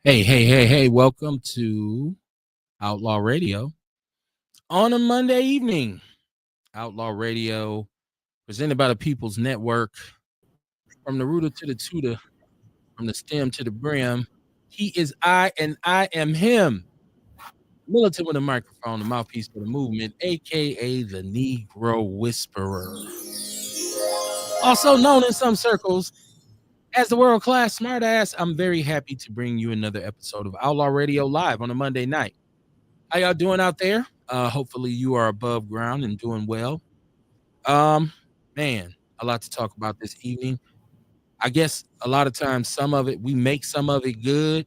Hey, welcome to Outlaw Radio on a Monday evening. Outlaw Radio, presented by the People's Network, from the rooter to the tutor, from the stem to the brim. He is I, and I am him. Militant with a microphone, the mouthpiece for the movement, aka the Negro Whisperer. Also known in some circles as the world-class smartass. I'm very happy to bring you another episode of Outlaw Radio live on a Monday night. How y'all doing out there? Hopefully you are above ground and doing well. Man, a lot to talk about this evening. I guess a lot of times we make some of it good,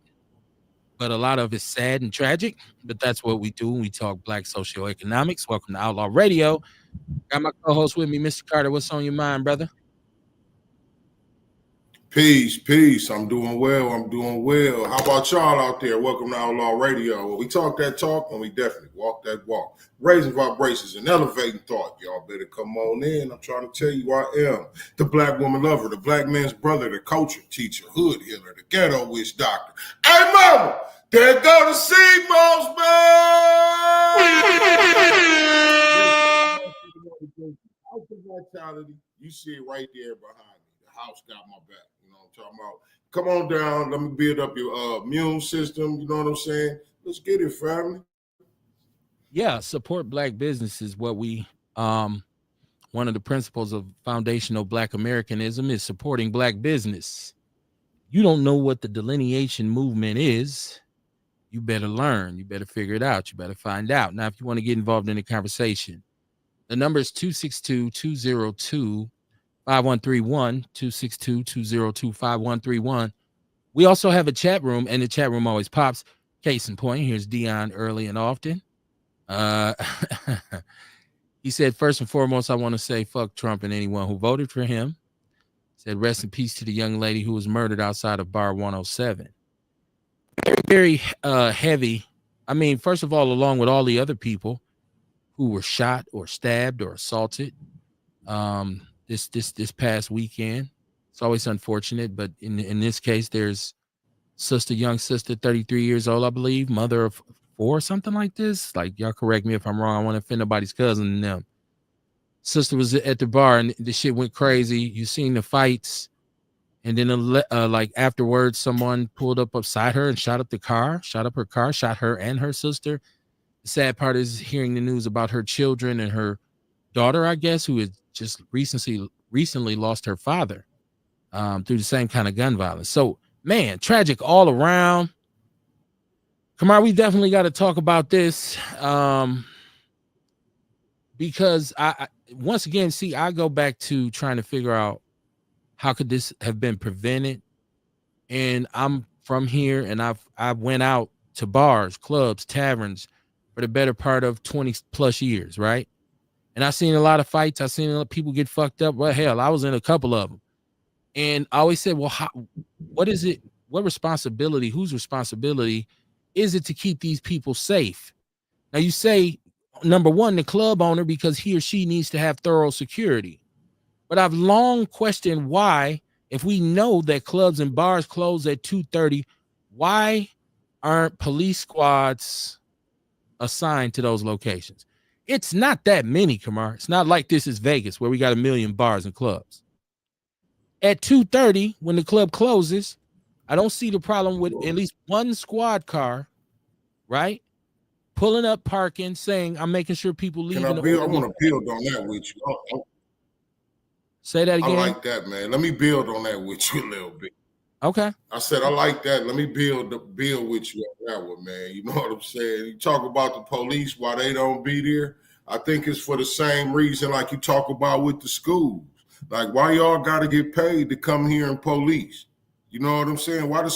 but a lot of it's sad and tragic. But that's what we do when we talk Black socioeconomics. Welcome to Outlaw Radio. Got my co-host with me, Mr. Carter. What's on your mind, brother? Peace. I'm doing well. How about y'all out there? Welcome to Outlaw Radio. We talk that talk and we definitely walk that walk. Raising vibrations and elevating thought. Y'all better come on in. I'm trying to tell you I am the black woman lover, the black man's brother, the culture teacher, hood healer, the ghetto witch doctor. Hey, mama, there go the CMOS, man! Vitality, you see it right there behind me. The house got my back. You know what I'm talking about? Come on down. Let me build up your immune system. You know what I'm saying? Let's get it, family. Yeah, support Black business is what we one of the principles of foundational Black Americanism is supporting Black business. You don't know what the delineation movement is, you better learn. You better figure it out. You better find out. Now, if you want to get involved in the conversation, the number is 262-202-5131, 262-202-5131. We also have a chat room, and the chat room always pops. Case in point, here's Dion early and often. He said, first and foremost, I want to say fuck Trump and anyone who voted for him. Said, rest in peace to the young lady who was murdered outside of Bar 107. Very heavy. I mean, first of all, along with all the other people who were shot or stabbed or assaulted this past weekend. It's always unfortunate, but in this case, there's young sister, 33 years old, I believe, mother of 4, something like this. Like, y'all correct me if I'm wrong. I want to offend nobody's cousin and them. Sister was at the bar and the shit went crazy. You seen the fights. And then like afterwards, someone pulled up beside her and shot up her car, shot her and her sister. The sad part is hearing the news about her children and her daughter, I guess, who had just recently lost her father through the same kind of gun violence. So, man, tragic all around. Kamar, we definitely got to talk about this because I once again, I go back to trying to figure out how could this have been prevented. And I'm from here, and I went out to bars, clubs, taverns for the better part of 20 plus years, right? And I've seen a lot of fights. I've seen a lot of people get fucked up. Well, hell, I was in a couple of them. And I always said, well, what is it? What responsibility, whose responsibility is it to keep these people safe? Now, you say, number one, the club owner, because he or she needs to have thorough security. But I've long questioned why, if we know that clubs and bars close at 2:30, why aren't police squads assigned to those locations? It's not that many, Kamar. It's not like this is Vegas where we got 1 million bars and clubs. At 2:30, when the club closes, I don't see the problem with at least one squad car, right? Pulling up, parking, saying, I'm making sure people leave. I want to build on that with you. Say that again. I like that, man. Let me build on that with you a little bit. Okay. I said, I like that. Let me build with you on that one, man. You know what I'm saying? You talk about the police, why they don't be there. I think it's for the same reason like you talk about with the schools. Like, why y'all got to get paid to come here and police? You know what I'm saying? Why you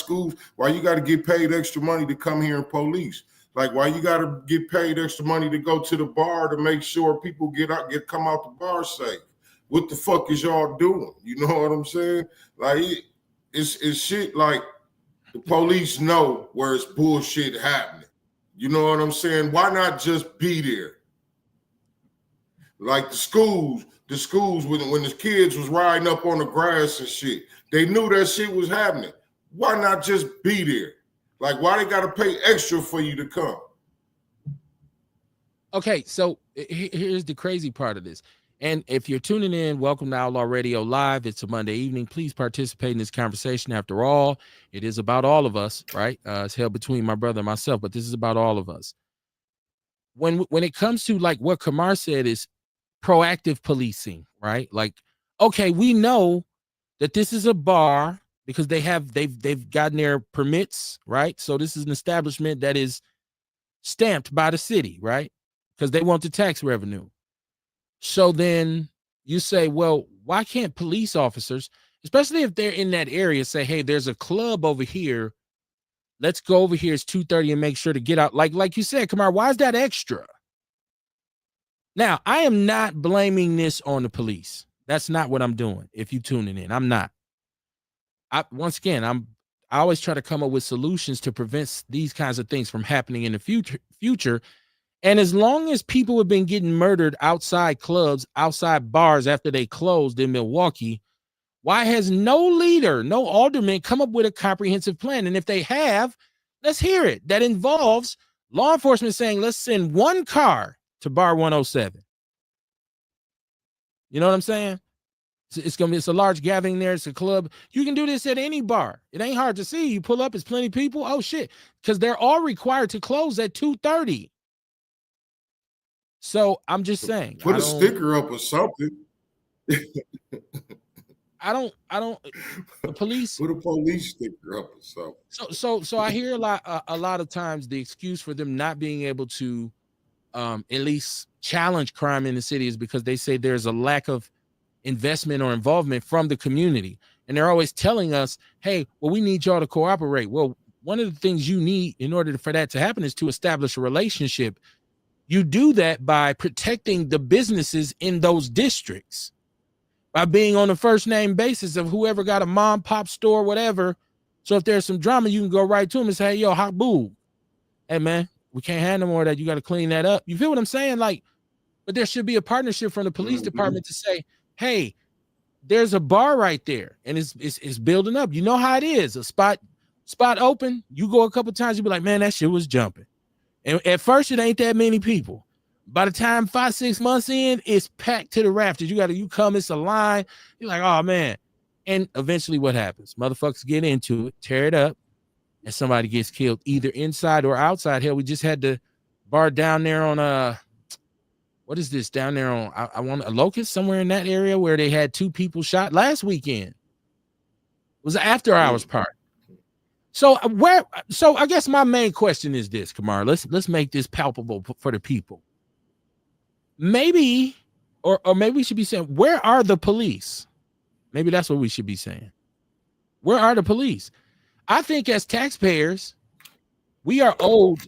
got to get paid extra money to come here and police? Like, why you got to get paid extra money to go to the bar to make sure people come out the bar safe? What the fuck is y'all doing? You know what I'm saying? Like, it's shit like the police know where it's bullshit happening. You know what I'm saying? Why not just be there? Like the schools when the kids was riding up on the grass and shit, they knew that shit was happening. Why not just be there? Like, why they got to pay extra for you to come? Okay, so here's the crazy part of this. And if you're tuning in, welcome to Outlaw Radio Live. It's a Monday evening. Please participate in this conversation. After all, it is about all of us, right? It's held between my brother and myself, but this is about all of us. When it comes to like what Kamar said is proactive policing, right? Like, okay, we know that this is a bar because they've gotten their permits, right? So this is an establishment that is stamped by the city, right? Because they want the tax revenue. So then you say, well, why can't police officers, especially if they're in that area, say, hey, there's a club over here. Let's go over here. It's 2:30 and make sure to get out. Like you said, Kamar, why is that extra? Now, I am not blaming this on the police. That's not what I'm doing. If you tuning in, I'm not. I always try to come up with solutions to prevent these kinds of things from happening in the future. And as long as people have been getting murdered outside clubs, outside bars after they closed in Milwaukee, why has no leader, no alderman come up with a comprehensive plan? And if they have, let's hear it. That involves law enforcement saying, let's send one car to bar 107. You know what I'm saying? It's a large gathering there. It's a club. You can do this at any bar. It ain't hard to see. You pull up, it's plenty of people. Oh shit. Because they're all required to close at 2:30. So I'm just saying. Put a sticker up or something. I don't. The police. Put a police sticker up or something. So I hear a lot of times the excuse for them not being able to at least challenge crime in the city is because they say there's a lack of investment or involvement from the community. And they're always telling us, hey, well, we need y'all to cooperate. Well, one of the things you need in order for that to happen is to establish a relationship. You do that by protecting the businesses in those districts, by being on a first name basis of whoever got a mom, pop store, whatever. So if there's some drama, you can go right to them and say, hey, yo, hot boo. Hey, man, we can't have no more of that. You got to clean that up. You feel what I'm saying? Like, but there should be a partnership from the police department to say, hey, there's a bar right there and it's building up. You know how it is. A spot open. You go a couple times, you be like, man, that shit was jumping. And at first, it ain't that many people. By the time 5-6 months in, it's packed to the rafters. You come, it's a line. You're like, oh man. And eventually what happens? Motherfuckers get into it, tear it up, and somebody gets killed either inside or outside. Hell, we just had the bar down there on what is this down there on I want a Locust somewhere in that area where they had 2 people shot last weekend. It was an after hours party. So I guess my main question is this, Kamar. Let's make this palpable for the people. Maybe, or maybe we should be saying, where are the police? Maybe that's what we should be saying. Where are the police? I think as taxpayers, we are owed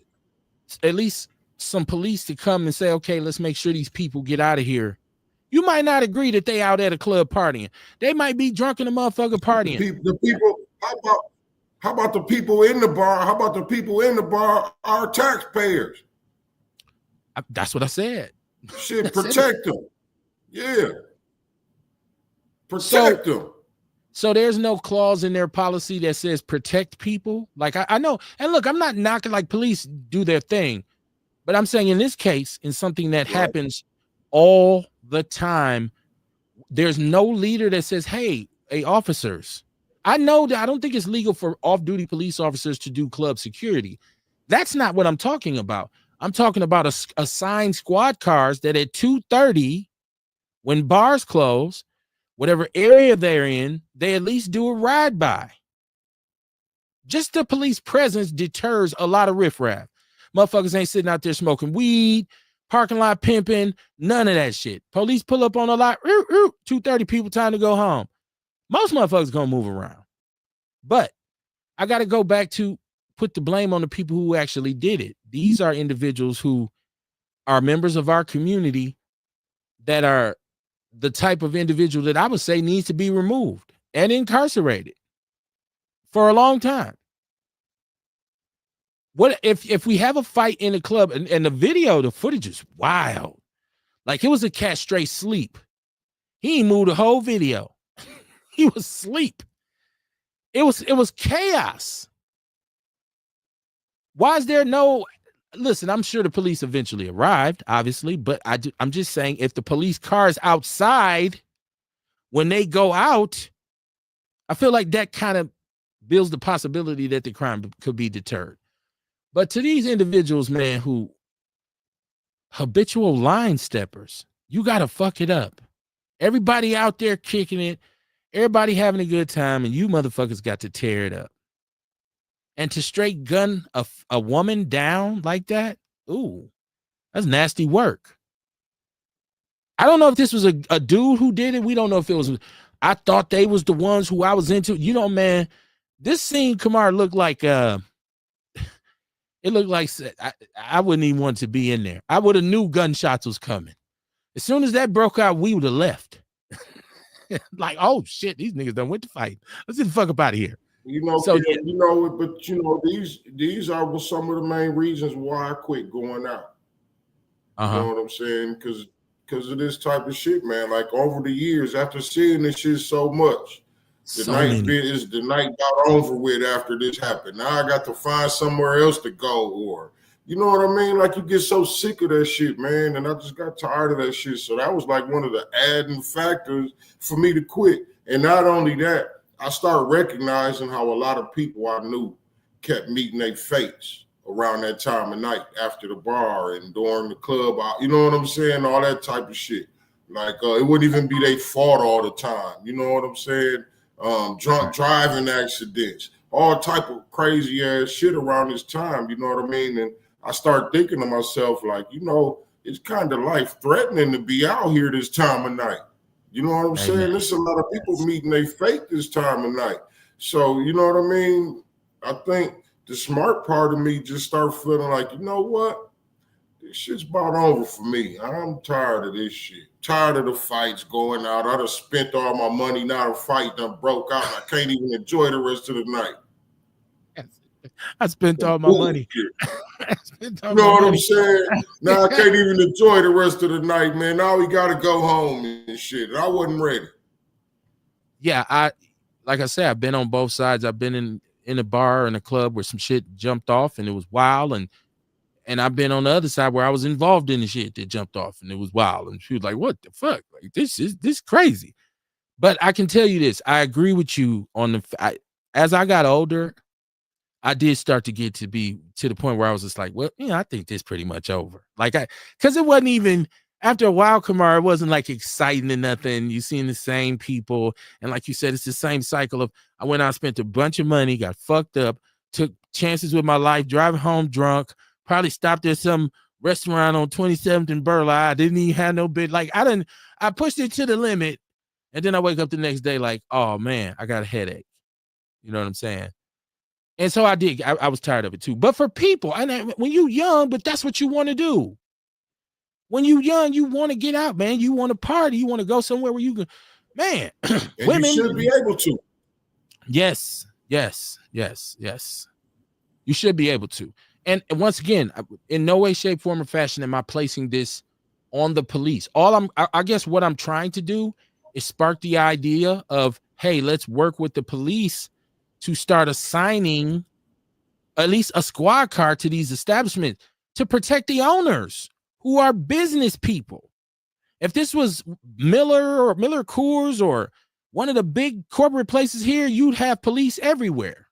at least some police to come and say, okay, let's make sure these people get out of here. You might not agree that they out at a club partying. They might be drunk in the motherfucker partying. The people, how about the people in the bar? How about the people in the bar are taxpayers? That's what I said. Shit, protect them. Yeah. Protect them. So there's no clause in their policy that says protect people. Like I know, and look, I'm not knocking, like, police do their thing, but I'm saying in this case, in something that happens all the time, there's no leader that says, hey, officers. I know that I don't think it's legal for off-duty police officers to do club security. That's not what I'm talking about. I'm talking about assigned squad cars that at 2:30, when bars close, whatever area they're in, they at least do a ride by. Just the police presence deters a lot of riffraff. Motherfuckers ain't sitting out there smoking weed, parking lot pimping, none of that shit. Police pull up on a lot, 2:30 people, time to go home. Most motherfuckers gonna move around. But I got to go back to put the blame on the people who actually did it. These are individuals who are members of our community that are the type of individual that I would say needs to be removed and incarcerated for a long time. What if we have a fight in a club and the footage is wild. Like, it was a cat straight sleep. He ain't moved the whole video. He was asleep. It was chaos. Why is there no? Listen, I'm sure the police eventually arrived, obviously, but I'm just saying, if the police car is outside when they go out, I feel like that kind of builds the possibility that the crime could be deterred. But to these individuals, man, who habitual line steppers, you got to fuck it up. Everybody out there kicking it, everybody having a good time, and you motherfuckers got to tear it up. And to straight gun a woman down like that, ooh, that's nasty work. I don't know if this was a dude who did it. We don't know if it was. I thought they was the ones who I was into. You know, man, this scene, Kamar, looked like it looked like I wouldn't even want to be in there. I would have knew gunshots was coming. As soon as that broke out, we would have left. Like, oh shit, these niggas done went to fight. Let's get the fuck up out of here. You know, so, yeah, you know, but you know, these are some of the main reasons why I quit going out. You know what I'm saying? Because of this type of shit, man. Like over the years, after seeing this shit so much, the night got over with after this happened. Now I got to find somewhere else to go, or you know what I mean? Like you get so sick of that shit, man. And I just got tired of that shit. So that was like one of the adding factors for me to quit. And not only that, I started recognizing how a lot of people I knew kept meeting their fates around that time of night after the bar and during the club. You know what I'm saying? All that type of shit. Like it wouldn't even be their fault all the time. You know what I'm saying? Drunk driving accidents, all type of crazy ass shit around this time. You know what I mean? And I start thinking to myself, like, you know, it's kind of life threatening to be out here this time of night. You know what I'm saying? There's a lot of people meeting their fate this time of night. So, you know what I mean? I think the smart part of me just start feeling like, you know what? This shit's about over for me. I'm tired of this shit. Tired of the fights going out. I done spent all my money. Now the fight done broke out. I can't even enjoy the rest of the night. I spent all my money. You know what I'm saying? Now I can't even enjoy the rest of the night, man. Now we got to go home and shit. And I wasn't ready. Yeah, like I said, I've been on both sides. I've been in a bar and a club where some shit jumped off and it was wild, and I've been on the other side where I was involved in the shit that jumped off and it was wild. And she was like, "What the fuck? Like this is crazy." But I can tell you this: I agree with you on as I got older, I did start to get to be to the point where I was just like, well, yeah, I think this pretty much over. Like because it wasn't even after a while, Kamar, it wasn't like exciting or nothing. You seeing the same people. And like you said, it's the same cycle of I went out, spent a bunch of money, got fucked up, took chances with my life, driving home drunk, probably stopped at some restaurant on 27th and Burleigh. I didn't even have no bid. Like I pushed it to the limit. And then I wake up the next day like, oh man, I got a headache. You know what I'm saying? And so I did. I was tired of it too. But for people, when you're young, but that's what you want to do. When you're young, you want to get out, man. You want to party. You want to go somewhere where you can, man. Women you should be able to. Yes. You should be able to. And once again, in no way, shape, form, or fashion am I placing this on the police. I guess what I'm trying to do is spark the idea of, hey, let's work with the police to start assigning at least a squad car to these establishments to protect the owners who are business people. If this was Miller or Miller Coors or one of the big corporate places here, you'd have police everywhere.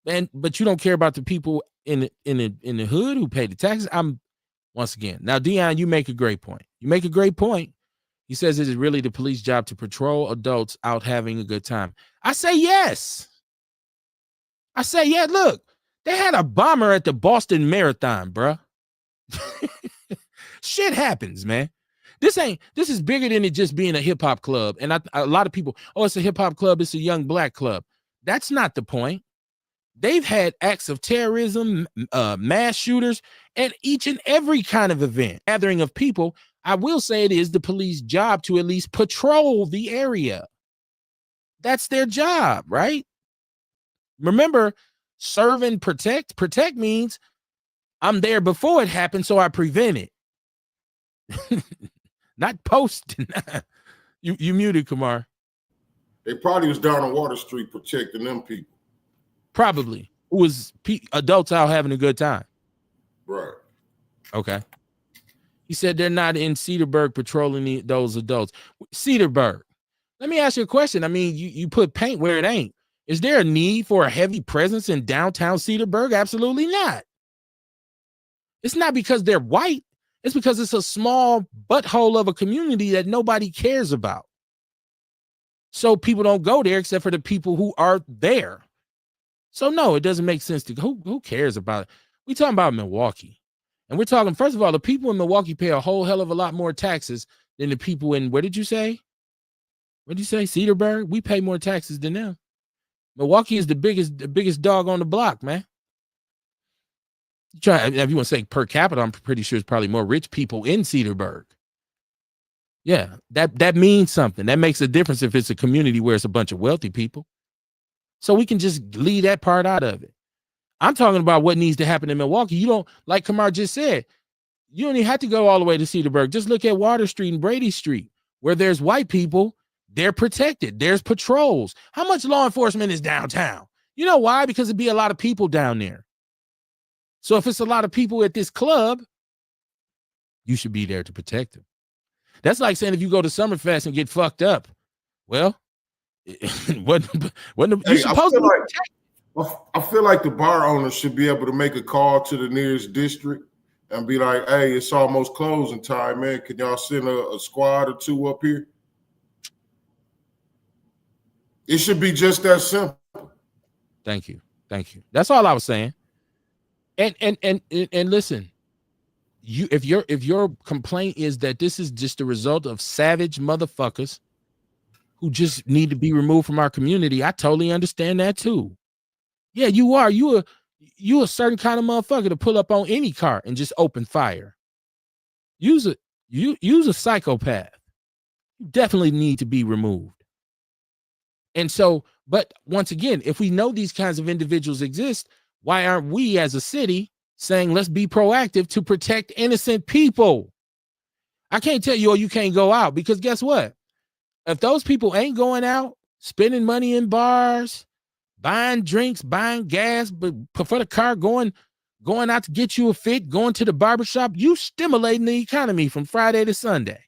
But you don't care about the people in the hood who pay the taxes. Once again, now Dion, you make a great point. He says, is it really the police job to patrol adults out having a good time? I say yes. Look, they had a bomber at the Boston Marathon, bruh. Shit happens, man. This is bigger than it just being a hip hop club. And a lot of people, oh, it's a hip hop club. It's a young black club. That's not the point. They've had acts of terrorism, mass shooters, and each and every kind of event, gathering of people. I will say it is the police job to at least patrol the area. That's their job, right? Remember, serve and protect. Protect means I'm there before it happened, so I prevent it. Not post. You muted, Kamar. They probably was down on Water Street protecting them people. Probably. who was adults out having a good time. Right. Okay. He said they're not in Cedarburg patrolling those adults. Cedarburg. Let me ask you a question. I mean, you put paint where it ain't. Is there a need for a heavy presence in downtown Cedarburg? Absolutely not. It's not because they're white. It's because it's a small butthole of a community that nobody cares about. So people don't go there except for the people who are there. So no, it doesn't make sense to who cares about it. We talking about Milwaukee. And we're talking, first of all, the people in Milwaukee pay a whole hell of a lot more taxes than the people in, where did you say? What did you say? Cedarburg? We pay more taxes than them. Milwaukee is the biggest dog on the block, man. If you want to say per capita, I'm pretty sure it's probably more rich people in Cedarburg. Yeah, that means something. That makes a difference if it's a community where it's a bunch of wealthy people. So we can just leave that part out of it. I'm talking about what needs to happen in Milwaukee. You don't, like Kamar just said, you don't even have to go all the way to Cedarburg. Just look at Water Street and Brady Street, where there's white people. They're protected. There's patrols. How much law enforcement is downtown? You know why? Because it'd be a lot of people down there. So if it's a lot of people at this club, you should be there to protect them. That's like saying if you go to Summerfest and get fucked up, well, you're supposed to. I feel like the bar owner should be able to make a call to the nearest district and be like, "Hey, it's almost closing time, man. Can y'all send a squad or two up here?" It should be just that simple. Thank you. That's all I was saying. And listen, if your complaint is that this is just a result of savage motherfuckers who just need to be removed from our community, I totally understand that too. Yeah, you are. You a certain kind of motherfucker to pull up on any car and just open fire. Use a psychopath. You definitely need to be removed. And so, but once again, if we know these kinds of individuals exist, why aren't we as a city saying let's be proactive to protect innocent people? I can't tell you, oh, you can't go out, because guess what? If those people ain't going out, spending money in bars, buying drinks, buying gas, but for the car, going out to get you a fit, going to the barbershop, you stimulating the economy from Friday to Sunday.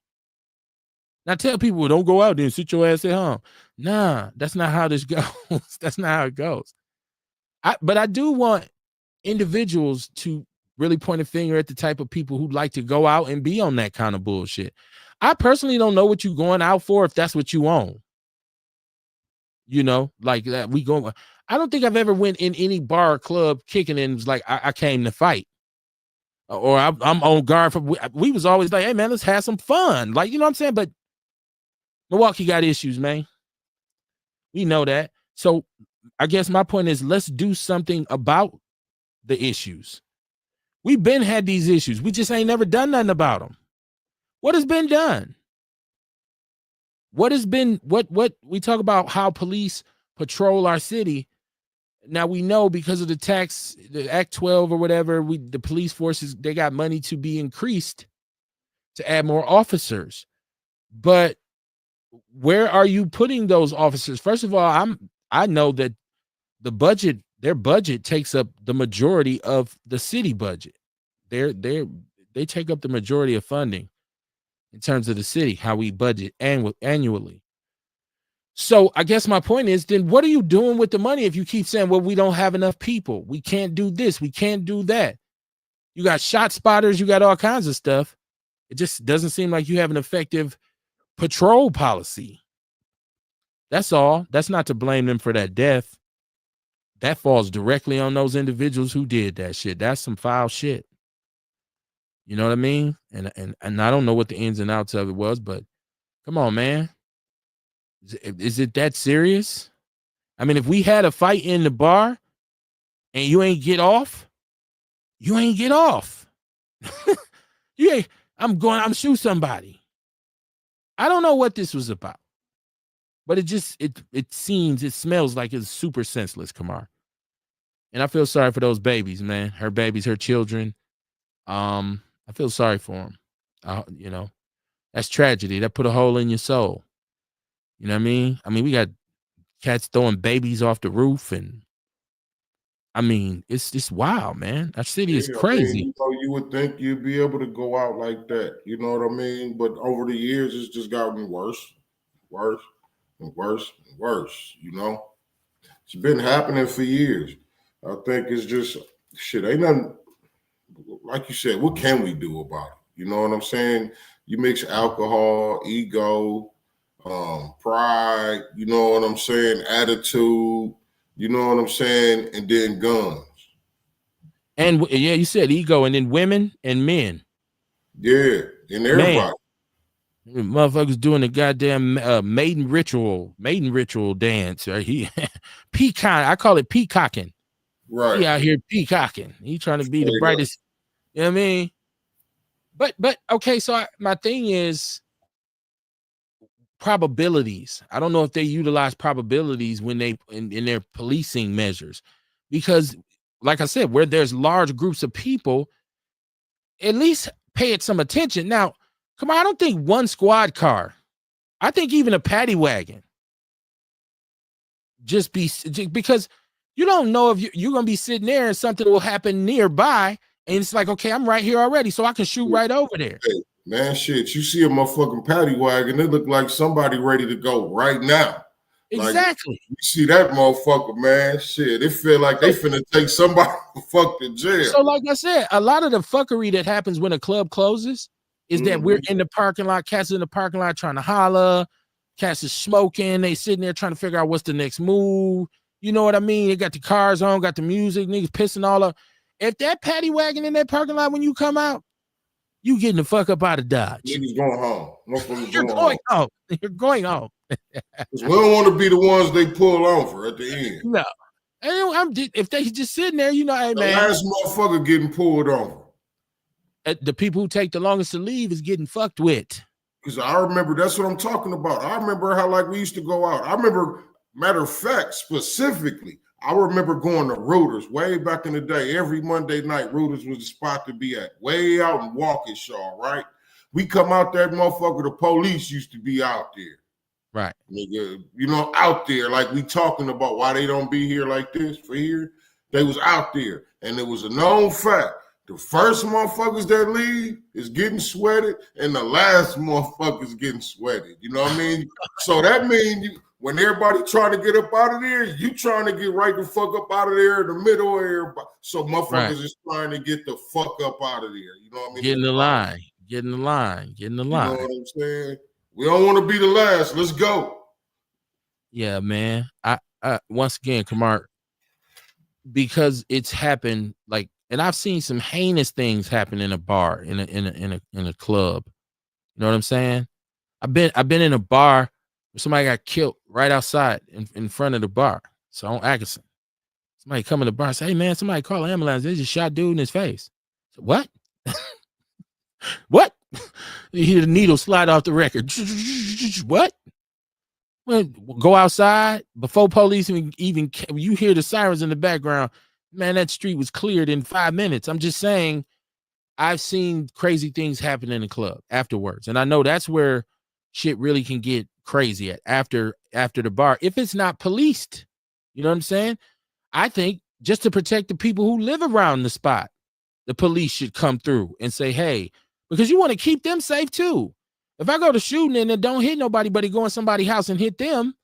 Now tell people, well, don't go out there and sit your ass at home. Nah, that's not how this goes. That's not how it goes. But I do want individuals to really point a finger at the type of people who like to go out and be on that kind of bullshit. I personally don't know what you're going out for if that's what you own. You know, like that I don't think I've ever went in any bar or club kicking and was like, I came to fight. Or I'm on guard for, we was always like, hey man, let's have some fun. Like, you know what I'm saying? But Milwaukee got issues, man. We know that. So I guess my point is, let's do something about the issues. We've been had these issues. We just ain't never done nothing about them. What has been done? What has been, what we talk about how police patrol our city. Now we know because of the Act 12 or whatever, the police forces, they got money to be increased to add more officers. But where are you putting those officers? First of all, I know that their budget takes up the majority of the city budget. They take up the majority of funding in terms of the city, how we budget annually. So I guess my point is, then what are you doing with the money if you keep saying, well, we don't have enough people, we can't do this, we can't do that? You got shot spotters, you got all kinds of stuff. It just doesn't seem like you have an effective patrol policy. That's all. That's not to blame them for that death. That falls directly on those individuals who did that shit. That's some foul shit. You know what I mean? And I don't know what the ins and outs of it was, but come on, man. Is it that serious? I mean, if we had a fight in the bar and you ain't get off, you ain't get off. I'm shoot somebody. I don't know what this was about, but it smells like it's super senseless, Kamar. And I feel sorry for those babies, man. Her babies, her children. I feel sorry for them. You know, that's tragedy. That put a hole in your soul. You know what I mean? I mean, we got cats throwing babies off the roof, and I mean, it's wild, man. Our city Yeah, is I mean, crazy. you would think you'd be able to go out like that. You know what I mean? But over the years, it's just gotten worse, worse, and worse and worse. You know, it's been happening for years. I think it's just shit. Ain't nothing like you said. What can we do about it? You know what I'm saying? You mix alcohol, ego, pride. You know what I'm saying? Attitude. You know what I'm saying? And then guns. And yeah, you said ego, and then women and men. Yeah, and Man, everybody. motherfuckers doing the goddamn maiden ritual dance. Right? He peacock. I call it peacocking. Right. He out here peacocking. He trying to be the Straight up. brightest. You know what I mean? But okay. So my thing is probabilities. I don't know if they utilize probabilities when they in their policing measures, because, like I said, where there's large groups of people, at least pay it some attention. Now, come on, I don't think one squad car. I think even a paddy wagon just because you don't know if you're going to be sitting there and something will happen nearby. And it's like, okay, I'm right here already, so I can shoot right over there. Hey, man, shit, you see a motherfucking paddy wagon, it look like somebody ready to go right now. Like, Exactly. you see that motherfucker, man, shit, it feel like they finna take somebody to fuck to jail. So, like I said, a lot of the fuckery that happens when a club closes is that we're in the parking lot, cats in the parking lot trying to holler, cats is smoking, they sitting there trying to figure out what's the next move. You know what I mean? They got the cars on, got the music, niggas pissing all up. If that paddy wagon in that parking lot when you come out, you getting the fuck up out of Dodge. Niggas going home. You're going home. You're going home. We don't want to be the ones they pull over at the end. No. If they just sitting there, you know, hey, The man. last motherfucker getting pulled over. The people who take the longest to leave is getting fucked with. Because I remember, that's what I'm talking about. I remember how, like, we used to go out. I remember, matter of fact, specifically, I remember going to Rooters way back in the day. Every Monday night, Rooters was the spot to be at. Way out in Waukesha, right? We come out that motherfucker, the police used to be out there. Right. Nigga, you know, out there, like we talking about why they don't be here like this for here. They was out there. And it was a known fact. The first motherfuckers that leave is getting sweated, and the last motherfuckers getting sweated. You know what I mean? So that means when everybody trying to get up out of there, you trying to get right the fuck up out of there in the middle of everybody. So motherfuckers is trying to get the fuck up out of there. You know what I mean? Get in the line. Get in the line. Get in the line. You know what I'm saying? We don't want to be the last. Let's go. Yeah, man. I once again, Kamar, because it's happened, like, and I've seen some heinous things happen in a bar, in a club. You know what I'm saying? I've been in a bar where somebody got killed right outside in front of the bar. So on Atkinson. Somebody come in the bar and say, hey man, somebody call an ambulance. They just shot dude in his face. So, what? What? You hear the needle slide off the record. What? Well, go outside before police even you hear the sirens in the background. Man, that street was cleared in 5 minutes. I'm just saying, I've seen crazy things happen in the club afterwards, and I know that's where shit really can get crazy after the bar if it's not policed. You know what I'm saying? I think just to protect the people who live around the spot, the police should come through and say, hey, because you want to keep them safe too. If I go to shooting and it don't hit nobody, but it go in somebody's house and hit them.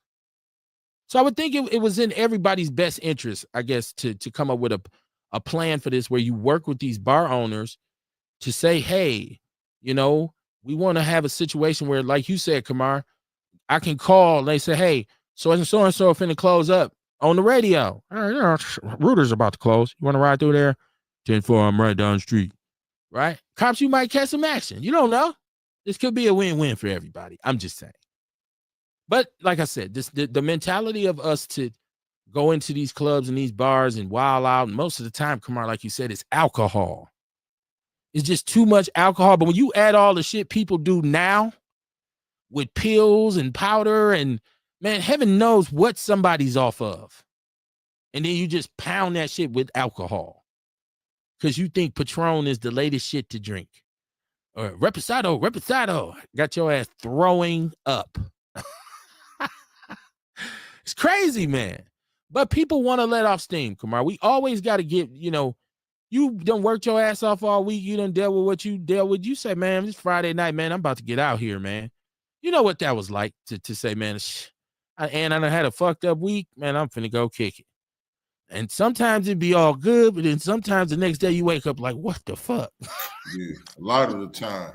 So I would think it was in everybody's best interest, I guess, to come up with a plan for this where you work with these bar owners to say, hey, you know, we want to have a situation where, like you said, Kamar, I can call and they say, hey, so and so finna close up on the radio. All right, Router's about to close. You want to ride through there? 10-4, I'm right down the street. Right? Cops, you might catch some action. You don't know. This could be a win-win for everybody. I'm just saying. But like I said, the mentality of us to go into these clubs and these bars and wild out, most of the time, Kamar, like you said, it's alcohol. It's just too much alcohol. But when you add all the shit people do now with pills and powder and, man, heaven knows what somebody's off of. And then you just pound that shit with alcohol because you think Patron is the latest shit to drink. Or Reposado. Got your ass throwing up. It's crazy, man. But people want to let off steam, Kamar. We always got to get, you done worked your ass off all week. You done dealt with what you dealt with. You say, man, this Friday night, man, I'm about to get out here, man. You know what that was like to say, man, and I done had a fucked up week, man, I'm finna go kick it. And sometimes it'd be all good, but then sometimes the next day you wake up like, what the fuck? Yeah, a lot of the time.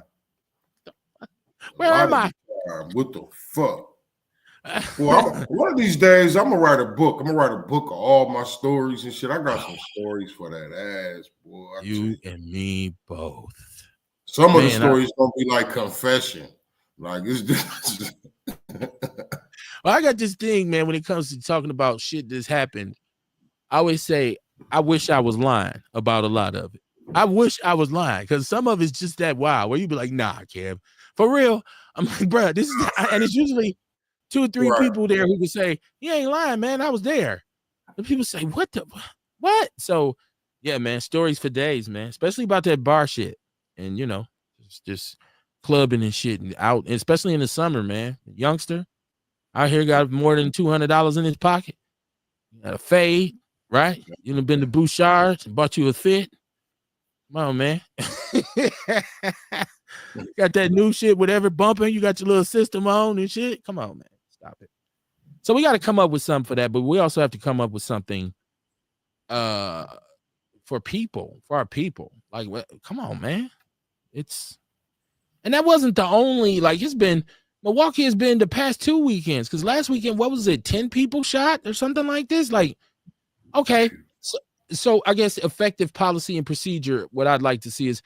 Where am I? What the fuck? Well, one of these days, I'm gonna write a book. I'm gonna write a book of all my stories and shit. I got some stories for that ass, boy. You and me both. Some of the stories gonna be like confession. Like it's just well, I got this thing, man, when it comes to talking about shit that's happened. I always say, I wish I was lying about a lot of it. I wish I was lying because some of it's just that wild where you be like, nah, Kev, for real. I'm like, bro, this is, and it's usually 2 or 3 people there who can say, you ain't lying, man. I was there. And people say, what? So, yeah, man, stories for days, man, especially about that bar shit and, just clubbing and shit and out, especially in the summer, man. Youngster out here got more than $200 in his pocket. Got a fade, right? You done been to Bouchard's and bought you a fit. Come on, man. Got that new shit, whatever bumping. You got your little system on and shit. Come on, man. Stop it. So we got to come up with something for that, but we also have to come up with something for our people. Like, come on, man. And that wasn't the only, like, Milwaukee has been the past 2 weekends. Because last weekend, what was it? 10 people shot or something like this? Like, okay. So I guess effective policy and procedure, what I'd like to see is,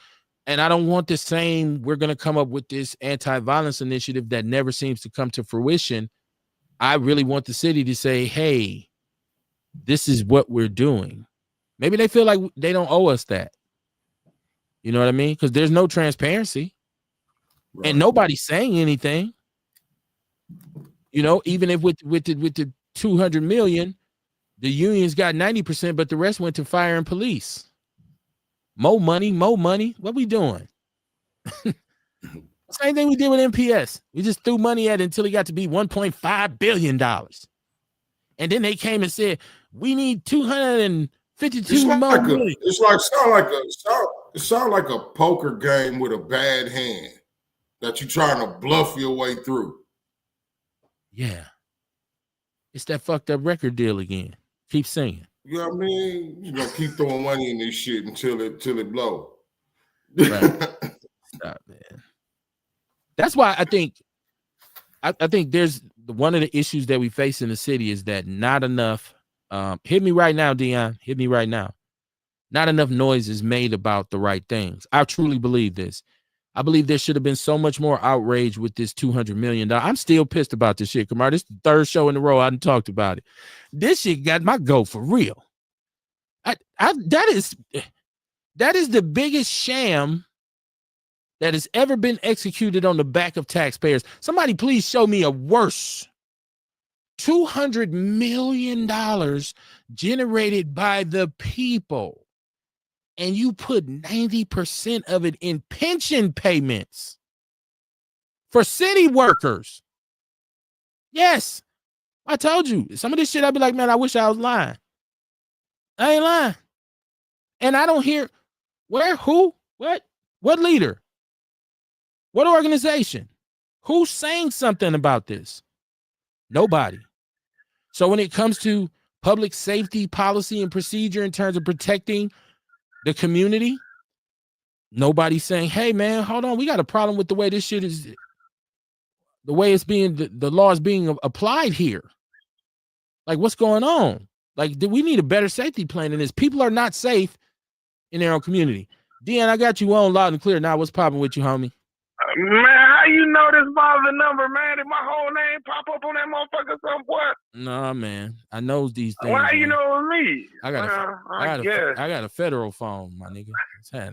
and I don't want the same, we're going to come up with this anti-violence initiative that never seems to come to fruition. I really want the city to say, hey, this is what we're doing. Maybe they feel like they don't owe us that. You know what I mean? Because there's no transparency. Right. And nobody's saying anything. Even if with the 200 million, the unions got 90%, but the rest went to fire and police. More money. What we doing? Same thing we did with MPS. We just threw money at it until it got to be $1.5 billion. And then they came and said, we need 252 more million. It sounds like a poker game with a bad hand that you're trying to bluff your way through. Yeah. It's that fucked up record deal again. Keep singing. You know what I mean? You're going to keep throwing money in this shit until it blow. Right. Stop, man. That's why I think there's one of the issues that we face in the city is that not enough, hit me right now, Dion, hit me right now. Not enough noise is made about the right things. I truly believe this. I believe there should have been so much more outrage with this $200 million. I'm still pissed about this shit, Kamar. This is the 3rd show in a row I done talked about it. This shit got my goat for real. That is the biggest sham that has ever been executed on the back of taxpayers. Somebody please show me a worse. $200 million generated by the people. And you put 90% of it in pension payments for city workers. Yes, I told you. Some of this shit, I'd be like, man, I wish I was lying. I ain't lying. And I don't hear where, who, what leader, what organization, who's saying something about this? Nobody. So when it comes to public safety policy and procedure in terms of protecting the community, nobody's saying, hey, man, hold on. We got a problem with the way this shit is, the way it's being, the law is being applied here. Like, what's going on? Like, we need a better safety plan in this. People are not safe in their own community. Dean, I got you on loud and clear. Now, what's popping with you, homie? Man, how you know this bother number, man? Did my whole name pop up on that motherfucker somewhere? Nah, man. I know these things. Why man. you know it was me? I got a federal phone, my nigga. Okay.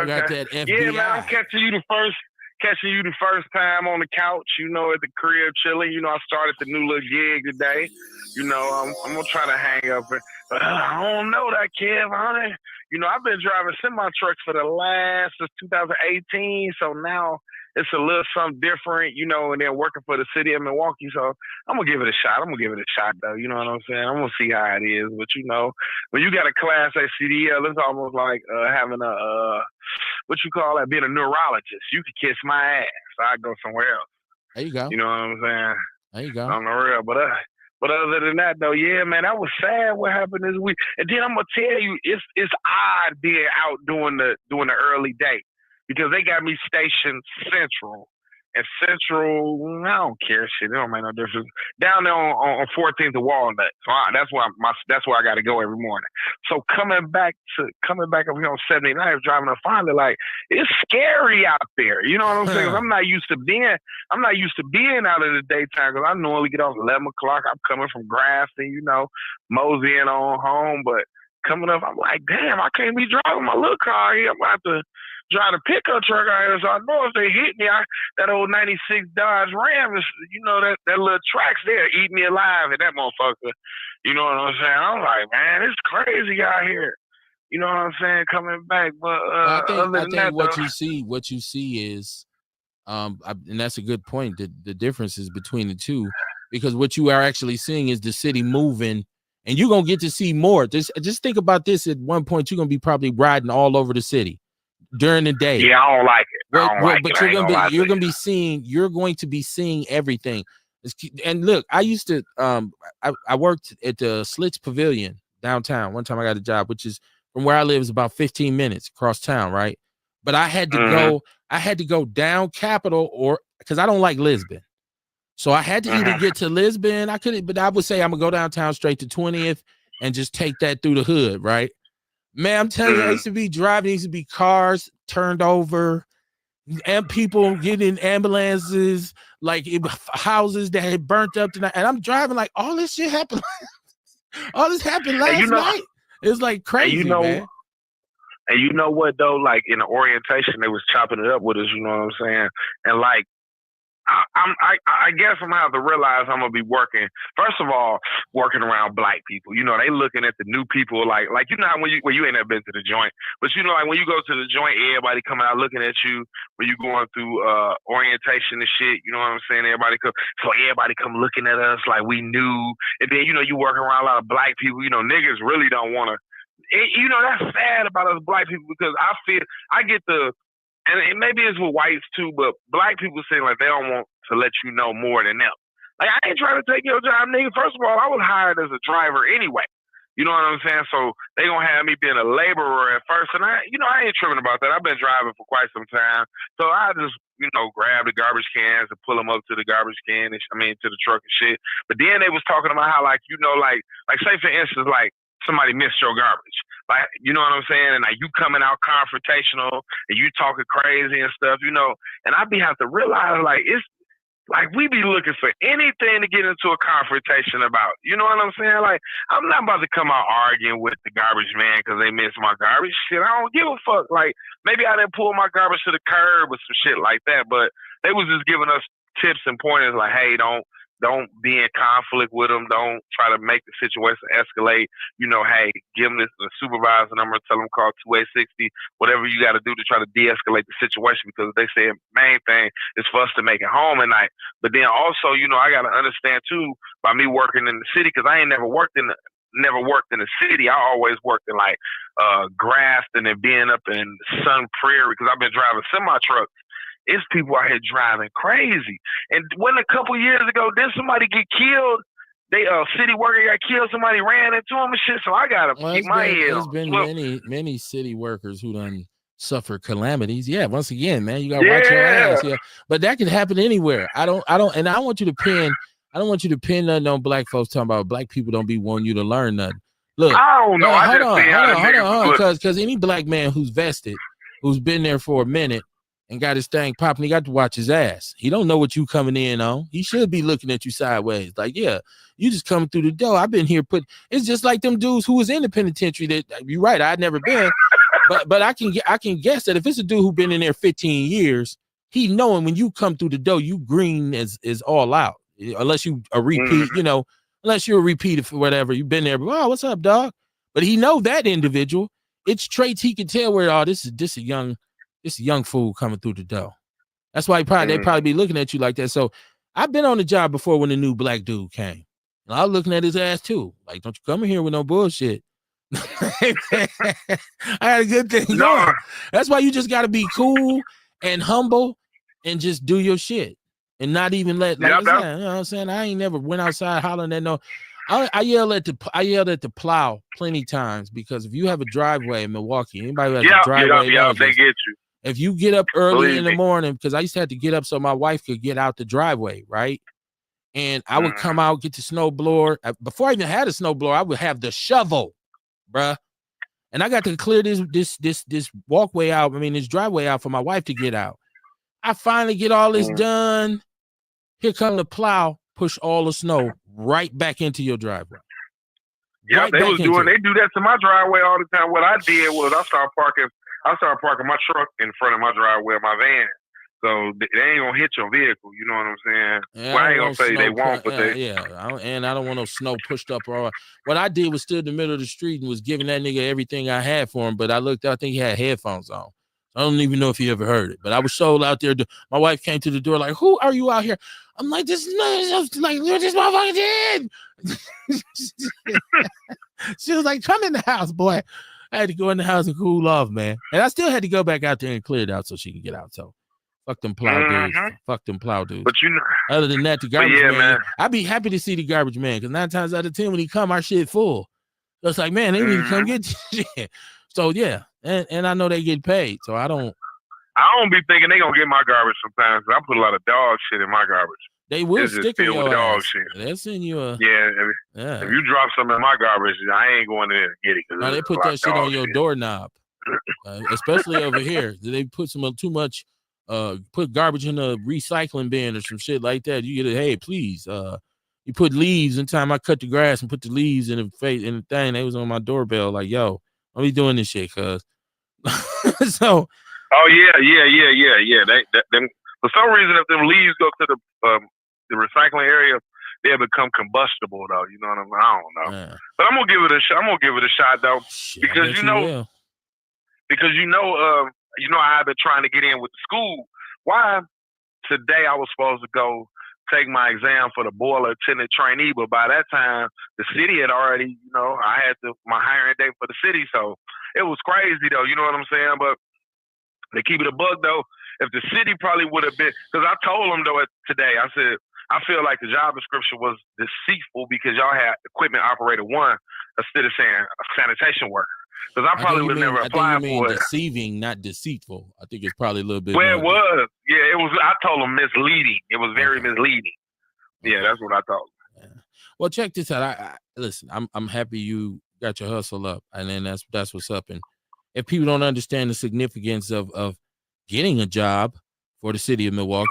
I got that FBI. Yeah, man, I'm catching you the first time on the couch, at the crib chilling. I started the new little gig today. I'm gonna try to hang up. I don't know that, Kev, honey. I've been driving semi trucks for since 2018. So now, it's a little something different, you know, and then working for the city of Milwaukee. So I'm gonna give it a shot. I'm gonna give it a shot though. You know what I'm saying? I'm gonna see how it is. But you know, when you got a class at CDL, it's almost like having a what you call that, being a neurologist. You could kiss my ass. I go somewhere else. There you go. You know what I'm saying? There you go. On the real, but other than that, though, yeah, man, that was sad. What happened this week? And then I'm gonna tell you, it's odd being out doing the early day because they got me stationed central. And Central, I don't care, shit. It don't make no difference. Down there on 14th of Walnut, so that's where I got to go every morning. So coming back up here on 79, driving up finally, like it's scary out there. You know what I'm saying? 'Cause I'm not used to being out in the daytime. Because I normally get off 11 o'clock. I'm coming from Grafton, you know, moseying on home. But coming up, I'm like, damn, I can't be driving my little car here. I'm about to drive a pickup truck out here, so I know if they hit me, that old 96 Dodge Ram, is, you know, that little tracks there, eat me alive in that motherfucker. You know what I'm saying? I'm like, man, it's crazy out here. You know what I'm saying? Coming back, but I think what you see is, and that's a good point. The differences between the two, because what you are actually seeing is the city moving, and you're gonna get to see more. Just think about this. At one point, you're gonna be probably riding all over the city during the day. Yeah, I don't like it. But you're going to be seeing everything. And look, I used to I worked at the Slits Pavilion downtown. One time I got a job, which is from where I live is about 15 minutes across town, right? But I had to go down Capitol, or because I don't like Lisbon. So I had to either get to Lisbon. But I would say I'm gonna go downtown straight to 20th and just take that through the hood, right? Man, I'm telling you, I used to be driving, there used to be cars turned over and people getting ambulances, like houses that had burnt up tonight. And I'm driving like all this shit happened. All this happened last night. It was like crazy, man. And you know what though? Like in the orientation, they was chopping it up with us, you know what I'm saying? And like I guess I'm gonna have to realize I'm gonna be working. First of all, working around black people. You know, they looking at the new people like you know how when you ain't never been to the joint, but you know like when you go to the joint, everybody coming out looking at you when you going through orientation and shit. You know what I'm saying? Everybody come looking at us like we knew. And then you know you working around a lot of black people. You know niggas really don't want to. You know that's sad about us black people because I feel I get the. And maybe it's with whites too, but black people say like they don't want to let you know more than them. Like I ain't trying to take your job, nigga. First of all, I was hired as a driver anyway. You know what I'm saying? So they gonna have me being a laborer at first, and I ain't tripping about that. I've been driving for quite some time, so I just grab the garbage cans and pull them up to the garbage can. To the truck and shit. But then they was talking about how like say for instance like somebody missed your garbage. Like, you know what I'm saying? And like you coming out confrontational and you talking crazy and stuff, and I be have to realize like it's like we be looking for anything to get into a confrontation about. You know what I'm saying? Like I'm not about to come out arguing with the garbage man because they missed my garbage. Shit, I don't give a fuck. Like maybe I didn't pull my garbage to the curb or some shit like that, but they was just giving us tips and pointers like, hey, don't be in conflict with them. Don't try to make the situation escalate. Hey, give them the supervisor number, tell them call 2860, whatever you got to do to try to de-escalate the situation because they say the main thing is for us to make it home at night. But then also, I got to understand too, by me working in the city, because I ain't never worked in the city. I always worked in like Grafton and being up in Sun Prairie because I've been driving semi-trucks. It's people out here driving crazy. And when a couple years ago, did somebody get killed? They city worker got killed. Somebody ran into him and shit. So I gotta keep my head on. There's been many city workers who done suffer calamities. Yeah, once again, man, you gotta watch your ass. Yeah, but that can happen anywhere. I don't want you to pin nothing on black folks talking about black people don't be wanting you to learn nothing. Look, I don't know. Hold on, because any black man who's vested, who's been there for a minute, and got his thing popping, he got to watch his ass. He don't know what you coming in on. He should be looking at you sideways. Like, yeah, you just coming through the door. I've been here. It's just like them dudes who was in the penitentiary. That you're right. I'd never been, but I can guess that if it's a dude who been in there 15 years, he knowing when you come through the door, you green is all out. Unless you a repeat, unless you're a repeat for whatever you've been there. But, oh, what's up, dog? But he know that individual. It's traits he can tell where this is a young fool coming through the door. That's why they probably be looking at you like that. So I've been on the job before when the new black dude came. And I was looking at his ass too. Like, don't you come in here with no bullshit. I had a good thing going. That's why you just got to be cool and humble and just do your shit and not even let, like I said, you know what I'm saying? I ain't never went outside hollering at no. I yelled at the plow plenty times, because if you have a driveway in Milwaukee, anybody who has a driveway, they get you. If you get up early in the morning, because I used to have to get up so my wife could get out the driveway, right? And I would come out, get the snow blower. Before I even had a snow blower, I would have the shovel, bruh. And I got to clear this walkway out. I mean, this driveway out for my wife to get out. I finally get all this done. Here come the plow, push all the snow right back into your driveway. Yeah, they do that to my driveway all the time. What I did was I started parking my truck in front of my driveway, my van. So they ain't gonna hit your vehicle. You know what I'm saying? Yeah, well, I ain't gonna say they won't, but they. Yeah, and I don't want no snow pushed up. Or what I did was stood in the middle of the street and was giving that nigga everything I had for him. But I looked out, I think he had headphones on. I don't even know if he ever heard it. But I was sold out there. My wife came to the door like, "Who are you out here?" I'm like, "This motherfucker did." She was like, "Come in the house, boy." I had to go in the house and cool off, man. And I still had to go back out there and clear it out so she can get out. So fuck them plow dudes. Fuck them plow dudes. But other than that, the garbage man, I'd be happy to see the garbage man, because 9 times out of 10 when he come, our shit full. So it's like, man, they need to come get shit. So yeah, and I know they get paid, so I don't be thinking they gonna get my garbage sometimes. I put a lot of dog shit in my garbage. They will stick in your ass. They'll send you a If you drop something in my garbage, I ain't going in and get it. No, they put that shit on your doorknob, especially over here. They put too much. Put garbage in a recycling bin or some shit like that. You get it. Hey, please. You put leaves. In time I cut the grass and put the leaves in the thing. They was on my doorbell. Like, yo, I'll be doing this shit, cuz. So. Oh yeah. Them for some reason, if them leaves go to the recycling area, they'll become combustible though. You know what I mean? I don't know. Yeah. But I'm gonna give it a shot. Though, because I've been trying to get in with the school. Why? Today I was supposed to go take my exam for the boiler attendant trainee, but by that time the city had already, I had my hiring date for the city, so it was crazy though. You know what I'm saying? But to keep it a bug though, if the city probably would have been, because I told them though today, I said I feel like the job description was deceitful because y'all had equipment operator 1 instead of saying a sanitation worker. Because I probably would never apply for it. Deceiving, not deceitful. I think it's probably a little bit. Well, it was. Yeah, it was. I told them misleading. It was very misleading. Yeah, that's what I thought. Yeah. Well, check this out. Listen. I'm happy you got your hustle up, and then that's what's up. And if people don't understand the significance of getting a job for the city of Milwaukee,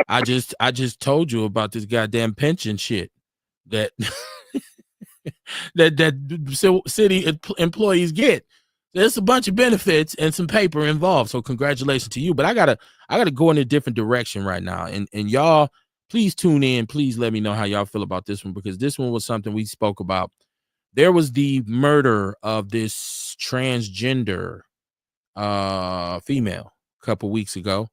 I just told you about this goddamn pension shit that. that city employees get. There's a bunch of benefits and some paper involved. So congratulations to you. But I gotta go in a different direction right now. And y'all, please tune in. Please let me know how y'all feel about this one, because this one was something we spoke about. There was the murder of this transgender female a couple weeks ago.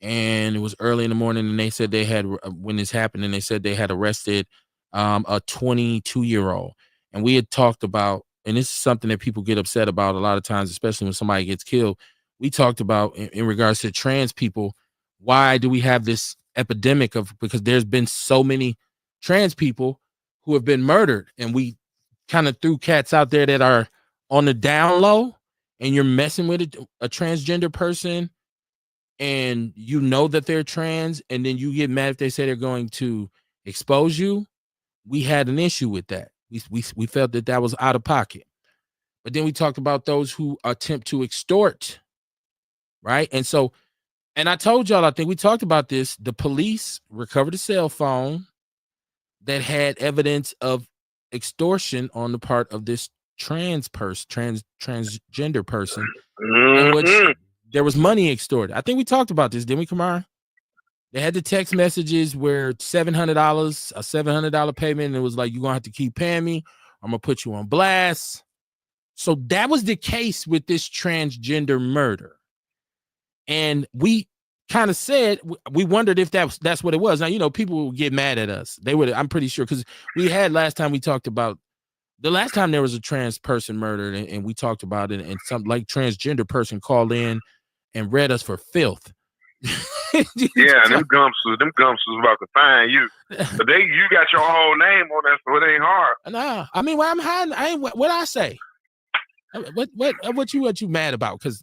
And it was early in the morning, and they said they had, when this happened, and they said they had arrested a 22-year-old. And we had talked about, and this is something that people get upset about a lot of times, especially when somebody gets killed. We talked about in regards to trans people, why do we have this epidemic because there's been so many trans people who have been murdered, and we kind of threw cats out there that are on the down low, and you're messing with a transgender person, and you know that they're trans, and then you get mad if they say they're going to expose you. We had an issue with that. We felt that was out of pocket. But then we talked about those who attempt to extort, right? And so, and I told y'all, I think we talked about this. The police recovered a cell phone that had evidence of extortion on the part of this transgender person, in which there was money extorted. I think we talked about this, didn't we, Kamara? They had the text messages where $700, a $700 payment, and it was like, you're going to have to keep paying me. I'm going to put you on blast. So that was the case with this transgender murder. And we kind of said, we wondered if that's what it was. Now, you know, people would get mad at us. They would, I'm pretty sure, because we had last time we talked about the last time there was a trans person murdered, and we talked about it, and some like transgender person called in and read us for filth. Yeah, and them gumps was about to find you. But you got your whole name on that, so it ain't hard. No, I mean, I'm hiding. I ain't what I say. What you mad about? Because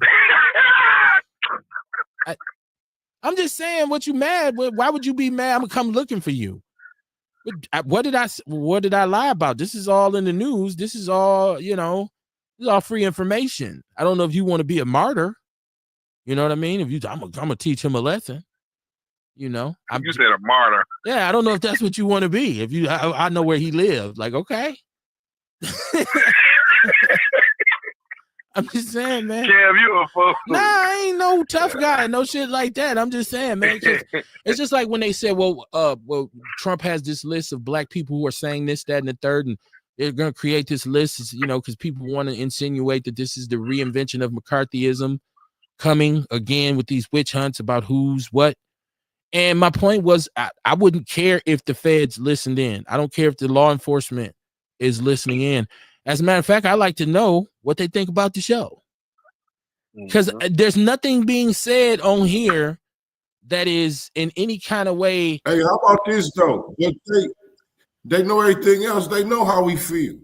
I'm just saying, what you mad? Why would you be mad? I'm gonna come looking for you. What did I lie about? This is all in the news. This is all, you know, this is all free information. I don't know if you want to be a martyr. You know what I mean? If I'm gonna teach him a lesson. You know, you said a martyr. Yeah, I don't know if that's what you want to be. If you, I know where he lived. Like, okay. I'm just saying, man. Cam, you a fool. Nah, I ain't no tough guy, no shit like that. I'm just saying, man. It's just like when they said, well, Trump has this list of black people who are saying this, that, and the third, and they're gonna create this list, you know, because people want to insinuate that this is the reinvention of McCarthyism coming again with these witch hunts about who's what. And my point was, I wouldn't care if the feds listened in. I don't care if the law enforcement is listening in. As a matter of fact, I like to know what they think about the show. Because there's nothing being said on here that is in any kind of way. Hey, how about this, though? They know everything else. They know how we feel.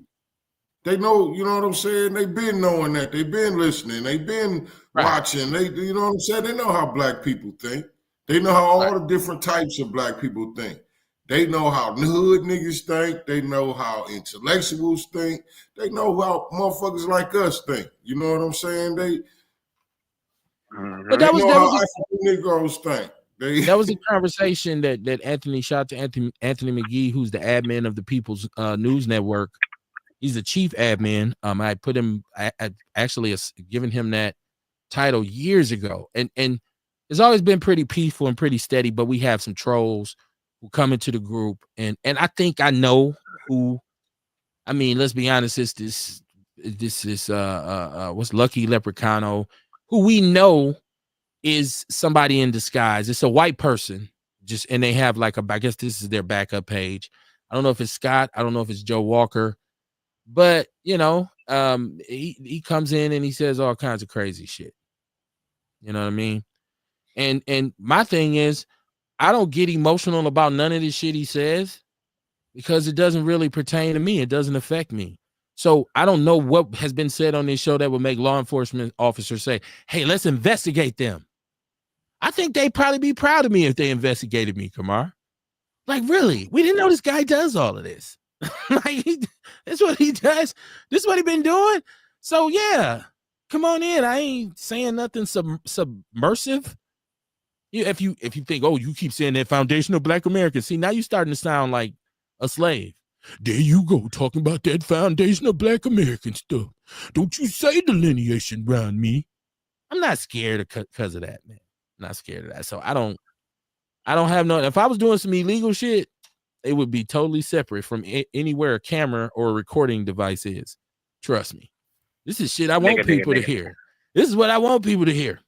They know, you know what I'm saying? They've been knowing that. They've been listening. They've been watching. You know what I'm saying? They know how black people think. They know how all the different types of black people think. They know how hood niggas think. They know how intellectuals think. They know how motherfuckers like us think. You know what I'm saying? But that was how African Negroes think. That was a conversation that Anthony shot to Anthony McGee, who's the admin of the People's News Network. He's the chief admin. I put him, I actually given him that title years ago, and it's always been pretty peaceful and pretty steady. But we have some trolls who come into the group, and I think I know who. I mean, let's be honest. This is what's Lucky Leprechauno, who we know is somebody in disguise. It's a white person, and they have like I guess this is their backup page. I don't know if it's Scott. I don't know if it's Joe Walker, but you know, he comes in and he says all kinds of crazy shit. You know what I mean? And my thing is, I don't get emotional about none of this shit he says because it doesn't really pertain to me. It doesn't affect me. So I don't know what has been said on this show that would make law enforcement officers say, hey, let's investigate them. I think they'd probably be proud of me if they investigated me, Kamar. Like, really? We didn't know this guy does all of this. Like, that's what he does. This is what he been doing. So, yeah, come on in. I ain't saying nothing submersive. If you think, oh, you keep saying that foundational Black American, see, now you're starting to sound like a slave. There you go, talking about that foundational Black American stuff. Don't you say delineation around me. I'm not scared because of that, man. I'm not scared of that. So I don't have no. If I was doing some illegal shit, it would be totally separate from anywhere a camera or a recording device is. Trust me. This is shit I want people to hear. This is what I want people to hear.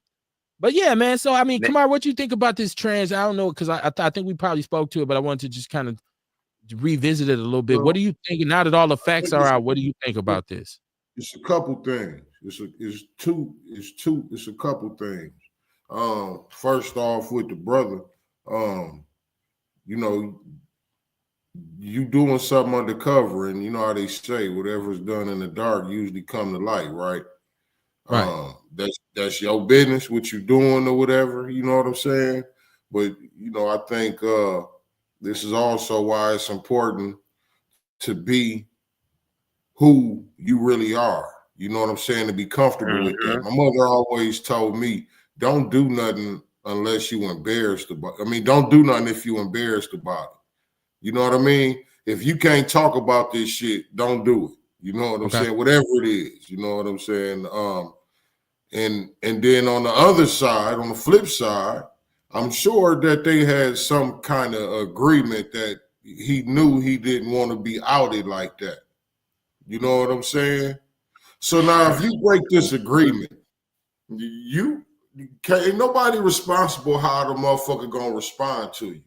But yeah, man. So I mean, Kamar, what you think about this trans? I don't know, because I think we probably spoke to it, but I wanted to just kind of revisit it a little bit. What do you think? Now that all the facts are out, what do you think about this? It's a couple things. It's a couple things. First off, with the brother, you know, you doing something undercover, and you know how they say, whatever's done in the dark usually come to light, right? Right. That's your business, what you doing or whatever, you know what I'm saying? But you know, I think this is also why it's important to be who you really are. You know what I'm saying? To be comfortable with that. My mother always told me, don't do nothing unless you embarrassed about it. I mean, don't do nothing if you embarrassed about it. You know what I mean? If you can't talk about this shit, don't do it. You know what I'm saying? Whatever it is, you know what I'm saying? And then on the other side, on the flip side, I'm sure that they had some kind of agreement that he knew he didn't want to be outed like that. You know what I'm saying? So now if you break this agreement, you ain't nobody responsible how the motherfucker gonna respond to you.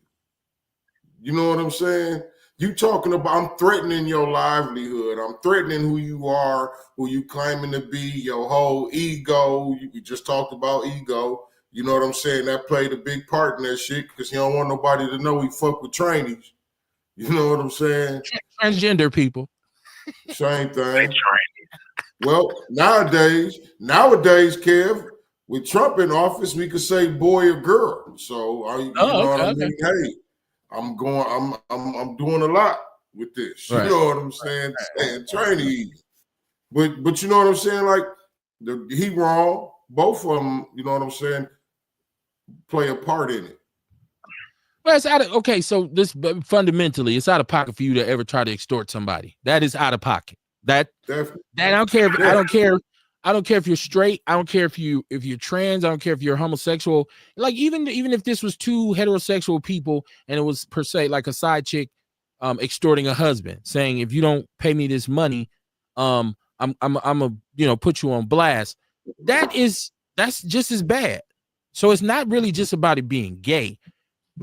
You know what I'm saying? You talking about, I'm threatening your livelihood. I'm threatening who you are, who you claiming to be, your whole ego. We just talked about ego. You know what I'm saying? That played a big part in that shit because you don't want nobody to know we fuck with trainees. You know what I'm saying? Transgender people. Same thing. Well, nowadays, Kev, with Trump in office, we could say boy or girl. So you know what I mean? Hey, I'm doing a lot with this. Right. You know what I'm saying? Saying trainees. But you know what I'm saying? Like he wrong. Both of them, you know what I'm saying, play a part in it. Well, it's out of okay. So this fundamentally, it's out of pocket for you to ever try to extort somebody. That is out of pocket. That I don't care. I don't care. I don't care if you're straight. I don't care if you're trans. I don't care if you're homosexual. Like even if this was two heterosexual people and it was per se like a side chick, extorting a husband, saying if you don't pay me this money, I'm a put you on blast. That's just as bad. So it's not really just about it being gay.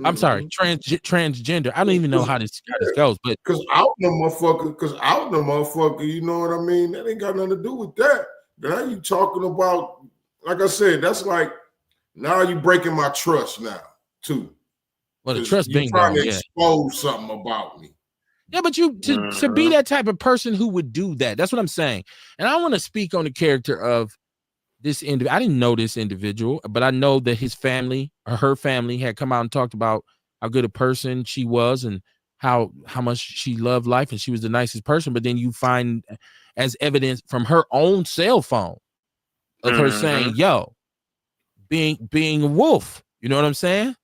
I'm sorry, transgender. I don't even know how this goes, but because out the motherfucker, you know what I mean? That ain't got nothing to do with that. Now you talking about, like I said, that's like now you breaking my trust now too. Well, the trust being trying to expose something about me. Yeah, but to be that type of person who would do that, that's what I'm saying. And I want to speak on the character of this individual. I didn't know this individual, but I know that his family or her family had come out and talked about how good a person she was and how much she loved life and she was the nicest person. But then you find as evidence from her own cell phone of her saying, yo, being a wolf, you know what I'm saying?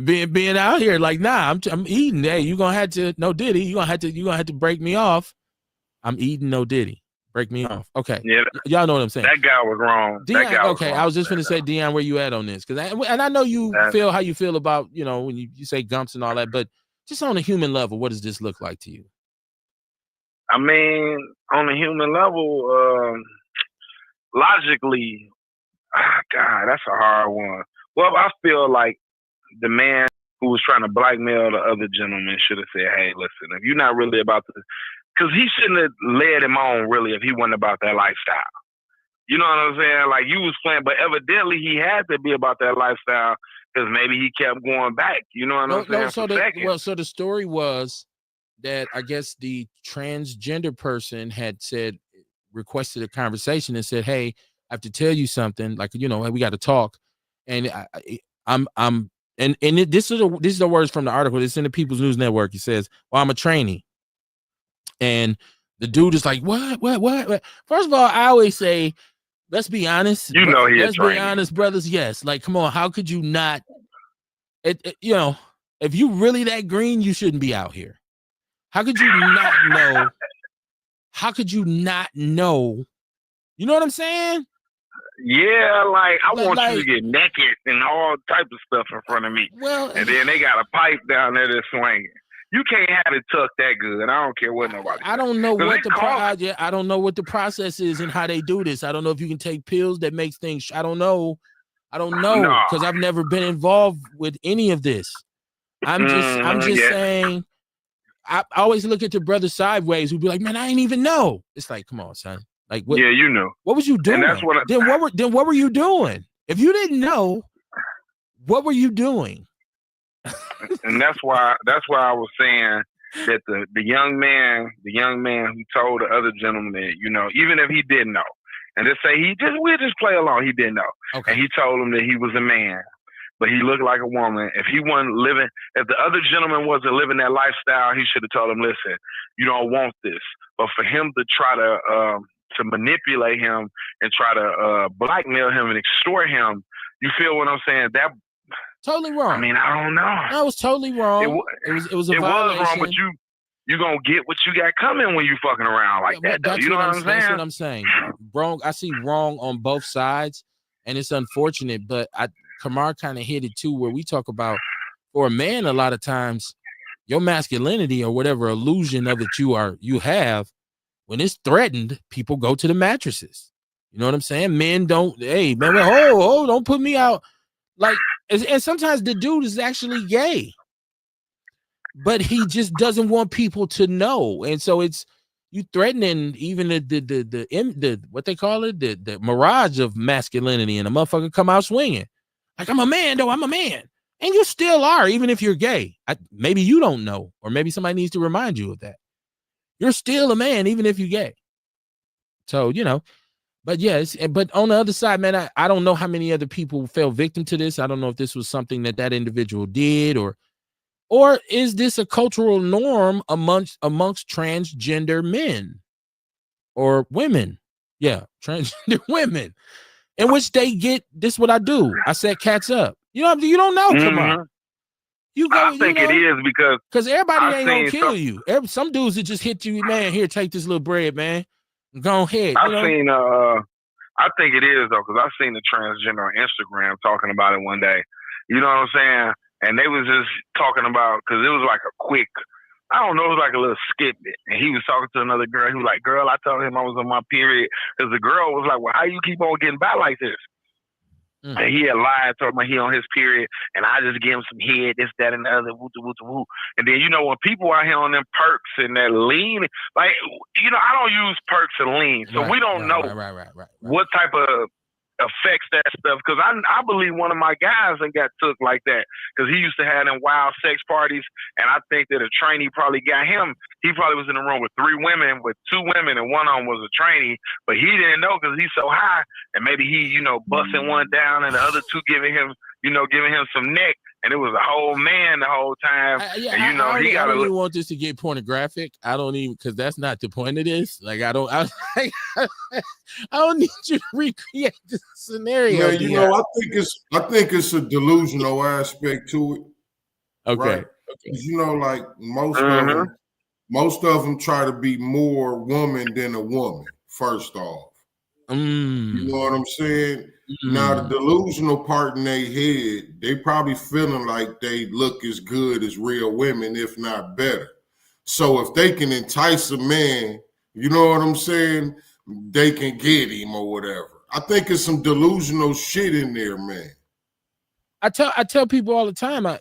being out here like, nah, I'm eating. Hey, you're gonna have to no Diddy, you're gonna have to break me off. I'm eating no Diddy. Break me off. Okay. Yeah, y'all know what I'm saying. That guy was wrong. Dion, okay, I was just gonna say, Dion, where you at on this? Because I know you feel how you feel about, when you say gumps and all that, but just on a human level, what does this look like to you? I mean, on a human level, logically, God, that's a hard one. Well, I feel like the man who was trying to blackmail the other gentleman should have said, hey, listen, if you're not really about to, because he shouldn't have led him on, really, if he wasn't about that lifestyle. You know what I'm saying? Like, you was playing, but evidently he had to be about that lifestyle because maybe he kept going back. You know what I'm saying? So the story was that I guess the transgender person had requested a conversation and said, hey, I have to tell you something. Like, hey, we got to talk. And this is the words from the article. It's in the People's News Network. He says, well, I'm a trainee. And the dude is like, what? First of all, I always say, let's be honest. Let's be honest, brothers. Yes. Like, come on. How could you not? If you really that green, you shouldn't be out here. How could you not know? How could you not know? You know what I'm saying? Yeah, like I want you to get naked and all type of stuff in front of me. Well, and then they got a pipe down there that's swinging. You can't have it tucked that good. I don't care what nobody. I don't know what I don't know what the process is and how they do this. I don't know if you can take pills that makes things. I don't know because I've never been involved with any of this. I'm just saying. I always look at the brother sideways who'd be like, man, I ain't even know. It's like, come on, son. Like, what? Yeah, you know. What was you doing? And that's what then what were you doing? If you didn't know, what were you doing? And that's why I was saying that the young man who told the other gentleman that, even if he didn't know, and just say we'll just play along, he didn't know. Okay. And he told him that he was a man, but he looked like a woman. If the other gentleman wasn't living that lifestyle, he should have told him, listen, you don't want this. But for him to try to manipulate him and try to blackmail him and extort him, you feel what I'm saying? That totally wrong. I mean, I don't know. That was totally wrong. It was a violation. Was wrong, but you gonna get what you got coming when you fucking around like that. Though. You know what I'm saying? That's what I'm saying. Wrong. I see wrong on both sides, and it's unfortunate. But Kamar kind of hit it too, where we talk about for a man, a lot of times your masculinity or whatever illusion of it you have, when it's threatened, people go to the mattresses. You know what I'm saying? Men don't, hey, man, oh, don't put me out. Like, and sometimes the dude is actually gay, but he just doesn't want people to know. And so it's, you threatening even the what they call it, the mirage of masculinity, and a motherfucker come out swinging. Like, I'm a man, though, I'm a man. And you still are, even if you're gay. Maybe you don't know, or maybe somebody needs to remind you of that. You're still a man, even if you're gay. So, you know, but yes, but on the other side, man, I don't know how many other people fell victim to this. I don't know if this was something that individual did, or is this a cultural norm amongst transgender men or women? Yeah, transgender women, in which they get this. What I do, I set cats up. You know, you don't know. Come on, you go. I think it is because everybody ain't gonna kill you. Some dudes that just hit you, man. Here, take this little bread, man. Go ahead. I think it is though, because I've seen the transgender on Instagram talking about it one day. You know what I'm saying? And they was just talking about, because it was like a quick, I don't know, it was like a little skip bit. And he was talking to another girl. He was like, "Girl, I told him I was on my period." Because the girl was like, "Well, how you keep on getting by like this?" And he had lied, told me he on his period, and I just give him some head, this, that, and the other, woo, woo, woo. And then, you know, when people out here on them perks and that lean, like, you know, I don't use perks and lean, so we don't know what type of affects that stuff. Because I believe one of my guys and got took like that, because he used to have them wild sex parties, and I think that a trainee probably got him. He probably was in the room with 3 women, with 2 women, and one of them was a trainee, but he didn't know because he's so high, and maybe he, you know, busting one down and the other 2 giving him some neck, and it was a whole man the whole time. And, you know, I don't even want this to get pornographic. I don't even, because that's not the point of this. Like, I don't need you to recreate this scenario. Yeah, you know, I think it's a delusional aspect to it. Okay. Right? You know, like most of them try to be more woman than a woman, first off. You know what I'm saying? Now, the delusional part in their head, they probably feeling like they look as good as real women, if not better. So if they can entice a man, you know what I'm saying, they can get him or whatever. I think it's some delusional shit in there, man. I tell people all the time, I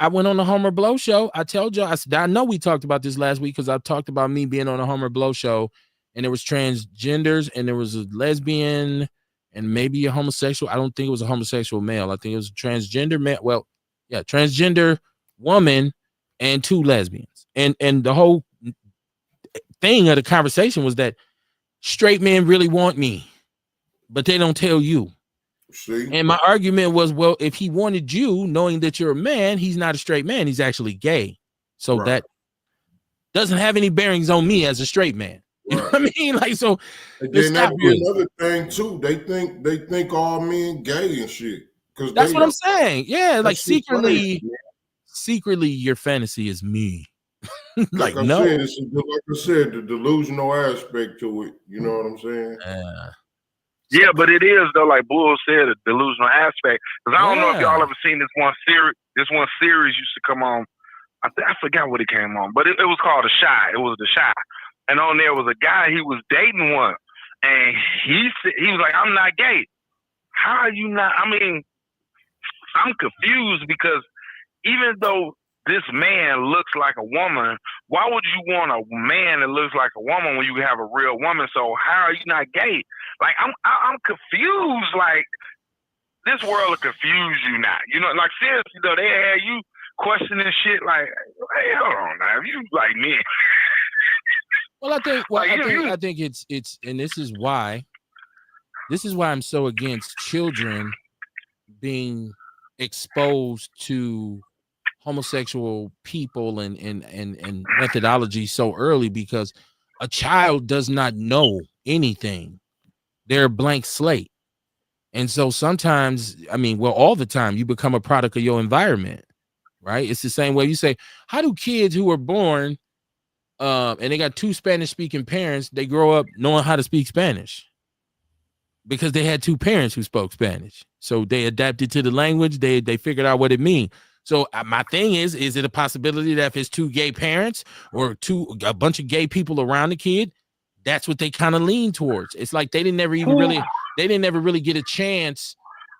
went on the Homer Blow show. I told you, I know we talked about this last week, because I talked about me being on a Homer Blow show, and there was transgenders, and there was a lesbian, and maybe a homosexual. I don't think it was a homosexual male. I think it was a transgender man. Well, yeah, transgender woman and 2 lesbians. And the whole thing of the conversation was that straight men really want me, but they don't tell you. See? And my argument was, well, if he wanted you, knowing that you're a man, he's not a straight man. He's actually gay. So that doesn't have any bearings on me as a straight man. You know what I mean? Like, so then that'd be another thing too. They think all men gay and shit. Because that's what I'm saying. Yeah, like secretly, your fantasy is me. like no. Like I said, the delusional aspect to it. You know what I'm saying? Yeah, but it is though, like Bull said, a delusional aspect. Because I don't know if y'all ever seen this one series. This one series used to come on. I forgot what it came on, but it was called The Shy. It was The Shy. And on there was a guy, he was dating one, and he was like, "I'm not gay." How are you not? I mean, I'm confused, because even though this man looks like a woman, why would you want a man that looks like a woman when you have a real woman? So how are you not gay? Like, I'm confused. Like, this world will confuse you now. You know, like, seriously though, they had you questioning shit like, "Hey, hold on now, if you like me." Well, I think it's, and this is why I'm so against children being exposed to homosexual people and methodology so early, because a child does not know anything. They're a blank slate. And so sometimes, I mean, well, all the time, you become a product of your environment, right? It's the same way you say, how do kids who are born and they got 2 Spanish-speaking parents, they grow up knowing how to speak Spanish? Because they had 2 parents who spoke Spanish. So they adapted to the language. They figured out what it means. So my thing is it a possibility that if it's 2 gay parents or a bunch of gay people around the kid, that's what they kind of lean towards. It's like they didn't ever really get a chance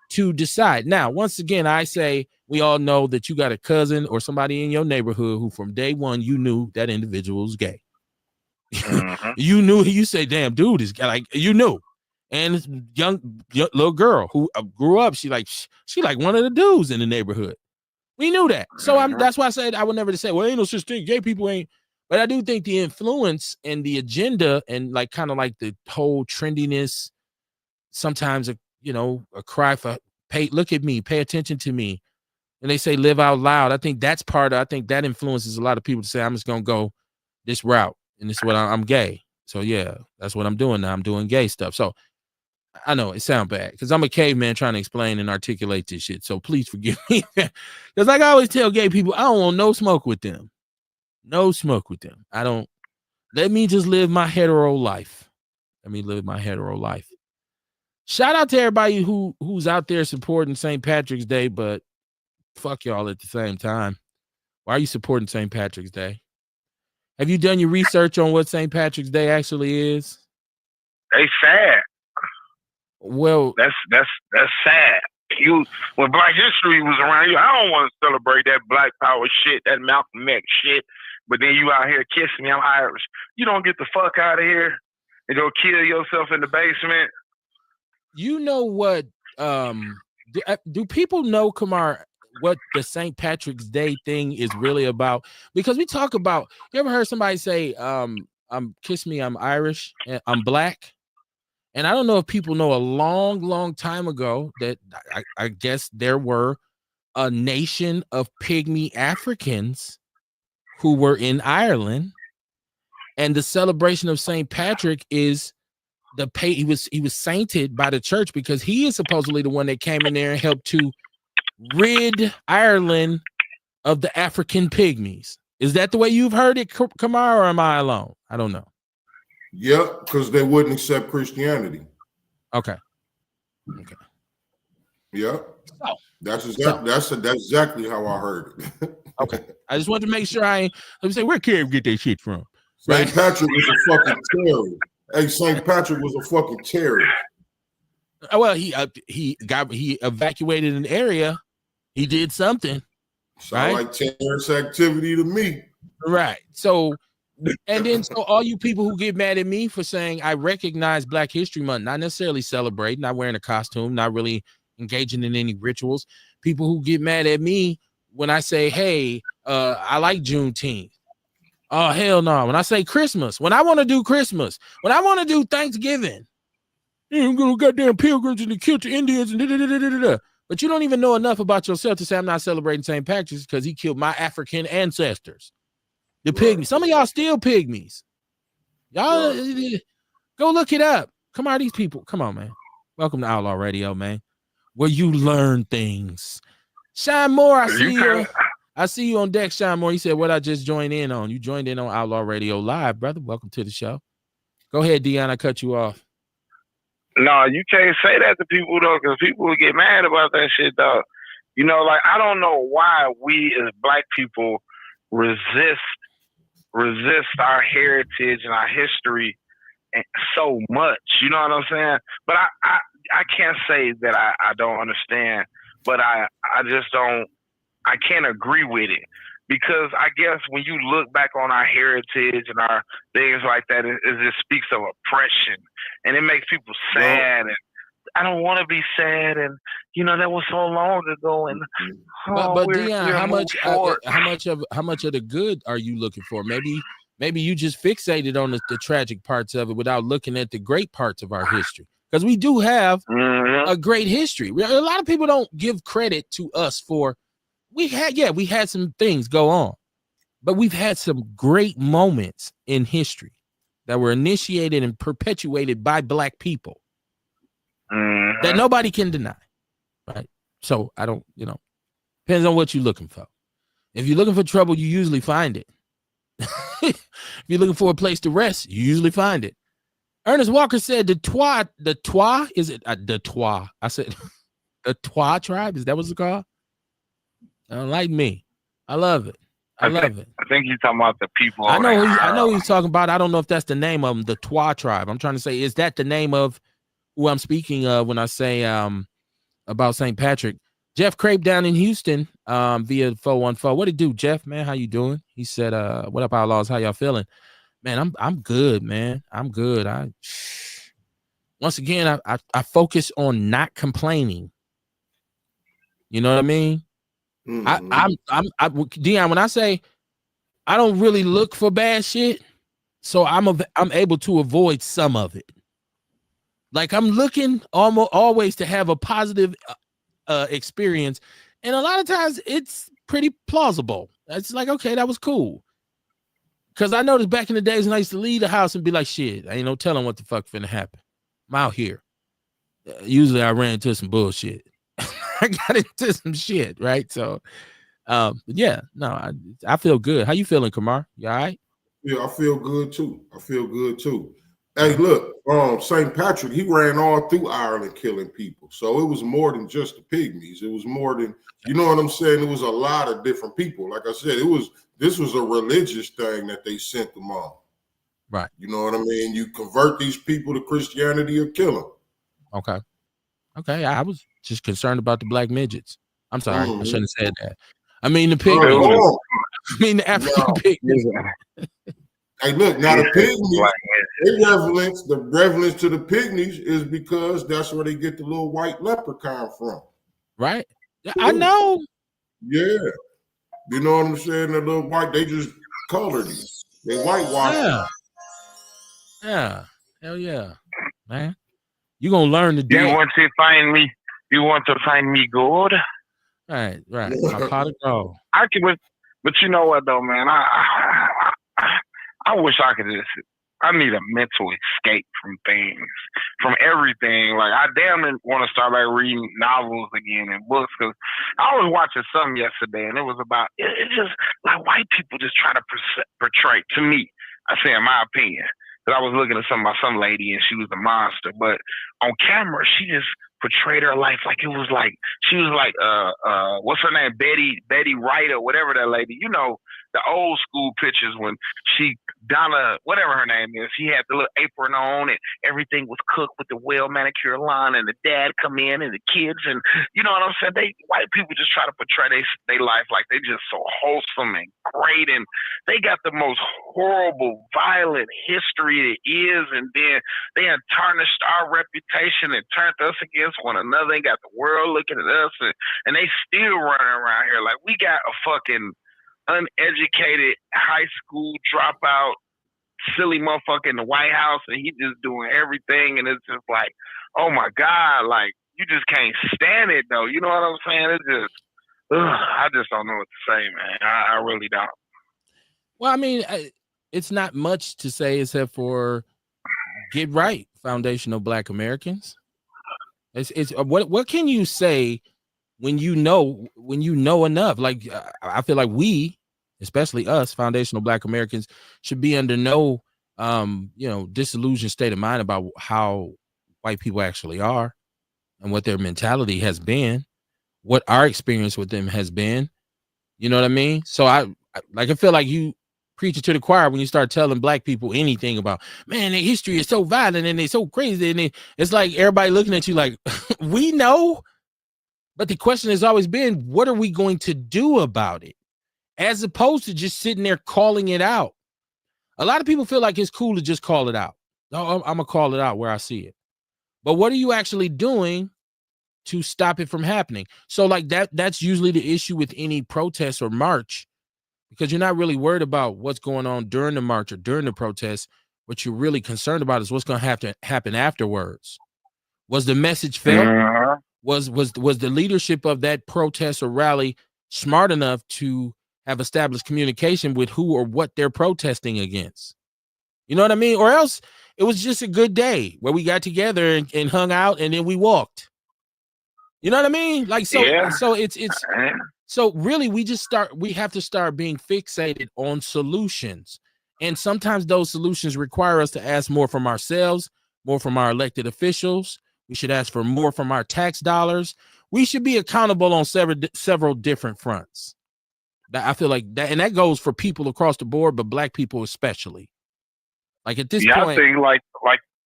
to decide. Now, once again, I say we all know that you got a cousin or somebody in your neighborhood who from day one you knew that individual was gay. You knew, you say, damn, dude is like, you knew. And this young little girl who grew up, she like one of the dudes in the neighborhood. We knew that. So that's why I said I would never say, well, ain't no such thing. Gay people ain't. But I do think the influence and the agenda and like kind of like the whole trendiness, sometimes a cry for look at me, pay attention to me. And they say live out loud. I think that's I think that influences a lot of people to say, I'm just gonna go this route. And this is what I'm gay. So yeah, that's what I'm doing now. I'm doing gay stuff. So I know it sounds bad because I'm a caveman trying to explain and articulate this shit. So please forgive me. Because like I always tell gay people, I don't want no smoke with them. No smoke with them. Let me just live my hetero life. Shout out to everybody who's out there supporting St. Patrick's Day, but fuck y'all at the same time. Why are you supporting St. Patrick's Day? Have you done your research on what St. Patrick's Day actually is? They sad. Well, that's sad. When Black History was around, I don't want to celebrate that Black Power shit, that Malcolm X shit. But then you out here kissing me, I'm Irish. You don't get the fuck out of here and go kill yourself in the basement. You know what? Do people know, Kamar, what the St. Patrick's Day thing is really about? Because we talk about, you ever heard somebody say, kiss me, I'm Irish, and I'm Black? And I don't know if people know a long, long time ago that I guess there were a nation of pygmy Africans who were in Ireland, and the celebration of St. Patrick is he was sainted by the church because he is supposedly the one that came in there and helped to rid Ireland of the African pygmies. Is that the way you've heard it, Kamar, or am I alone? I don't know. Yep, because they wouldn't accept Christianity. Okay. Yep. Oh. That's exactly how I heard it. Okay. I just wanted to make sure let me say, where Kerry get that shit from? St. Patrick was a fucking terrorist. Hey, St. Patrick was a fucking terrorist. Well, he evacuated an area. He did something. Sound like terrorist activity to me. Right. So, and then so all you people who get mad at me for saying I recognize Black History Month, not necessarily celebrating, not wearing a costume, not really engaging in any rituals. People who get mad at me when I say, hey, I like Juneteenth. Oh, hell no. When I say Christmas, when I want to do Christmas, when I want to do Thanksgiving, I'm going to goddamn pilgrims and kill the Indians and da-da-da-da-da-da. But you don't even know enough about yourself to say I'm not celebrating St. Patrick's because he killed my African ancestors. The pygmies. Some of y'all still pygmies. Y'all go look it up. Come on, these people. Come on, man. Welcome to Outlaw Radio, man, where you learn things. Shine Moore, I see you on deck, Shine Moore. You said what I just joined in on. You joined in on Outlaw Radio Live, brother. Welcome to the show. Go ahead, Dion. I cut you off. No, you can't say that to people, though, because people will get mad about that shit, dog. You know, like, I don't know why we as Black people resist our heritage and our history so much. You know what I'm saying? But I can't say that I don't understand, but I just don't. I can't agree with it because I guess when you look back on our heritage and our things like that, it just speaks of oppression and it makes people sad. And I don't want to be sad. And you know that was so long ago. And but Dion, how much of the good are you looking for? Maybe you just fixated on the tragic parts of it without looking at the great parts of our history. Because we do have a great history. A lot of people don't give credit to us for. We had some things go on, but we've had some great moments in history that were initiated and perpetuated by Black people that nobody can deny, right? So I don't, depends on what you're looking for. If you're looking for trouble, you usually find it. If you're looking for a place to rest, you usually find it. Ernest Walker said the Twa, is it the Twa? I said the Twa tribe, is that what it's called? Like me. I love it. I love it. I think he's talking about the people. I know he's talking about. I don't know if that's the name of them, the Twa tribe. I'm trying to say, is that the name of who I'm speaking of when I say about St. Patrick? Jeff Crape down in Houston via 414. What it do, Jeff? Man, how you doing? He said, "What up, Outlaws? How y'all feeling?" Man, I'm good, man. I'm good. Once again, I focus on not complaining. You know what I mean? Dion, when I say I don't really look for bad shit, so I'm able to avoid some of it. Like I'm looking almost always to have a positive experience, and a lot of times it's pretty plausible. It's like, okay, that was cool. Because I noticed back in the days when I used to leave the house and be like, shit, I ain't no telling what the fuck finna happen. I'm out here. Usually I ran into some bullshit. I got into some shit, right? So, yeah, no, I feel good. How you feeling, Kamar? You all right? Yeah, I feel good too. Hey, look, St. Patrick, he ran all through Ireland killing people. So it was more than just the pygmies. It was more than, you know what I'm saying? It was a lot of different people. Like I said, this was a religious thing that they sent them on. Right. You know what I mean? You convert these people to Christianity or kill them. Okay. I was just concerned about the black midgets. I'm sorry. I shouldn't have said that. I mean the pygmies. I mean the African pygmies. Hey, look, now the pygmies, the relevance to the pygmies is because that's where they get the little white leprechaun from. Right? I know. Yeah. You know what I'm saying? The little white, they just colored it. They whitewash. Yeah. Hell yeah. Man. You're gonna learn to do it. You want to find me? You want to find me gold? Right. My pot of gold. But you know what though, man? I wish I could just. I need a mental escape from things, from everything. Like I damn it want to start like reading novels again and books, because I was watching something yesterday and it was about it just like white people just try to portray, to me, I say in my opinion, because I was looking at some lady and she was a monster, but on camera she just portrayed her life like it was like she was like what's her name, Betty Wright or whatever that lady, you know, the old school pictures when Donna, whatever her name is, she had the little apron on and everything was cooked with the well manicured line, and the dad come in and the kids, and you know what I'm saying? White people just try to portray their life like they just so wholesome and great, and they got the most horrible, violent history it is, and then they have tarnished our reputation and turned us against one another and got the world looking at us, and they still running around here like we got a fucking uneducated high school dropout silly motherfucker in the White House, and he just doing everything, and it's just like, oh my God, like you just can't stand it though. You know what I'm saying? It's just, I just don't know what to say, man. I really don't. Well, I mean, it's not much to say except for get right, foundational Black Americans. It's what can you say when you know enough? Like I feel like we, especially us, foundational Black Americans, should be under no disillusioned state of mind about how white people actually are and what their mentality has been, what our experience with them has been. You know what I mean? So I feel like you preaching to the choir when you start telling Black people anything about, man, their history is so violent and they're so crazy, and it's like everybody looking at you like, we know, but the question has always been, what are we going to do about it? As opposed to just sitting there calling it out. A lot of people feel like it's cool to just call it out. No, I'm gonna call it out where I see it. But what are you actually doing to stop it from happening? So like that's usually the issue with any protest or march, because you're not really worried about what's going on during the march or during the protest. What you're really concerned about is what's going to have to happen afterwards. Was the message felt? Was the leadership of that protest or rally smart enough to have established communication with who or what they're protesting against? You know what I mean? Or else it was just a good day where we got together and hung out and then we walked. You know what I mean? Like, so, yeah. So so really we have to start being fixated on solutions. And sometimes those solutions require us to ask more from ourselves, more from our elected officials. We should ask for more from our tax dollars. We should be accountable on several different fronts. I feel like that, and that goes for people across the board, but black people especially. Like at this point, I think like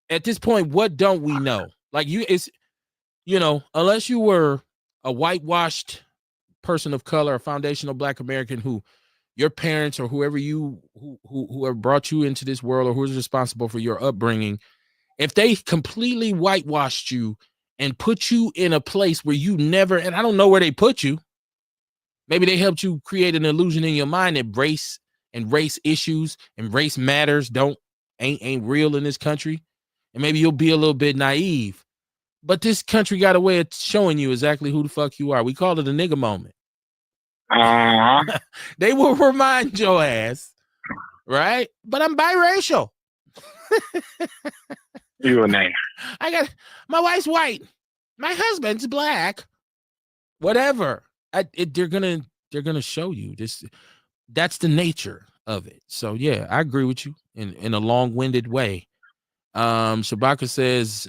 at this point, what don't we know? Like it's unless you were a whitewashed person of color, a foundational black American who your parents or whoever who have brought you into this world or who's responsible for your upbringing, if they completely whitewashed you and put you in a place where you never, and I don't know where they put you. Maybe they helped you create an illusion in your mind that race issues and race matters ain't real in this country. And maybe you'll be a little bit naive. But this country got a way of showing you exactly who the fuck you are. We call it a nigga moment. They will remind your ass, right? But I'm biracial. You a name. My wife's white. My husband's black. Whatever. They're gonna show you this. That's the nature of it. So yeah, I agree with you in a long-winded way. Shabaka says,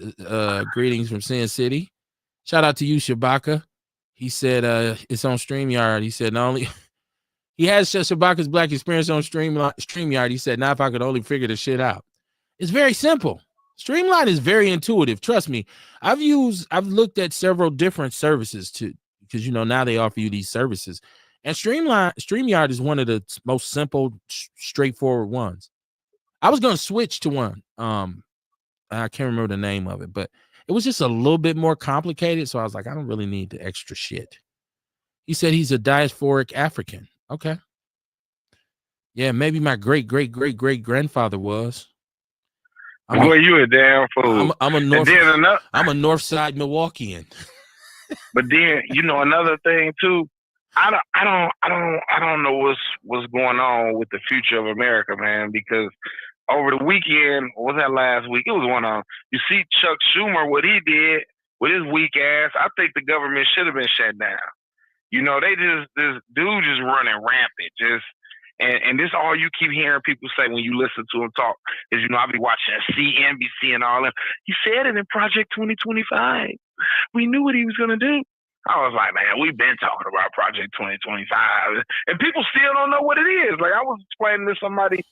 greetings from Sin City. Shout out to you, Shabaka. He said it's on StreamYard. He said not only he has Shabaka's black experience on StreamYard. He said, now if I could only figure the shit out. It's very simple. Streamline is very intuitive. Trust me. I've looked at several different services because now they offer you these services. And StreamYard is one of the most simple, straightforward ones. I was going to switch to one. I can't remember the name of it, but it was just a little bit more complicated. So I was like, I don't really need the extra shit. He said he's a diasporic African. Okay. Yeah, maybe my great grandfather was. Boy, you a damn fool. I'm a North Side Milwaukeean. But then another thing too. I don't know what's going on with the future of America, man. Because over the weekend, or was that last week? It was one of them. You see Chuck Schumer, what he did with his weak ass. I think the government should have been shut down. They this dude just running rampant, and this all you keep hearing people say when you listen to him talk is, I be watching CNBC and all that. He said it in Project 2025. We knew what he was gonna do. I was like, man, we've been talking about Project 2025, and people still don't know what it is. Like I was explaining to somebody.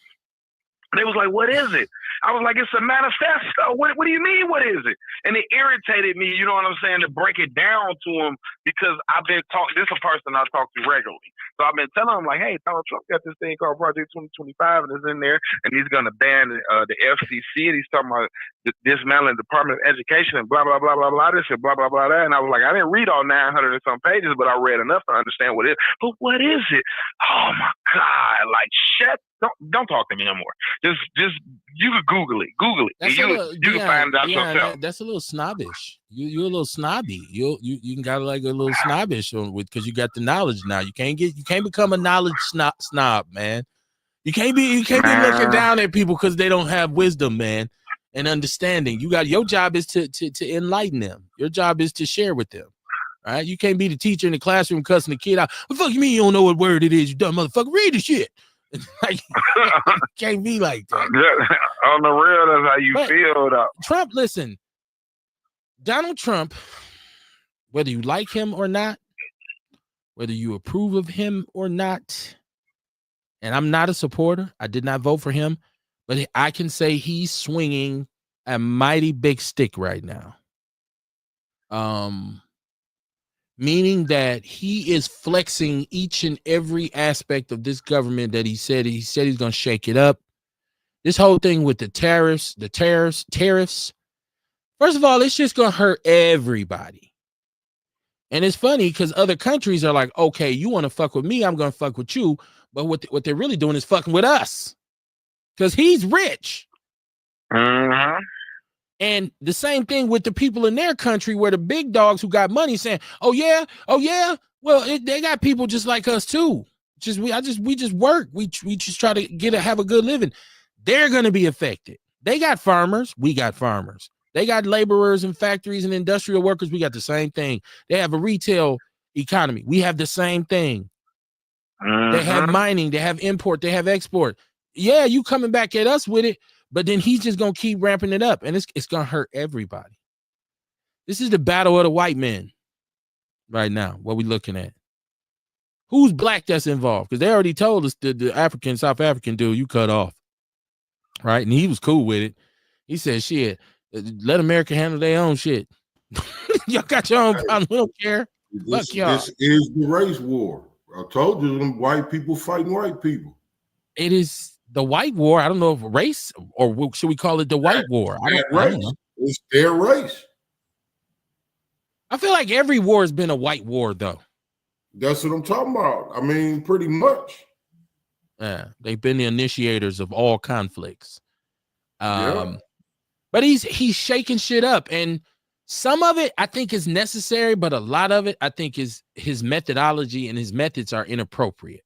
They was like, what is it? I was like, it's a manifesto. What do you mean, what is it? And it irritated me, you know what I'm saying, to break it down to him because I've been talking, this is a person I talk to regularly. So I've been telling him, like, hey, Donald Trump got this thing called Project 2025 and it's in there, and he's going to ban the FCC, and he's talking about dismantling the Department of Education and blah, blah, blah, blah, blah, this and blah, blah, blah, that. And I was like, I didn't read all 900 and some pages, but I read enough to understand what it is. But what is it? Oh, my God. Like, don't talk to me no more. Just you can Google it. You can find out yourself. That's a little snobbish. You're a little snobby. You can got like a little snobbish because you got the knowledge now. You can't become a knowledge snob, man. You can't be looking down at people because they don't have wisdom, man, and understanding. Your job is to enlighten them. Your job is to share with them. All right? You can't be the teacher in the classroom cussing the kid out. What the fuck you mean you don't know what word it is, you dumb motherfucker? Read the shit. Like, can't be like that. On the real, that's how you feel, though. Trump, listen, Donald Trump, whether you like him or not, whether you approve of him or not, and I'm not a supporter, I did not vote for him, but I can say he's swinging a mighty big stick right now. Meaning that he is flexing each and every aspect of this government that he said he's going to shake it up. This whole thing with the tariffs. First of all, it's just going to hurt everybody. And it's funny because other countries are like, okay, you want to fuck with me, I'm going to fuck with you. But what they're really doing is fucking with us because he's rich. Uh-huh. And the same thing with the people in their country where the big dogs who got money saying, oh yeah. Well, they got people just like us too. We just work. We just try to have a good living. They're going to be affected. They got farmers. We got farmers. They got laborers and factories and industrial workers. We got the same thing. They have a retail economy. We have the same thing. Uh-huh. They have mining. They have import. They have export. Yeah, you coming back at us with it. But then he's just going to keep ramping it up, and it's going to hurt everybody. This is the battle of the white men right now, what we're looking at. Who's black that's involved? Because they already told us the South African dude you cut off, right? And he was cool with it. He said, "Shit, let America handle their own shit. Y'all got your own problem. We don't care. Fuck y'all." This is the race war. I told you, them white people fighting white people. It is the white war. I don't know if race or should we call it the white war? I don't know. It's their race. I feel like every war has been a white war, though. That's what I'm talking about. I mean, pretty much. Yeah, they've been the initiators of all conflicts. Yeah. But he's shaking shit up, and some of it I think is necessary, but a lot of it I think is his methodology and his methods are inappropriate.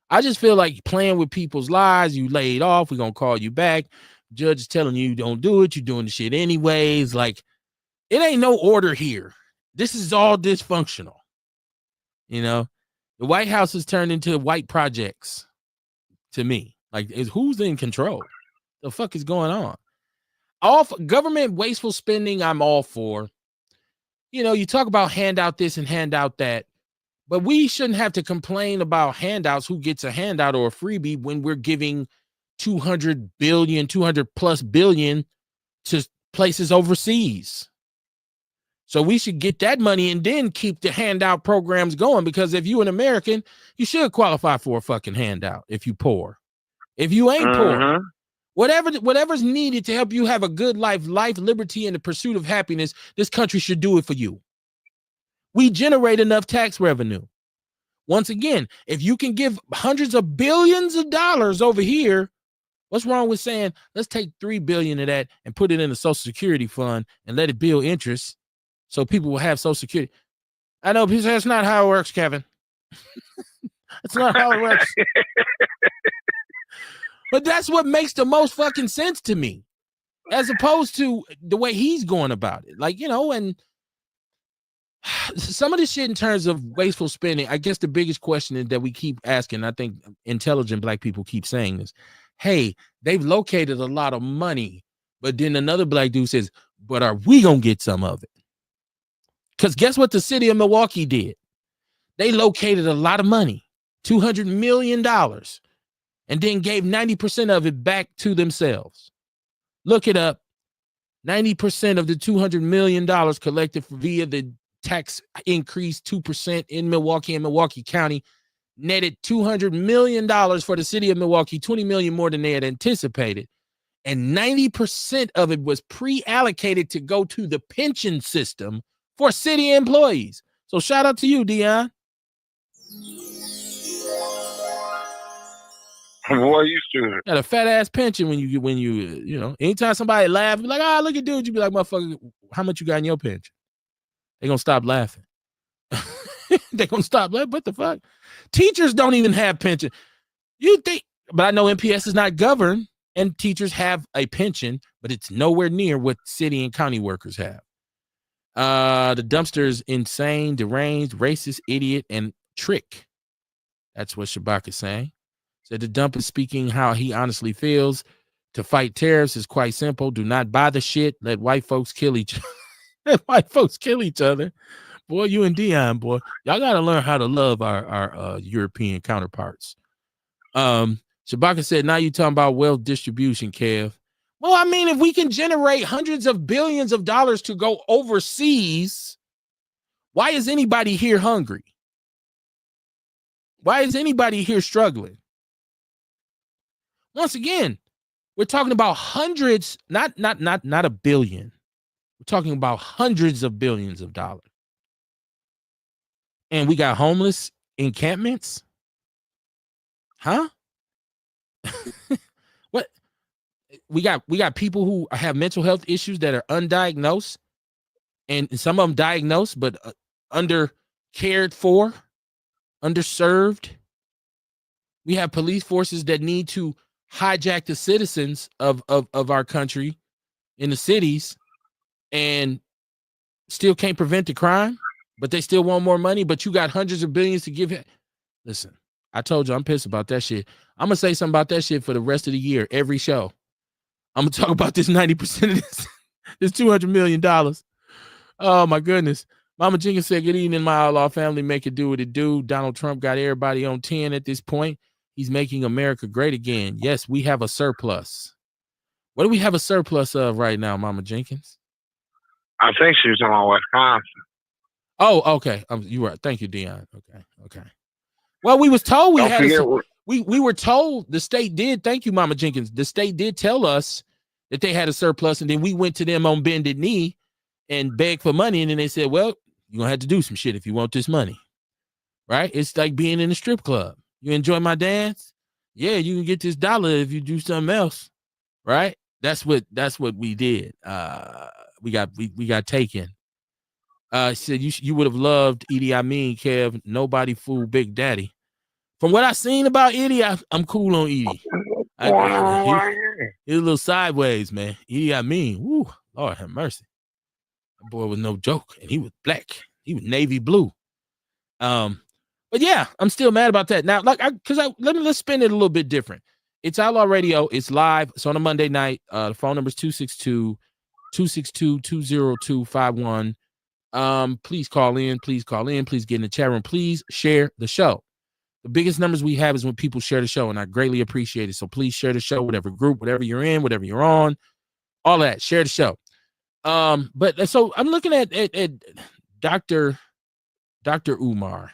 I just feel like playing with people's lives. You laid off, we're gonna call you back. Judge is telling you don't do it. You're doing the shit anyways. Like, it ain't no order here. This is all dysfunctional. You know, the White House has turned into white projects to me. Like, who's in control? The fuck is going on? All government wasteful spending, I'm all for. You know, you talk about handout this and handout that, but we shouldn't have to complain about handouts, who gets a handout or a freebie, when we're giving 200 plus billion to places overseas. So we should get that money and then keep the handout programs going, because if you're an American, you should qualify for a fucking handout if you poor. If you ain't poor, whatever's needed to help you have a good life, liberty, and the pursuit of happiness, this country should do it for you. We generate enough tax revenue. Once again, if you can give hundreds of billions of dollars over here, what's wrong with saying, let's take $3 billion of that and put it in a Social Security fund and let it build interest so people will have Social Security? I know people say that's not how it works, Kevin. That's not how it works. But that's what makes the most fucking sense to me, as opposed to the way he's going about it. Like, you know, and some of this shit in terms of wasteful spending, I guess the biggest question is that we keep asking, I think intelligent black people keep saying this, hey, they've located a lot of money, but then another black dude says, but are we going to get some of it? Because guess what the city of Milwaukee did? They located a lot of money, $200 million, and then gave 90% of it back to themselves. Look it up. 90% of the $200 million collected via the tax increase 2% in Milwaukee and Milwaukee County netted $200 million for the city of Milwaukee, 20 million more than they had anticipated. And 90% of it was pre-allocated to go to the pension system for city employees. So shout out to you, Dion. Boy, you should. Got a fat ass pension when you know, anytime somebody laughs, be like, ah, look at dude, you be like, motherfucker, how much you got in your pension? They're gonna stop laughing. They're gonna stop laughing. What the fuck? Teachers don't even have pension. You think, but I know MPS is not governed, and teachers have a pension, but it's nowhere near what city and county workers have. The dumpster is insane, deranged, racist, idiot, and trick. That's what Shabak is saying. Said the dump is speaking how he honestly feels. To fight tariffs is quite simple. Do not buy the shit. Let white folks kill each other. Let white folks kill each other. Boy, you and Dion, boy. Y'all got to learn how to love our European counterparts. Shabaka said, now you talking about wealth distribution, Kev. Well, I mean, if we can generate hundreds of billions of dollars to go overseas, why is anybody here hungry? Why is anybody here struggling? Once again, we're talking about hundreds, not a billion. We're talking about hundreds of billions of dollars. And we got homeless encampments? Huh? What? We got people who have mental health issues that are undiagnosed, and some of them diagnosed but under cared for, underserved. We have police forces that need to hijack the citizens of our country in the cities and still can't prevent the crime, but they still want more money. But you got hundreds of billions to give him. Listen, I told you I'm pissed about that shit. I'm gonna say something about that shit for the rest of the year, every show. I'm gonna talk about this 90% of this $200 million. Oh my goodness. Mama Jenkins said, good evening, my outlaw family. Make it do what it do. Donald Trump got everybody on 10 at this point. He's making America great again. Yes, we have a surplus. What do we have a surplus of right now, Mama Jenkins? I think she was talking about Wisconsin. Oh, okay. You right. Thank you, Dion. Okay. Well, we was told we were told the state did. Thank you, Mama Jenkins. The state did tell us that they had a surplus, and then we went to them on bended knee and begged for money, and then they said, well, you're gonna have to do some shit if you want this money. Right? It's like being in a strip club. You enjoy my dance? Yeah, you can get this dollar if you do something else. Right? That's what we did. We got taken. Said you would have loved Edie. I mean, Kev, nobody fooled Big Daddy. From what I seen about Edie, I'm cool on Edie. He's a little sideways, man. Edie, I mean, woo, Lord have mercy. That boy was no joke, and he was black. He was navy blue. But yeah, I'm still mad about that. Now, let's spin it a little bit different. It's Outlaw Radio. It's live. It's on a Monday night. The phone number is 262-202-20251. Please call in. Please get in the chat room. Please share the show. The biggest numbers we have is when people share the show, and I greatly appreciate it. So please share the show, whatever group, whatever you're in, whatever you're on, all that. Share the show. But so I'm looking at Dr. Umar.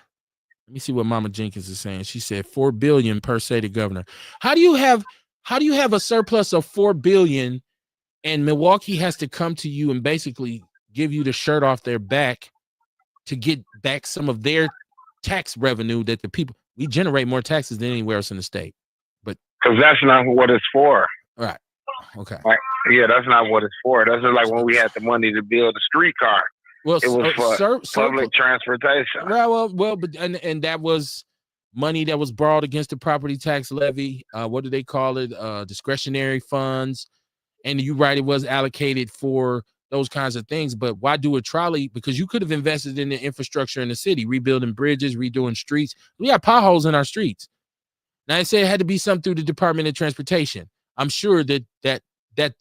Let me see what Mama Jenkins is saying. She said $4 billion per se to governor. How do you have a surplus of $4 billion and Milwaukee has to come to you and basically give you the shirt off their back to get back some of their tax revenue that the people, we generate more taxes than anywhere else in the state. But because that's not what it's for. Right. Okay. Like, yeah, that's not what it's for. That's just like when we had the money to build a streetcar. Well, it was for public transportation. Right. Well, but and that was money that was borrowed against the property tax levy. What do they call it? Discretionary funds. And you're right, it was allocated for those kinds of things. But why do a trolley? Because you could have invested in the infrastructure in the city, rebuilding bridges, redoing streets. We got potholes in our streets. Now I say it had to be something through the Department of Transportation. I'm sure that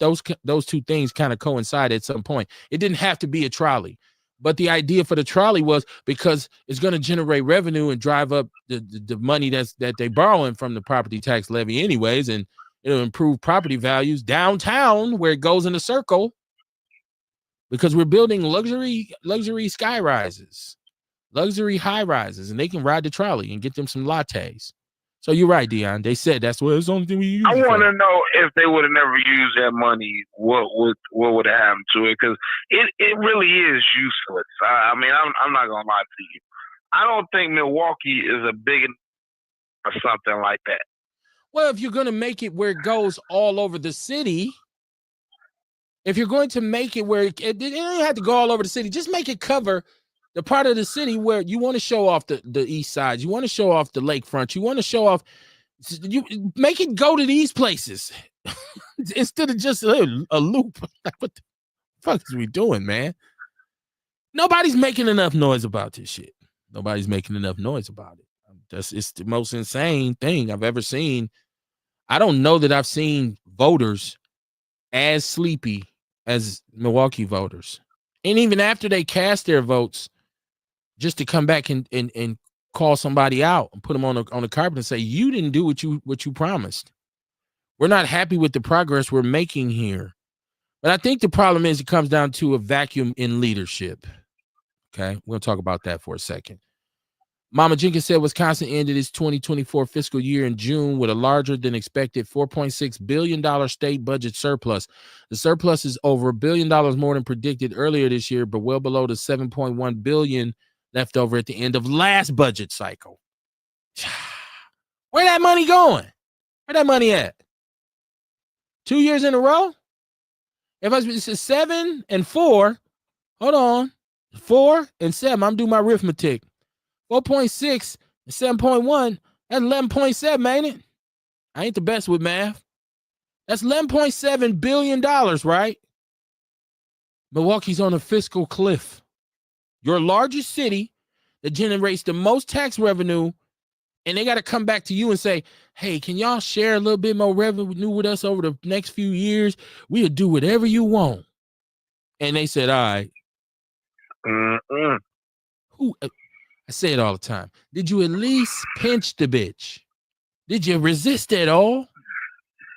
those two things kind of coincide at some point. It didn't have to be a trolley. But the idea for the trolley was because it's going to generate revenue and drive up the money that they borrowing from the property tax levy anyways, and it'll improve property values downtown where it goes in a circle because we're building luxury sky rises, luxury high rises, and they can ride the trolley and get them some lattes. So you're right, Dion. They said that's what it's the only thing we use. I want to know if they would have never used that money, what would have happened to it? Because it really is useless. I mean, I'm not gonna lie to you. I don't think Milwaukee is a big or something like that. Well, if you're going to make it where it goes all over the city, if you're going to make it where it don't have to go all over the city, just make it cover the part of the city where you want to show off the east side, you want to show off the lakefront, you want to show off, you make it go to these places instead of just a loop. What the fuck is we doing, man? Nobody's making enough noise about this shit. Nobody's making enough noise about it. It's the most insane thing I've ever seen. I don't know that I've seen voters as sleepy as Milwaukee voters. And even after they cast their votes, just to come back and call somebody out and put them on the carpet and say, you didn't do what you promised. We're not happy with the progress we're making here. But I think the problem is it comes down to a vacuum in leadership. Okay, we'll talk about that for a second. Mama Jenkins said Wisconsin ended its 2024 fiscal year in June with a larger than expected $4.6 billion state budget surplus. The surplus is over $1 billion more than predicted earlier this year, but well below the $7.1 billion left over at the end of last budget cycle. Where that money going? Where that money at? 2 years in a row? If I say 7 and 4, hold on, 4 and 7, I'm doing my arithmetic. 4.6 and 7.1, that's 11.7, ain't it? I ain't the best with math. That's $11.7 billion, right? Milwaukee's on a fiscal cliff. Your largest city that generates the most tax revenue, and they got to come back to you and say, hey, can y'all share a little bit more revenue with us over the next few years? We'll do whatever you want. And they said, all right. I say it all the time. Did you at least pinch the bitch? Did you resist at all?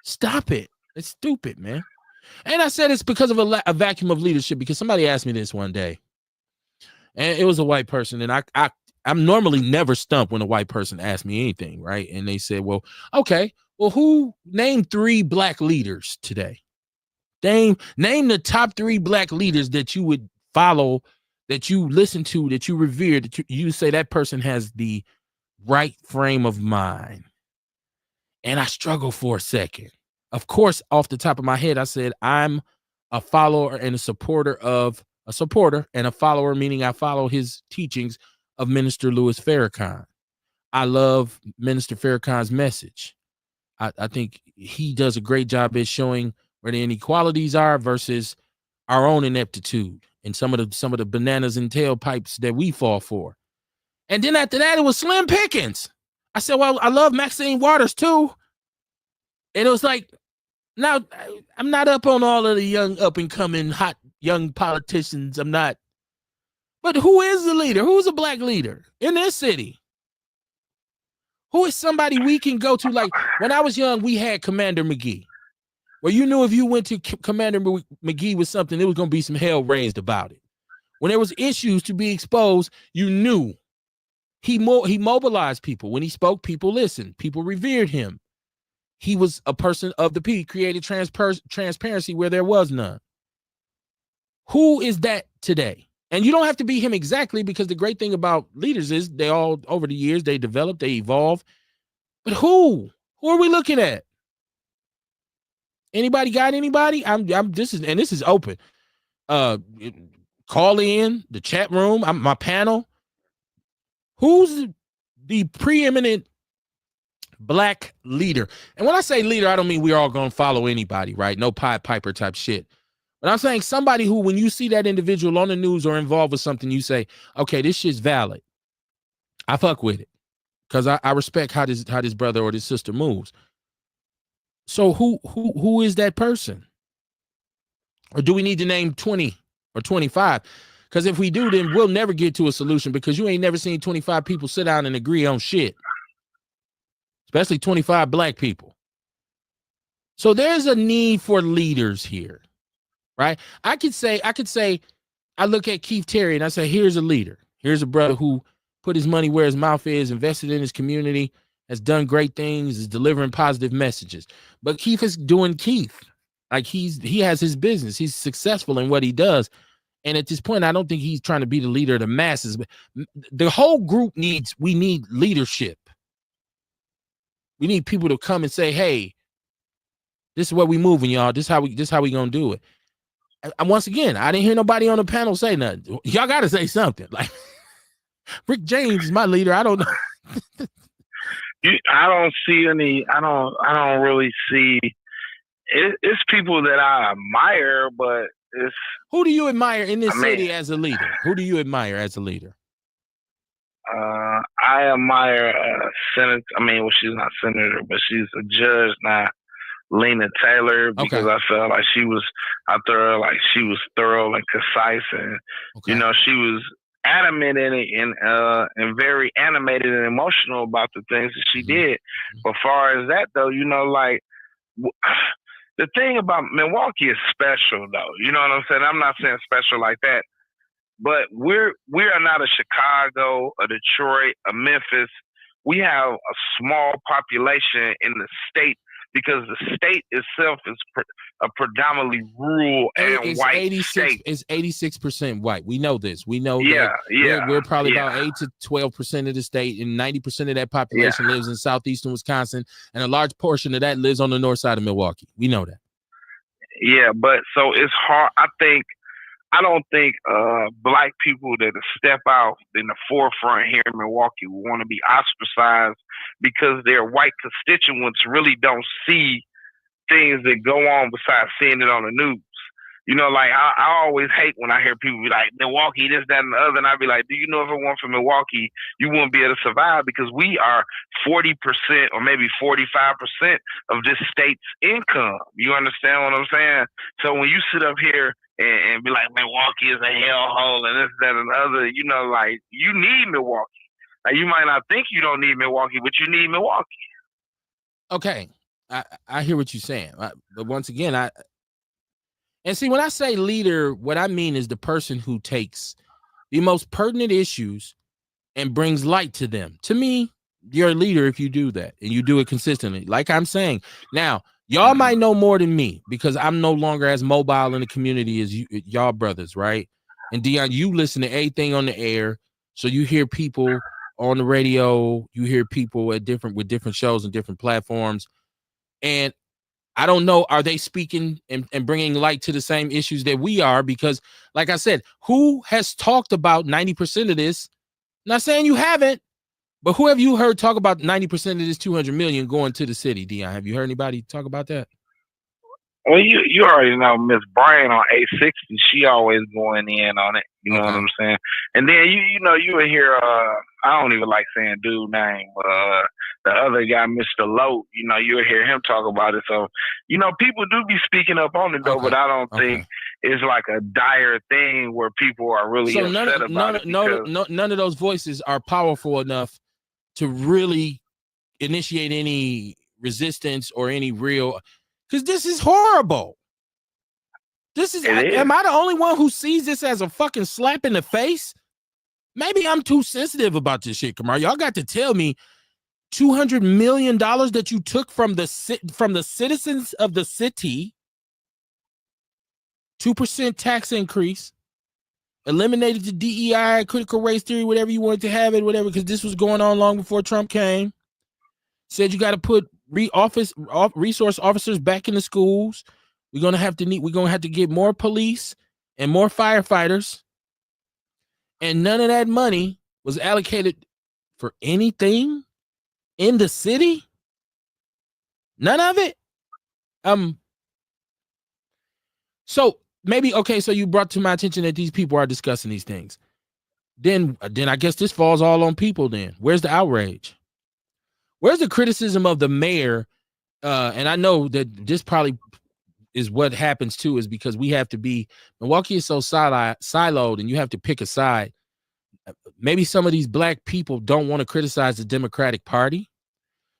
Stop it. It's stupid, man. And I said it's because of a vacuum of leadership, because somebody asked me this one day, and it was a white person, and I'm normally never stumped when a white person asks me anything, right? And they said, well, okay, well, who name 3 black leaders today? Name the top 3 black leaders that you would follow, that you listen to, that you revere, that you say that person has the right frame of mind. And I struggled for a second. Of course, off the top of my head, I said, I'm a follower and a supporter, and a follower, meaning I follow his teachings, of Minister Louis Farrakhan. I love Minister Farrakhan's message. I think he does a great job at showing where the inequalities are versus our own ineptitude and some of the bananas and tailpipes that we fall for. And then after that, it was slim pickings. I said, well, I love Maxine Waters too. And it was like, now I'm not up on all of the young up and coming hot young politicians. I'm not. But who is the leader? Who's a black leader in this city? Who is somebody we can go to? Like when I was young, we had Commander McGee, where you knew if you went to Commander McGee with something, there was going to be some hell raised about it. When there was issues to be exposed, you knew he mobilized people. When he spoke, people listened. People revered him. He was a person of the people. He created transparency where there was none. Who is that today? And you don't have to be him exactly, because the great thing about leaders is they all, over the years, they develop, they evolve. But who are we looking at? Anybody got anybody? This is open. Call in the chat room. My panel. Who's the preeminent black leader? And when I say leader, I don't mean we're all going to follow anybody, right? No Pied Piper type shit. But I'm saying somebody who, when you see that individual on the news or involved with something, you say, okay, this shit's valid. I fuck with it because I respect how this brother or this sister moves. So who is that person? Or do we need to name 20 or 25? Because if we do, then we'll never get to a solution, because you ain't never seen 25 people sit down and agree on shit, especially 25 black people. So there's a need for leaders here. Right? I could say, I look at Keith Terry and I say, here's a leader. Here's a brother who put his money where his mouth is, invested in his community, has done great things, is delivering positive messages. But Keith is doing Keith. Like he has his business. He's successful in what he does. And at this point, I don't think he's trying to be the leader of the masses. But the whole group we need leadership. We need people to come and say, hey, this is what we moving, y'all. This how we gonna do it. And once again, I didn't hear nobody on the panel say nothing. Y'all got to say something. Like Rick James is my leader. I don't know. I don't see any. I don't really see. It's people that I admire, but it's. Who do you admire in this city as a leader? Who do you admire as a leader? I admire Senator. I mean, well, she's not senator, but she's a judge now. Lena Taylor, because I felt like she was thorough and concise, and you know, she was adamant in it and very animated and emotional about the things that she did. But far as that though, you know, like the thing about Milwaukee is special though. You know what I'm saying? I'm not saying special like that, but we are not a Chicago, a Detroit, a Memphis. We have a small population in the state, because the state itself is a predominantly rural and white state. It's 86% white. We know this. We know we're probably about 8 to 12% of the state, and 90% of that population lives in southeastern Wisconsin, and a large portion of that lives on the north side of Milwaukee. We know that. Yeah, but so it's hard. I don't think black people that step out in the forefront here in Milwaukee want to be ostracized because their white constituents really don't see things that go on besides seeing it on the news. You know, like I always hate when I hear people be like, Milwaukee, this, that, and the other. And I'd be like, do you know if it weren't for Milwaukee, you wouldn't be able to survive, because we are 40% or maybe 45% of this state's income. You understand what I'm saying? So when you sit up here and be like, Milwaukee is a hellhole and this, that, and the other, you know, like, you need Milwaukee. Now, you might not think you don't need Milwaukee, but you need Milwaukee. Okay, I hear what you're saying, but once again, and see, when I say leader, what I mean is the person who takes the most pertinent issues and brings light to them. To me, you're a leader if you do that and you do it consistently. Like I'm saying, now y'all might know more than me because I'm no longer as mobile in the community as y'all brothers, right? And Dion, you listen to everything on the air, so you hear people on the radio, you hear people at different shows and different platforms, and I don't know, are they speaking and bringing light to the same issues that we are? Because, like I said, who has talked about 90% of this? Not saying you haven't, but who have you heard talk about 90% of this 200 million going to the city, Dion? Have you heard anybody talk about that? Well, you already know Miss Brian on 860. She always going in on it. You know what I'm saying? And then you know you would hear I don't even like saying dude name, but the other guy, Mr. Lote. You know you would hear him talk about it. So you know people do be speaking up on it though, but I don't think it's like a dire thing where people are really upset about it. None of those voices are powerful enough to really initiate any resistance or any real. Because this is horrible. Am I the only one who sees this as a fucking slap in the face? Maybe I'm too sensitive about this shit, Kamar. Y'all got to tell me $200 million that you took from the citizens of the city, 2% tax increase, eliminated the DEI, critical race theory, whatever you wanted to have it, whatever, because this was going on long before Trump came. Said you got to put resource officers back in the schools. We're gonna have to get more police and more firefighters. And none of that money was allocated for anything in the city. None of it. So maybe so you brought to my attention that these people are discussing these things. Then I guess this falls all on people. Then where's the outrage? Where's the criticism of the mayor? And I know that this probably is what happens too, is because we have to be, Milwaukee is so siloed and you have to pick a side. Maybe some of these black people don't want to criticize the Democratic Party.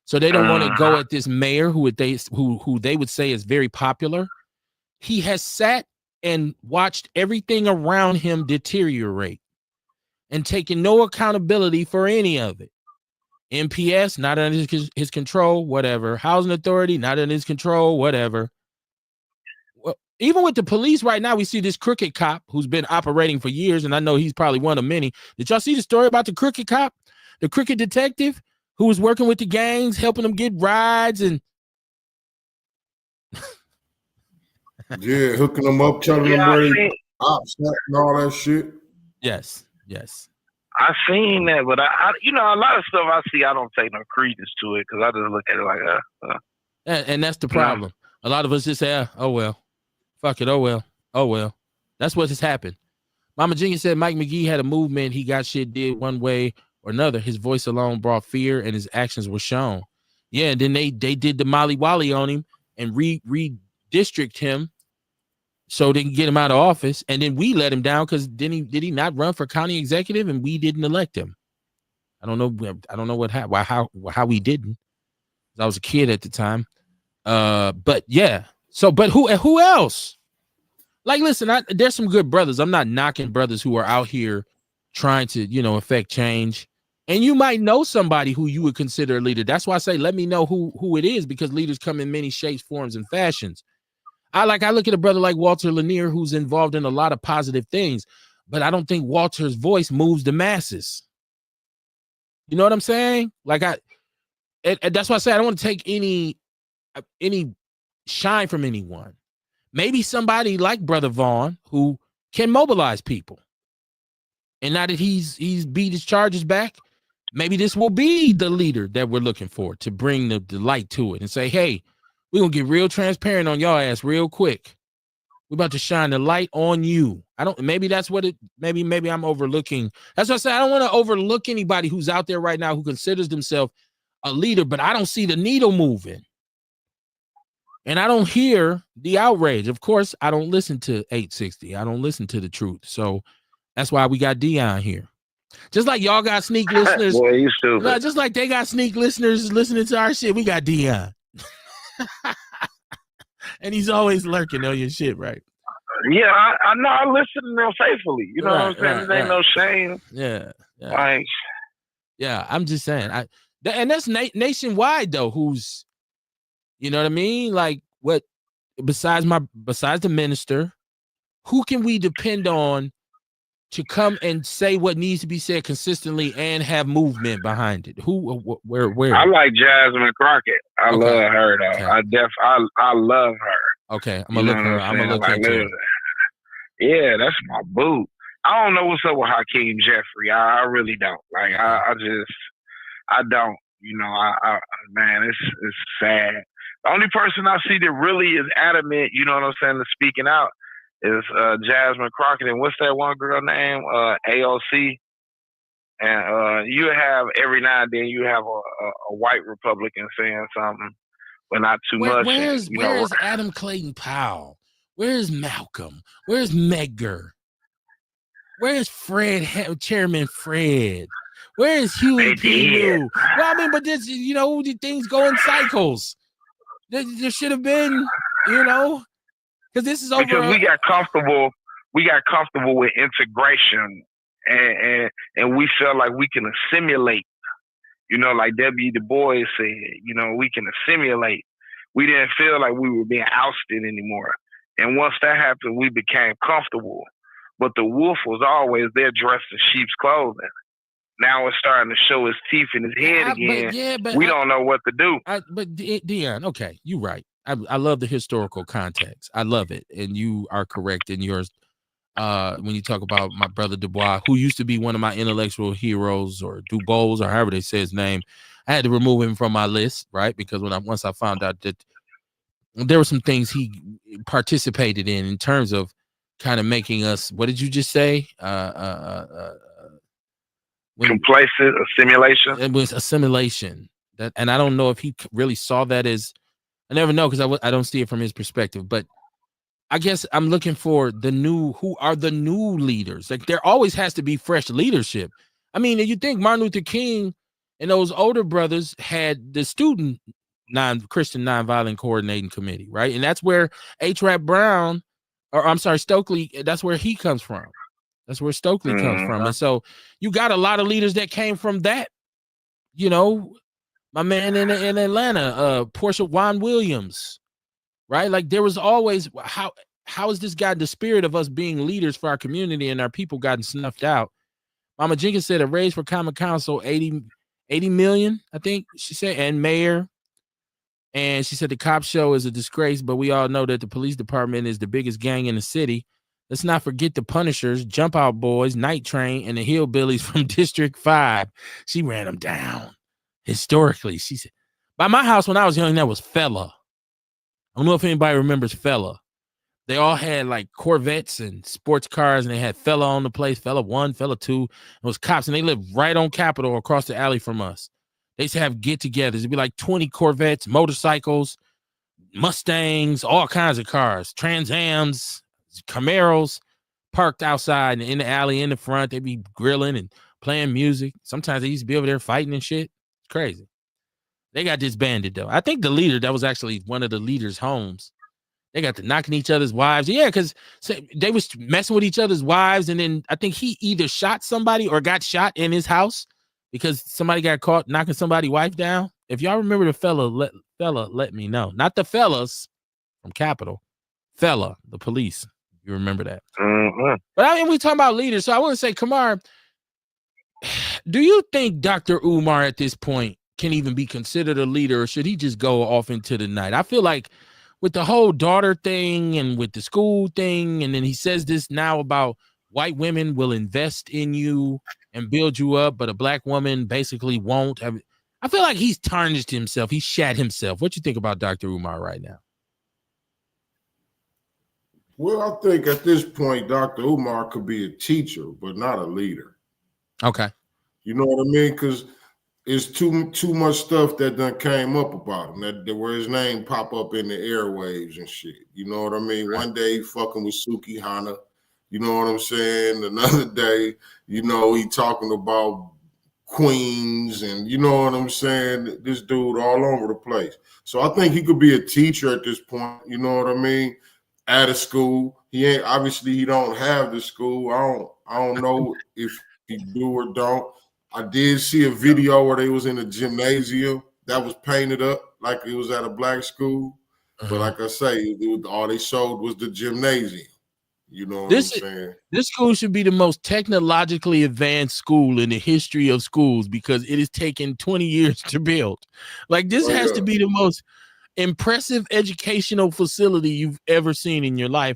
So they don't want to go at this mayor who they would say is very popular. He has sat and watched everything around him deteriorate and taken no accountability for any of it. MPS, not under his control, whatever. Housing Authority, not under his control, whatever. Well, even with the police right now, we see this crooked cop who's been operating for years, and I know he's probably one of many. Did y'all see the story about the crooked cop, the crooked detective who was working with the gangs, helping them get rides and yeah, hooking them up, telling them where they ops and all that shit. Yes. I seen that, but I you know, a lot of stuff I see, I don't take no credence to it because I just look at it like and that's the problem. A lot of us just say, oh well, fuck it, oh well. That's what has happened. Mama Jean said Mike McGee had a movement. He got shit did one way or another. His voice alone brought fear, and his actions were shown. Yeah, and then they did the Molly Wally on him and redistrict him so they can get him out of office, and then we let him down because did he not run for county executive and we didn't elect him? I don't know how we didn't. I was a kid at the time. But yeah. So, but who else? Like, listen, there's some good brothers. I'm not knocking brothers who are out here trying to, affect change. And you might know somebody who you would consider a leader. That's why I say, let me know who it is, because leaders come in many shapes, forms, and fashions. I look at a brother like Walter Lanier, who's involved in a lot of positive things, but I don't think Walter's voice moves the masses. You know what I'm saying? And that's why I say I don't want to take any shine from anyone. Maybe somebody like Brother Vaughn who can mobilize people. And now that he's beat his charges back, maybe this will be the leader that we're looking for to bring the light to it and say, hey, we're going to get real transparent on y'all ass real quick. We're about to shine the light on you. Maybe that's what maybe I'm overlooking. That's what I say. I don't want to overlook anybody who's out there right now who considers themselves a leader, but I don't see the needle moving. And I don't hear the outrage. Of course, I don't listen to 860. I don't listen to the truth. So that's why we got Dion here. Just like y'all got sneak listeners. Boy, you stupid. Just like they got sneak listeners listening to our shit, we got Dion. And he's always lurking on your shit, right? Yeah, I know. I listen to them faithfully. You know what I'm saying? There ain't no shame. Yeah. Like, yeah, I'm just saying. And that's nationwide though. Who's, you know what I mean? Like, what besides the minister, who can we depend on to come and say what needs to be said consistently and have movement behind it? Who, where? I like Jasmine Crockett. I love her though. Okay. I love her. Okay, I'm gonna look like, into it. Yeah, that's my boo. I don't know what's up with Hakeem Jeffrey. I really don't. Like, I don't. You know, man, it's sad. The only person I see that really is adamant, you know what I'm saying, to speaking out is Jasmine Crockett. And what's that one girl name? AOC. And you have every now and then you have a white Republican saying something, but not too much. Where's Adam Clayton Powell? Where's Malcolm? Where's Medgar? Where's Chairman Fred? Where is Huey P. New? Well, I mean, but this, you know, the things go in cycles. There should have been, you know, because this is over. Because we got comfortable with integration, and we felt like we can assimilate. You know, like W. Du Bois said, you know, we can assimilate. We didn't feel like we were being ousted anymore. And once that happened, we became comfortable. But the wolf was always there dressed in sheep's clothing. Now it's starting to show his teeth in his head again. But we don't know what to do. But Dion, okay, you're right. I love the historical context. I love it. And you are correct in yours. When you talk about my brother Dubois, who used to be one of my intellectual heroes, or Dubois, or however they say his name, I had to remove him from my list, right? Because once I found out that there were some things he participated in terms of kind of making us, what did you just say? Complacent, assimilation. It was assimilation. And I don't know if he really saw that as, I never know, because I don't see it from his perspective. But I guess I'm looking for who are the new leaders. Like, there always has to be fresh leadership. I mean, you think Martin Luther King and those older brothers had the student Christian Nonviolent Coordinating Committee, right? And that's where Stokely, that's where he comes from. That's where Stokely comes from. And so you got a lot of leaders that came from that. You know, my man in Atlanta, Portia Juan Williams, right? Like, there was always, how has this gotten the spirit of us being leaders for our community and our people gotten snuffed out? Mama Jenkins said a raise for Common Council, 80 million, I think she said, and mayor. And she said the cop show is a disgrace, but we all know that the police department is the biggest gang in the city. Let's not forget the Punishers, Jump Out Boys, Night Train, and the Hillbillies from District 5. She ran them down. Historically, she said, by my house when I was young, that was Fella. I don't know if anybody remembers Fella. They all had like Corvettes and sports cars, and they had Fella on the place, Fella 1, Fella 2. It was cops, and they lived right on Capitol across the alley from us. They used to have get-togethers. It'd be like 20 Corvettes, motorcycles, Mustangs, all kinds of cars, Trans Ams, Camaros, parked outside in the alley in the front. They'd be grilling and playing music. Sometimes they used to be over there fighting and shit. It's crazy. They got disbanded, though. I think the leader, that was actually one of the leaders' homes. They got to knocking each other's wives. Yeah, because they was messing with each other's wives, and then I think he either shot somebody or got shot in his house because somebody got caught knocking somebody's wife down. If y'all remember the fella, let me know. Not the fellas from Capitol. Fella, the police. You remember that. Mm-hmm. But I mean, we talking about leaders, so I want to say, Kamar, do you think Dr. Umar at this point can even be considered a leader, or should he just go off into the night? I feel like with the whole daughter thing and with the school thing, and then he says this now about white women will invest in you and build you up, but a black woman basically won't. I feel like he's tarnished himself. He shat himself. What you think about Dr. Umar right now? Well, I think at this point, Dr. Umar could be a teacher, but not a leader. Okay. You know what I mean? Because it's too much stuff that done came up about him, that where his name pop up in the airwaves and shit. You know what I mean? Right. One day he fucking with Suki Hana. You know what I'm saying? Another day, you know, he talking about Queens and you know what I'm saying? This dude all over the place. So I think he could be a teacher at this point, you know what I mean? At a school. He ain't obviously he don't have the school. I don't know if he do or don't. I did see a video where they was in a gymnasium that was painted up like it was at a black school. But like I say, all they showed was the gymnasium. You know what I'm saying? This school should be the most technologically advanced school in the history of schools because it has taken 20 years to build. Like this has to be the most impressive educational facility you've ever seen in your life.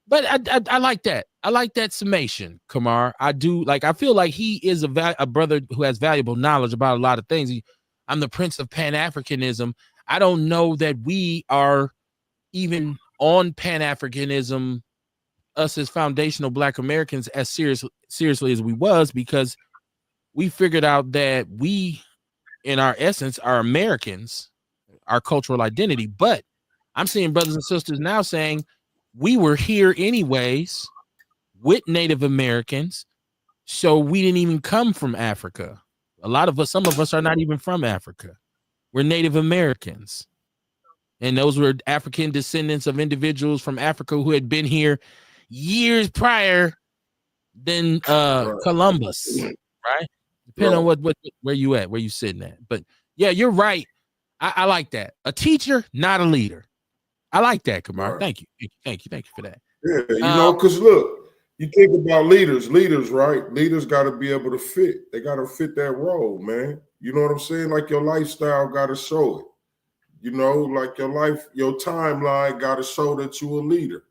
But I like that. I like that summation, Kamar. I do. Like, I feel like he is a brother who has valuable knowledge about a lot of things. I'm the prince of Pan-Africanism. I don't know that we are even on Pan-Africanism, us as foundational Black Americans, as seriously as we was, because we figured out that we, in our essence, are Americans, our cultural identity. But I'm seeing brothers and sisters now saying we were here anyways with Native Americans, so we didn't even come from Africa. A lot of us, some of us are not even from Africa. We're Native Americans. And those were African descendants of individuals from Africa who had been here years prior than Columbus, right? Depending on what where you at, where you sitting at. But yeah, you're right. I like that. A teacher, not a leader. I like that, Kamar. Thank you for that. Yeah, you know, because look, you think about leaders, right? Leaders got to be able to fit. They got to fit that role, man. You know what I'm saying? Like your lifestyle got to show it. You know, like your life, your timeline got to show that you're a leader.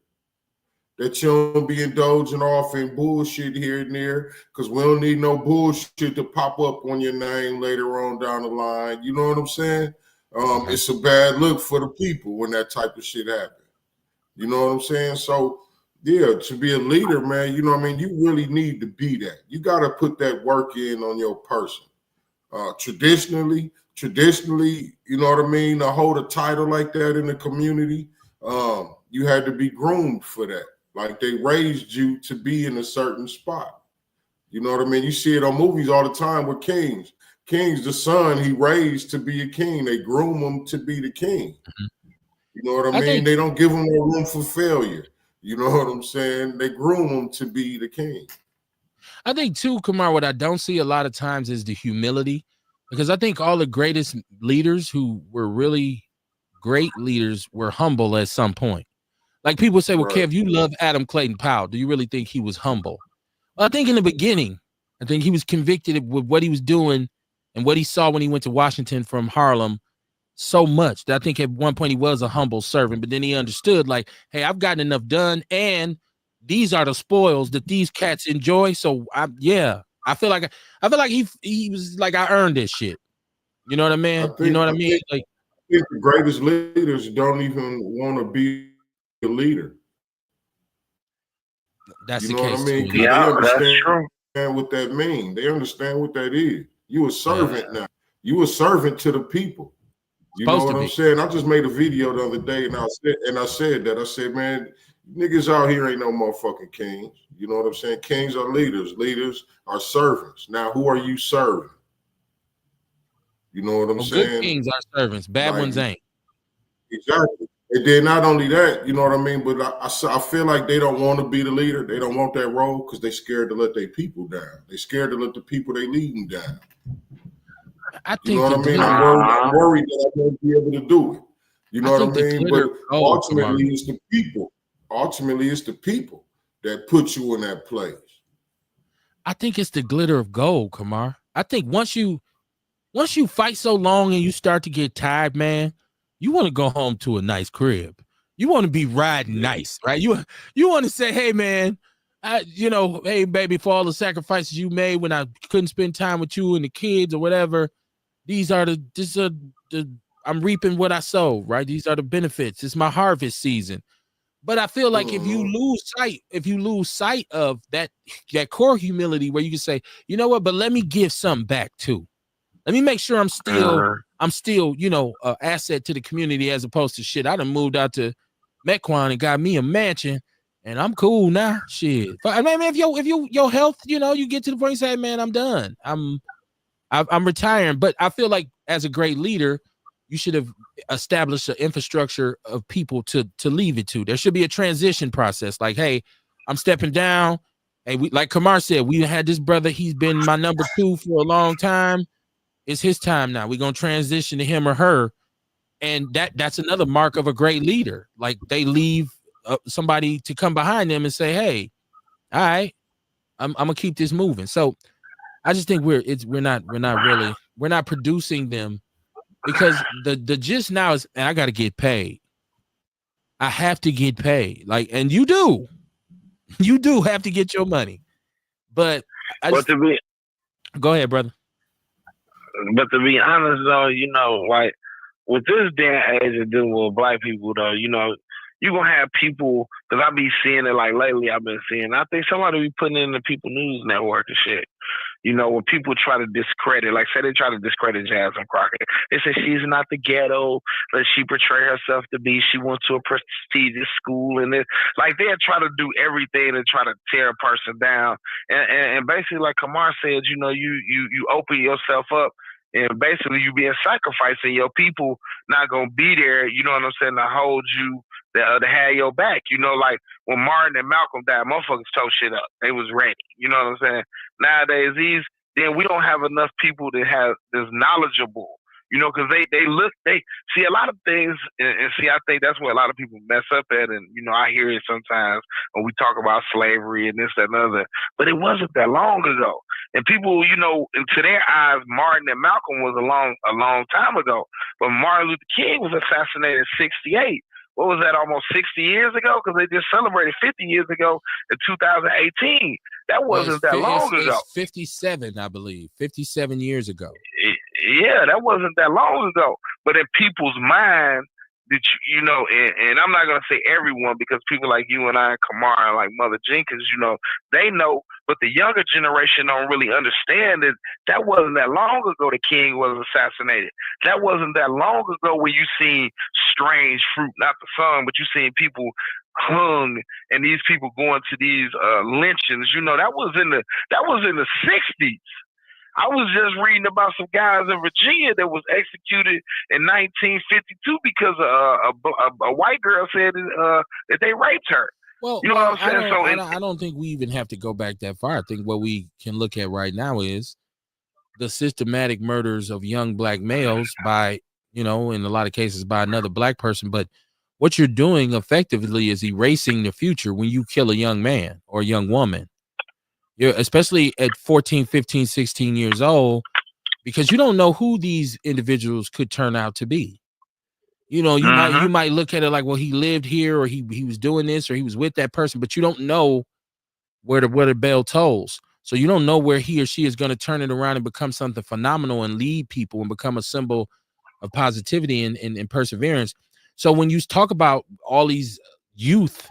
That you don't be indulging off in bullshit here and there, because we don't need no bullshit to pop up on your name later on down the line. You know what I'm saying? It's a bad look for the people when that type of shit happens. You know what I'm saying? So, yeah, to be a leader, man, you know what I mean? You really need to be that. You got to put that work in on your person. Traditionally, you know what I mean? To hold a title like that in the community, you had to be groomed for that. Like they raised you to be in a certain spot. You know what I mean? You see it on movies all the time with kings. King's the son he raised to be a king. They groom him to be the king. You know what I mean? They don't give him no room for failure. You know what I'm saying? They groom him to be the king. I think too, Kamar, what I don't see a lot of times is the humility, because I think all the greatest leaders who were really great leaders were humble at some point. Like people say, well, Kev, you love Adam Clayton Powell. Do you really think he was humble? Well, I think in the beginning, I think he was convicted with what he was doing and what he saw when he went to Washington from Harlem so much that I think at one point he was a humble servant, but then he understood like, hey, I've gotten enough done and these are the spoils that these cats enjoy. So I feel like he was like, I earned this shit. You know what I mean? You know what I mean? Like, I think the greatest leaders don't even want to be a leader. That's you the know case. What I mean? Yeah, they understand that's true. what that means. They understand what that is. You a servant now. You a servant to the people. You know what I'm saying? I just made a video the other day, and I said that. I said, man, niggas out here ain't no motherfucking kings. You know what I'm saying? Kings are leaders. Leaders are servants. Now, who are you serving? You know what I'm saying? Good kings are servants. Bad ones ain't. Exactly. And then not only that, you know what I mean? But I feel like they don't want to be the leader. They don't want that role because they're scared to let their people down. They're scared to let the people they leading down. I think you know what I mean? I'm worried that I won't be able to do it. You know what I mean? But ultimately, it's the people. Ultimately, it's the people that put you in that place. I think it's the glitter of gold, Kamar. I think once you fight so long and you start to get tired, man, you want to go home to a nice crib. You want to be riding nice, right? You want to say, hey, man, hey, baby, for all the sacrifices you made when I couldn't spend time with you and the kids or whatever, I'm reaping what I sowed, right? These are the benefits. It's my harvest season. But I feel like if you lose sight of that core humility where you can say, you know what, but let me give something back too. Let me make sure I'm still, an asset to the community as opposed to shit. I done moved out to Mequon and got me a mansion and I'm cool now. Shit, I mean, if your health, you get to the point you say, man, I'm done. I'm retiring. But I feel like as a great leader, you should have established an infrastructure of people to leave it to. There should be a transition process. Like, hey, I'm stepping down. Hey, like Kamar said, we had this brother. He's been my number 2 for a long time. It's his time now. We're gonna transition to him or her, and that's another mark of a great leader. Like they leave somebody to come behind them and say, "Hey, all right, I'm gonna keep this moving." So I just think we're not producing them, because the gist now is, and I got to get paid. I have to get paid, like, and you do have to get your money. But go ahead, brother. But to be honest, though, like with this day and age of dealing with black people, though, you're going to have people, because I be seeing it like lately, I've been seeing, I think somebody be putting in the People News Network and shit. When people try to discredit, like say they try to discredit Jasmine Crockett, they say she's not the ghetto that she portray herself to be. She went to a prestigious school, and like they'll try to do everything to try to tear a person down. And basically, like Kamar said, you open yourself up. And basically, you being sacrificed, and your people not gonna be there. You know what I'm saying? To hold you, to have your back. Like when Martin and Malcolm died, motherfuckers tore shit up. They was ready. You know what I'm saying? Nowadays, then we don't have enough people that have this knowledgeable. Because they see a lot of things, and see, I think that's where a lot of people mess up at. And I hear it sometimes when we talk about slavery and this, that, and other. But it wasn't that long ago. And people, into their eyes, Martin and Malcolm was a long time ago. But Martin Luther King was assassinated in 1968. What was that, almost 60 years ago? Because they just celebrated 50 years ago in 2018. That wasn't that long ago. 57, I believe. 57 years ago. Yeah, that wasn't that long ago. But in people's mind, that and I'm not gonna say everyone, because people like you and I and Kamar and like Mother Jenkins, they know, but the younger generation don't really understand that wasn't that long ago the king was assassinated. That wasn't that long ago when you seen strange fruit, not the sun, but you seen people hung, and these people going to these lynchings. That was in the 60s. I was just reading about some guys in Virginia that was executed in 1952 because a white girl said that they raped her. Well, what I'm saying? I don't think we even have to go back that far. I think what we can look at right now is the systematic murders of young black males by, in a lot of cases by another black person. But what you're doing effectively is erasing the future when you kill a young man or a young woman. You're especially at 14, 15, 16 years old, because you don't know who these individuals could turn out to be. You might look at it like, well, he lived here, or he was doing this, or he was with that person, but you don't know where the bell tolls. So you don't know where he or she is going to turn it around and become something phenomenal and lead people and become a symbol of positivity and perseverance. So when you talk about all these youth,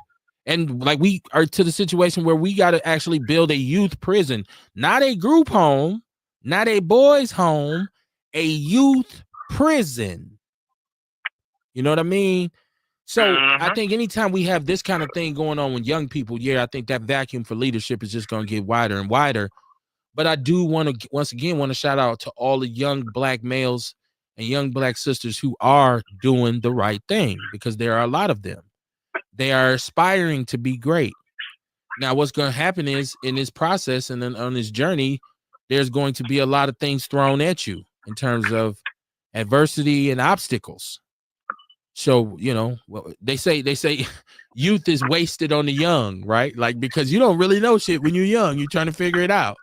and like we are to the situation where we got to actually build a youth prison, not a group home, not a boys' home, a youth prison. You know what I mean? So I think anytime we have this kind of thing going on with young people, I think that vacuum for leadership is just going to get wider and wider. But I do want to, once again, shout out to all the young black males and young black sisters who are doing the right thing, because there are a lot of them. They are aspiring to be great. Now, what's going to happen is, in this process and then on this journey, there's going to be a lot of things thrown at you in terms of adversity and obstacles. So, they say youth is wasted on the young, right? Like, because you don't really know shit when you're young. You're trying to figure it out.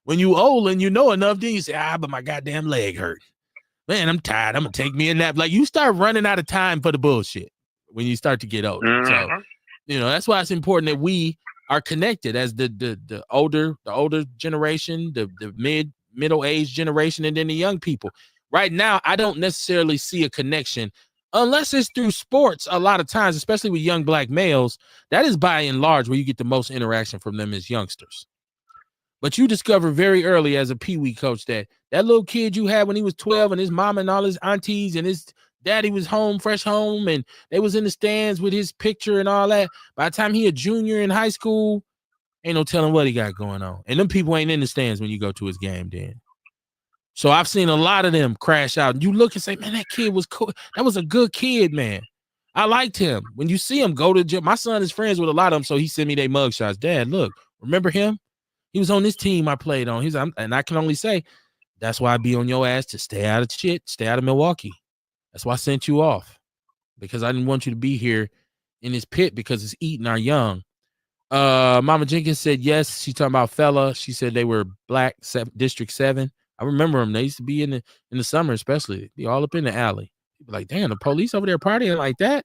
When you old and you know enough, then you say, but my goddamn leg hurt. Man, I'm tired. I'm going to take me a nap. Like, you start running out of time for the bullshid when you start to get older. So, that's why it's important that we are connected as the older generation, the middle-aged generation, and then the young people. Right now, I don't necessarily see a connection unless it's through sports. A lot of times, especially with young black males, that is by and large where you get the most interaction from them as youngsters. But you discover very early as a peewee coach that little kid you had when he was 12 and his mom and all his aunties and his Daddy was home, fresh home, and they was in the stands with his picture and all that. By the time he a junior in high school, ain't no telling what he got going on. And them people ain't in the stands when you go to his game then. So I've seen a lot of them crash out. And you look and say, man, that kid was cool. That was a good kid, man. I liked him. When you see him go to gym, my son is friends with a lot of them, so he sent me their mug shots. Dad, look, remember him? He was on this team I played on. And I can only say, that's why I be on your ass to stay out of shit, stay out of Milwaukee. That's why I sent you off, because I didn't want you to be here in this pit because it's eating our young. Mama Jenkins said yes. She's talking about fella. She said they were black, District 7. I remember them. They used to be in the summer, especially. Be all up in the alley. People like, damn, the police over there partying like that.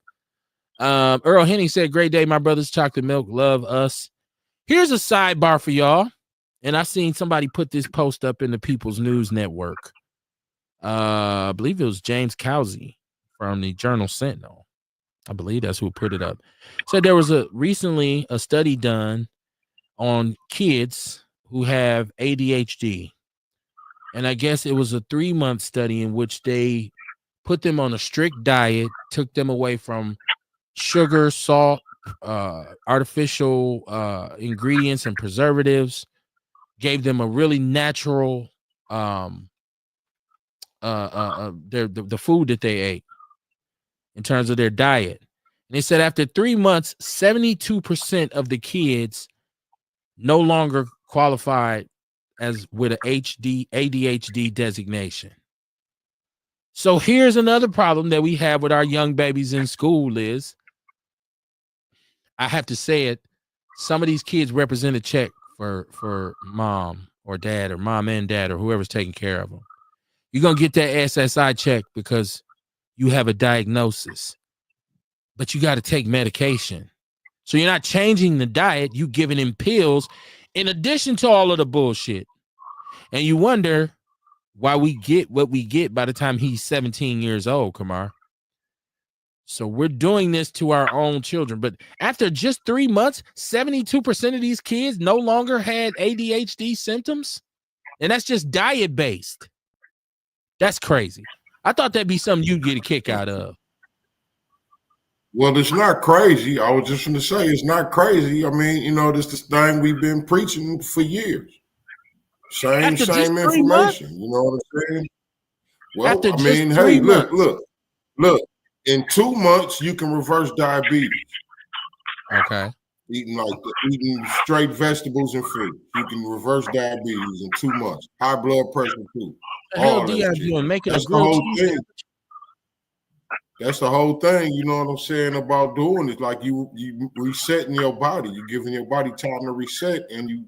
Earl Henning said, great day, my brothers. Chocolate milk, love us. Here's a sidebar for y'all. And I seen somebody put this post up in the People's News Network. I believe it was James Cowsey from the Journal Sentinel. I believe that's who put it up. Said there was recently a study done on kids who have ADHD. And I guess it was a 3-month study in which they put them on a strict diet, took them away from sugar, salt, artificial ingredients and preservatives, gave them a really natural the food that they ate in terms of their diet. And they said after 3 months, 72% of the kids no longer qualified as with an ADHD designation. So here's another problem that we have with our young babies in school is, I have to say it, some of these kids represent a check for mom or dad or mom and dad or whoever's taking care of them. You're going to get that SSI check because you have a diagnosis, but you got to take medication. So you're not changing the diet. You giving him pills in addition to all of the bullshit. And you wonder why we get what we get by the time he's 17 years old, Kamar. So we're doing this to our own children. But after just 3 months, 72% of these kids no longer had ADHD symptoms. And that's just diet-based. That's crazy. I thought that'd be something you'd get a kick out of. Well, it's not crazy. I was just going to say it's not crazy. I mean, you know, this is the thing we've been preaching for years. Same information. Months? You know what I'm saying? Well, After I mean, hey, look. In 2 months, you can reverse diabetes. Okay. Eating straight vegetables and fruit. You can reverse diabetes in 2 months. High blood pressure too. The hell Dion doing? Making That's a grilled the whole cheese. thing. That's the whole thing. You know what I'm saying about doing it? Like you resetting your body. You giving your body time to reset, and you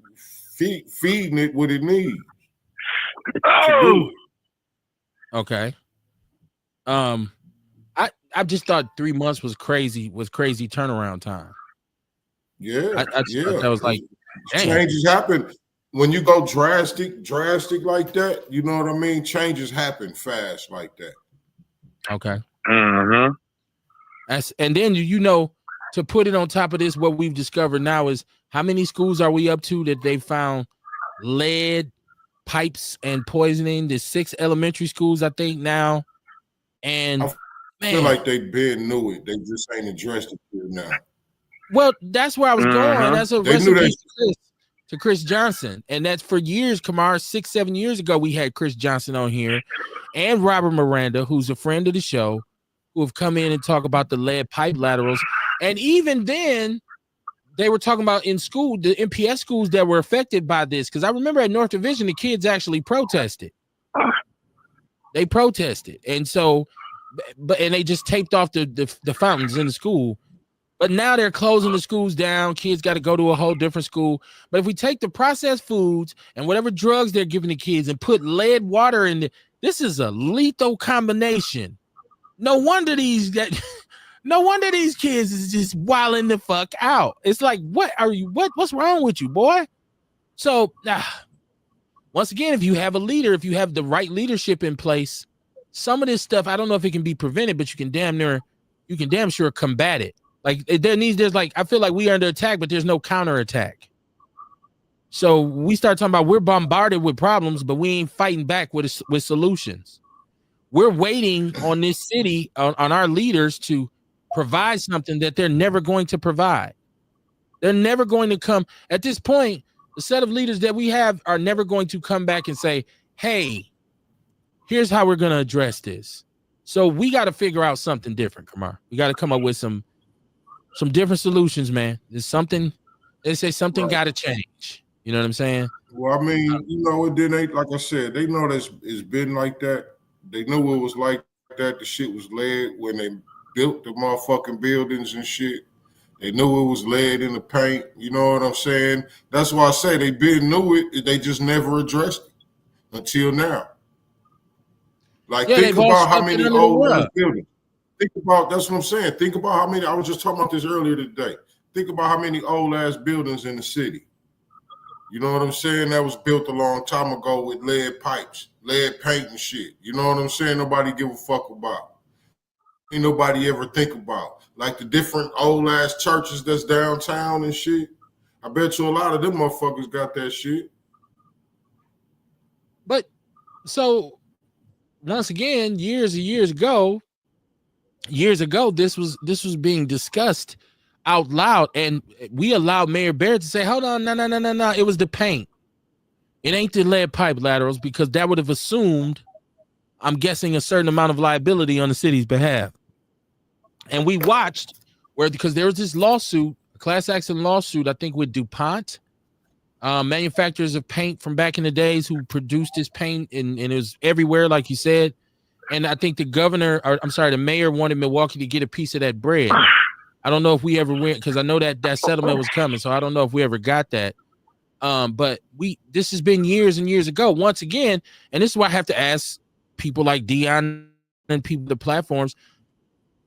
feeding it what it needs to do. Okay. I just thought 3 months was crazy turnaround time. Yeah, I thought that was like, damn. Changes happen when you go drastic like that. You know what I mean? Changes happen fast like that. Okay. Mm-hmm. And then to put it on top of this, what we've discovered now is how many schools are we up to that they found lead pipes and poisoning? There's 6 elementary schools, I think, now. And I feel like they been knew it. They just ain't addressed it here now. Well, that's where I was going. That's a recipe to Chris Johnson. And that's for years, Kamar, 6-7 years ago, we had Chris Johnson on here and Robert Miranda, who's a friend of the show, who have come in and talk about the lead pipe laterals. And even then, they were talking about in school, the MPS schools that were affected by this. Because I remember at North Division, the kids actually protested. They protested. And so, and they just taped off the fountains in the school. But now they're closing the schools down. Kids got to go to a whole different school. But if we take the processed foods and whatever drugs they're giving the kids and put lead water in it, this is a lethal combination. No wonder these kids is just wilding the fuck out. It's like, what's wrong with you, boy? So once again, if you have a leader, if you have the right leadership in place, some of this stuff, I don't know if it can be prevented, but you can damn sure combat it. Like I feel like we are under attack, but there's no counterattack. So we start talking about we're bombarded with problems, but we ain't fighting back with solutions. we're waiting on this city, on our leaders to provide something that they're never going to provide. They're never going to come. At this point, the set of leaders that we have are never going to come back and say, hey, here's how we're going to address this. So we got to figure out something different, Kamar. We got to come up with some different solutions, man. There's something, they say something got to change. You know what I'm saying? Well, I mean, you know, it didn't, like I said, they know that it's been like that. They knew it was like that. The shit was lead when they built the motherfucking buildings and shit. They knew it was lead in the paint. You know what I'm saying? That's why I say they knew it. They just never addressed it until now. Like, think about how many old ass buildings. Think about, that's what I'm saying. Think about how many, I was just talking about this earlier today. Think about how many old ass buildings in the city. You know what I'm saying? That was built a long time ago with lead pipes, lead paint and shit. You know what I'm saying? Nobody give a fuck about. Ain't nobody ever think about. Like the different old ass churches that's downtown and shit. I bet you a lot of them motherfuckers got that shit. But so once again, years ago, this was being discussed out loud, and we allowed Mayor Barrett to say, hold on, no, it was the paint. It ain't the lead pipe laterals, because that would have assumed, I'm guessing, a certain amount of liability on the city's behalf. And we watched because there was this lawsuit, a class action lawsuit, I think with DuPont, manufacturers of paint from back in the days who produced this paint, and it was everywhere, like you said. And I think the mayor wanted Milwaukee to get a piece of that bread. I don't know if we ever went, because I know that settlement was coming, so I don't know if we ever got that. But this has been years and years ago. Once again, and this is why I have to ask people like Dion and people, the platforms,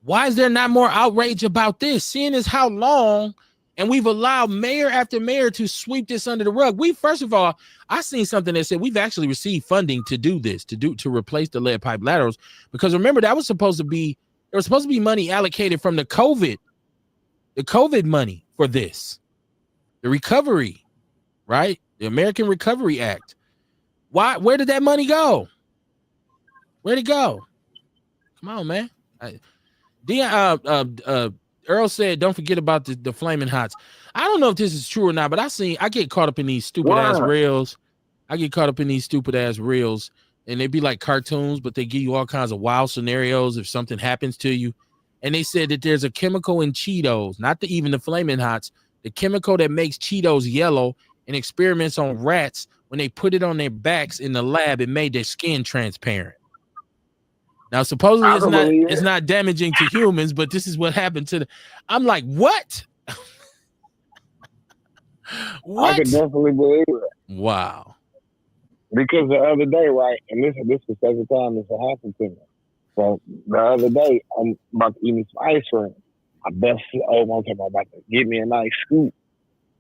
why is there not more outrage about this? Seeing as how long, and we've allowed mayor after mayor to sweep this under the rug. First of all, I seen something that said we've actually received funding to do this, to replace the lead pipe laterals, because remember there was supposed to be money allocated from the COVID money for this, the recovery, right? The American Recovery Act. Where did that money go? Where'd it go? Come on, man. Earl said, don't forget about the Flaming Hots. I don't know if this is true or not, but I get caught up in these stupid ass reels. And they be like cartoons, but they give you all kinds of wild scenarios if something happens to you. And they said that there's a chemical in Cheetos, not even the Flaming Hots, the chemical that makes Cheetos yellow, and experiments on rats, when they put it on their backs in the lab, it made their skin transparent. Now, supposedly it's not damaging to humans, but this is what happened to I'm like, what? What? I can definitely believe it. Wow. Because the other day, right, and this is the second time this happened to me. So the other day, I'm about to eat me some ice cream. I busted over, I'm about to get me a nice scoop.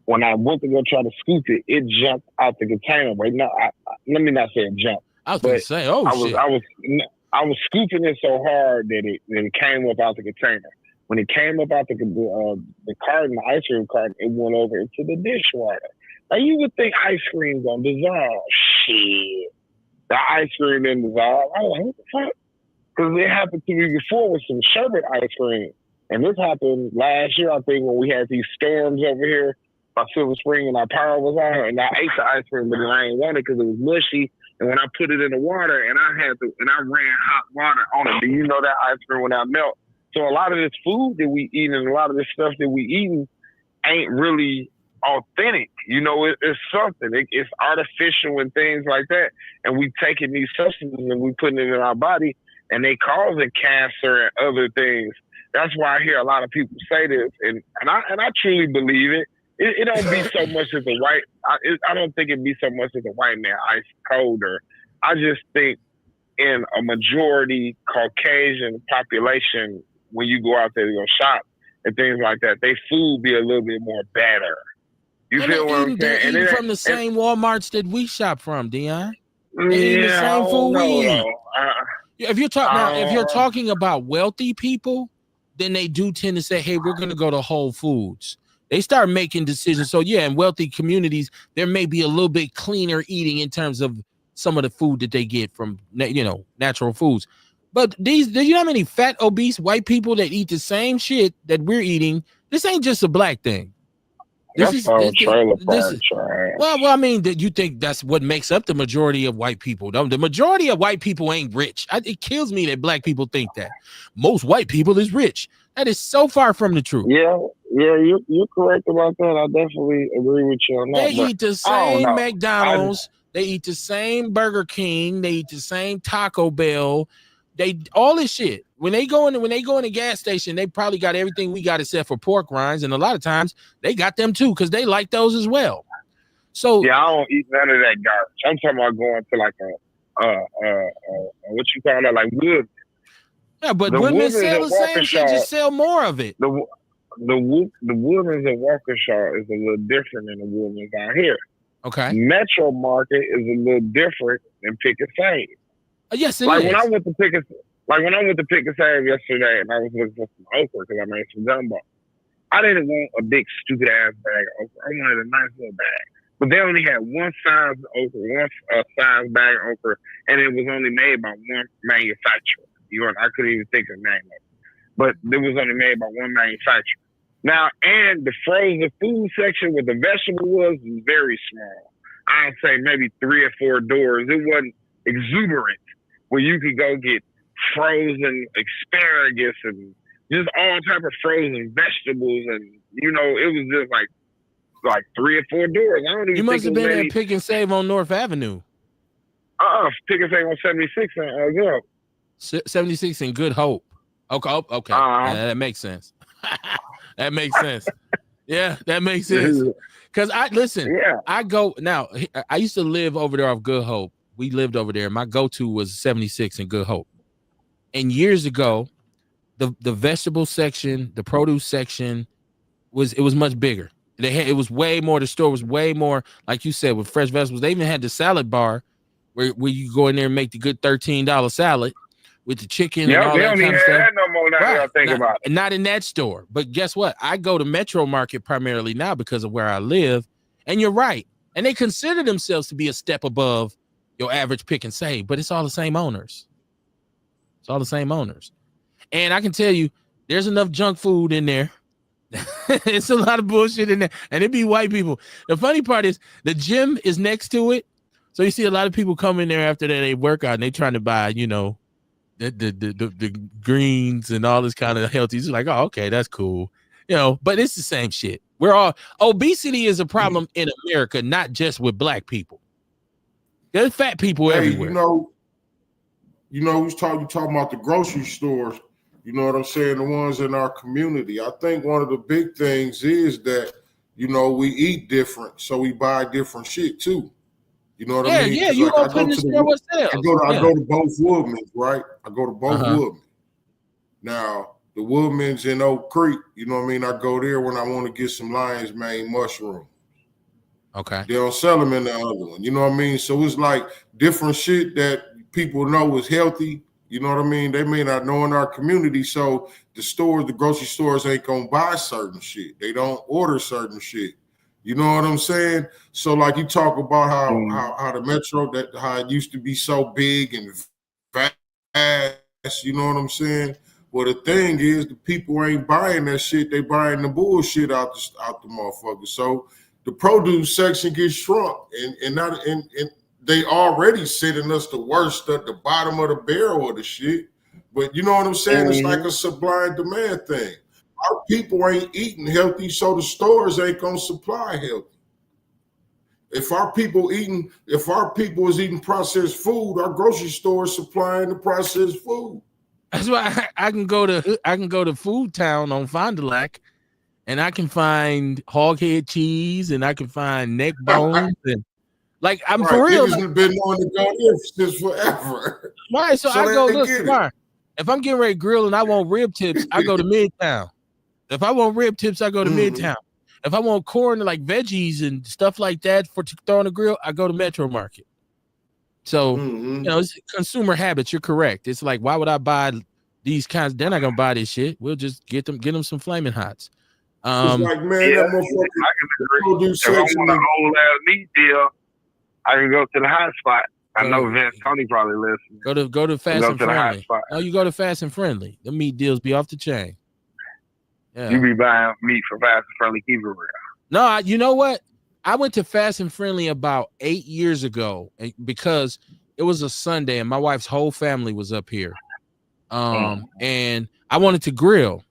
When I went to go try to scoop it, it jumped out the container. But no, let me not say it jumped. I was going to say, shit. I was scooping it so hard that it came up out the container. When it came up out the carton, the ice cream carton, it went over into the dishwater. Now you would think ice cream's gonna dissolve. Shit, the ice cream didn't dissolve. I was like, what the fuck? Because it happened to me before with some sherbet ice cream, and this happened last year, I think, when we had these storms over here by Silver Spring and our power was on, and I ate the ice cream, but then I ain't want it because it was mushy. And when I put it in the water, and I ran hot water on it, do you know that ice cream will not melt? So a lot of this food that we eat and a lot of this stuff that we eating ain't really authentic. You know, it's something. It's artificial and things like that. And we taking these substances and we putting it in our body, and they causing cancer and other things. That's why I hear a lot of people say this, and I truly believe it. It don't be so much as a white. I don't think it be so much as a white man ice colder. I just think in a majority Caucasian population, when you go out there to go shop and things like that, they food be a little bit more better. You feel what I'm saying? And from the same Walmarts that we shop from, Dion. The same food we eat. If you're talking about wealthy people, then they do tend to say, "Hey, we're going to go to Whole Foods." They start making decisions. So yeah, in wealthy communities, there may be a little bit cleaner eating in terms of some of the food that they get from, natural foods. But do you know how many fat, obese white people that eat the same shit that we're eating? This ain't just a black thing. This That's all trailer this park is trash. well, I mean, you think that's what makes up the majority of white people? The majority of white people ain't rich. It kills me that black people think that most white people is rich. That is so far from the truth. Yeah, you're correct about that. I definitely agree with you on that. They eat the I don't same know. McDonald's. They eat the same Burger King. They eat the same Taco Bell. They all this shit. When they go in the gas station, they probably got everything we got except for pork rinds, and a lot of times they got them too because they like those as well. So yeah, I don't eat none of that garbage. I'm talking about going to like what you call that, like wood. Yeah, but women sell the same shit, just sell more of it. The women's at Waukesha is a little different than the women's out here. Okay. Metro Market is a little different than Pick and Save. Yes, it is. when I went to Pick and Save yesterday, and I was looking for some okra because I made some gumbo. I didn't want a big stupid ass bag of okra. I wanted a nice little bag. But they only had one size okra, one size bag of okra, and it was only made by one manufacturer. I couldn't even think of the name of it. But it was only made by one manufacturer. Now, and the frozen food section where the vegetable was very small. I'd say maybe 3 or 4 doors. It wasn't exuberant where you could go get frozen asparagus and just all type of frozen vegetables, and it was just like 3 or 4 doors. I don't even. You must have been at Pick and Save on North Avenue. Pick and Save on 76 and Good Hope. 76 and Good Hope. Okay. That makes sense. That makes sense. Yeah, that makes sense. Because I go now. I used to live over there off Good Hope. We lived over there. My go-to was 76 and Good Hope. And years ago, the vegetable section, the produce section was much bigger. It was way more. The store was way more, like you said, with fresh vegetables. They even had the salad bar where you go in there and make the good $13 salad with the chicken and all that kind of stuff. No more now think about it. Not in that store. But guess what? I go to Metro Market primarily now because of where I live. And you're right. And they consider themselves to be a step above your average Pick and Save, but it's all the same owners. It's all the same owners. And I can tell you, there's enough junk food in there. It's a lot of bullshit in there. And it be white people. The funny part is the gym is next to it. So you see a lot of people come in there after they work out and they trying to buy, the greens and all this kind of healthy. It's like, oh, okay, that's cool. But it's the same shit. Obesity is a problem in America, not just with black people. There's fat people everywhere. You talking about the grocery stores. You know what I'm saying? The ones in our community. I think one of the big things is that, we eat different, so we buy different shit too. You know what I mean? Yeah, you go to the store with sales. I go to both Woodmans, right? I go to both Woodmans. Now, the Woodmans in Oak Creek, you know what I mean? I go there when I want to get some lion's mane mushrooms. Okay. They don't sell them in the other one. You know what I mean? So it's like different shit that people know is healthy. You know what I mean? They may not know in our community. So the grocery stores ain't going to buy certain shit. They don't order certain shit. You know what I'm saying? So like you talk about how the Metro, how it used to be so big and vast, you know what I'm saying? Well, the thing is, the people ain't buying that shit. They buying the bullshit out the motherfucker. So the produce section gets shrunk, and they already sending us the worst at the bottom of the barrel of the shit. But you know what I'm saying? It's like a supply and demand thing. Our people ain't eating healthy, so the stores ain't gonna supply healthy. If our people is eating processed food, our grocery store is supplying the processed food. That's why I can go to Food Town on Fond du Lac, and I can find hog head cheese, and I can find neck bones, and I'm for real. Niggas been wanting to go there since forever. Right, so I go look. If I'm getting ready to grill and I want rib tips, I go to Midtown. If I want rib tips, I go to Midtown. If I want corn like veggies and stuff like that to throw on the grill, I go to Metro Market. So it's consumer habits. You're correct. It's like, why would I buy these kinds? They're not gonna buy this shit. We'll just get them some Flaming Hots. It's like, man, that motherfucker. If I want a whole ass meat deal, I can go to the hot spot. I know Vince Tony probably listens. Go to Fast and Friendly. Spot. No, you go to Fast and Friendly. The meat deals be off the chain. Yeah. You be buying meat from Fast and Friendly. Keep it real. No, you know what? I went to Fast and Friendly about 8 years ago because it was a Sunday and my wife's whole family was up here. And I wanted to grill.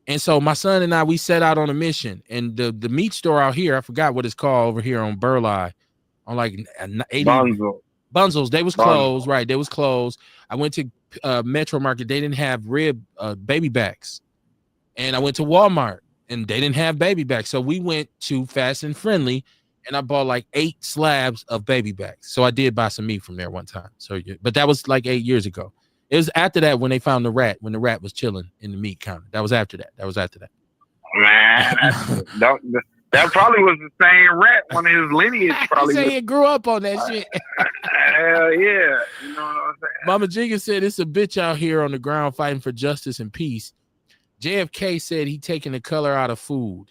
And so my son and I, we set out on a mission. And the meat store out here, I forgot what it's called over here on Burleigh, on like 80 Bunzel's. They was closed, right? They was closed. I went to Metro Market. They didn't have baby backs. And I went to Walmart and they didn't have baby backs. So we went to Fast and Friendly and I bought like 8 slabs of baby backs. So I did buy some meat from there one time. So, but that was like 8 years ago. It was after that when they found the rat, when the rat was chilling in the meat counter. That was after that. Man, that probably was the same rat. One of his lineage probably. He grew up on that shit. Hell yeah. You know what I'm saying? Mama Jigga said it's a bitch out here on the ground fighting for justice and peace. JFK said he taking the color out of food.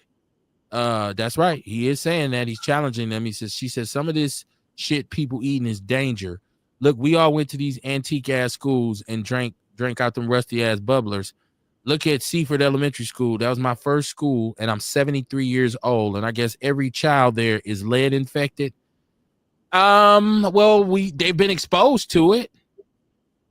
That's right. He is saying that. He's challenging them. She says some of this shit people eating is danger. Look, we all went to these antique ass schools and drank out them rusty ass bubblers. Look at Seaford Elementary School. That was my first school, and I'm 73 years old. And I guess every child there is lead infected. Well, they've been exposed to it.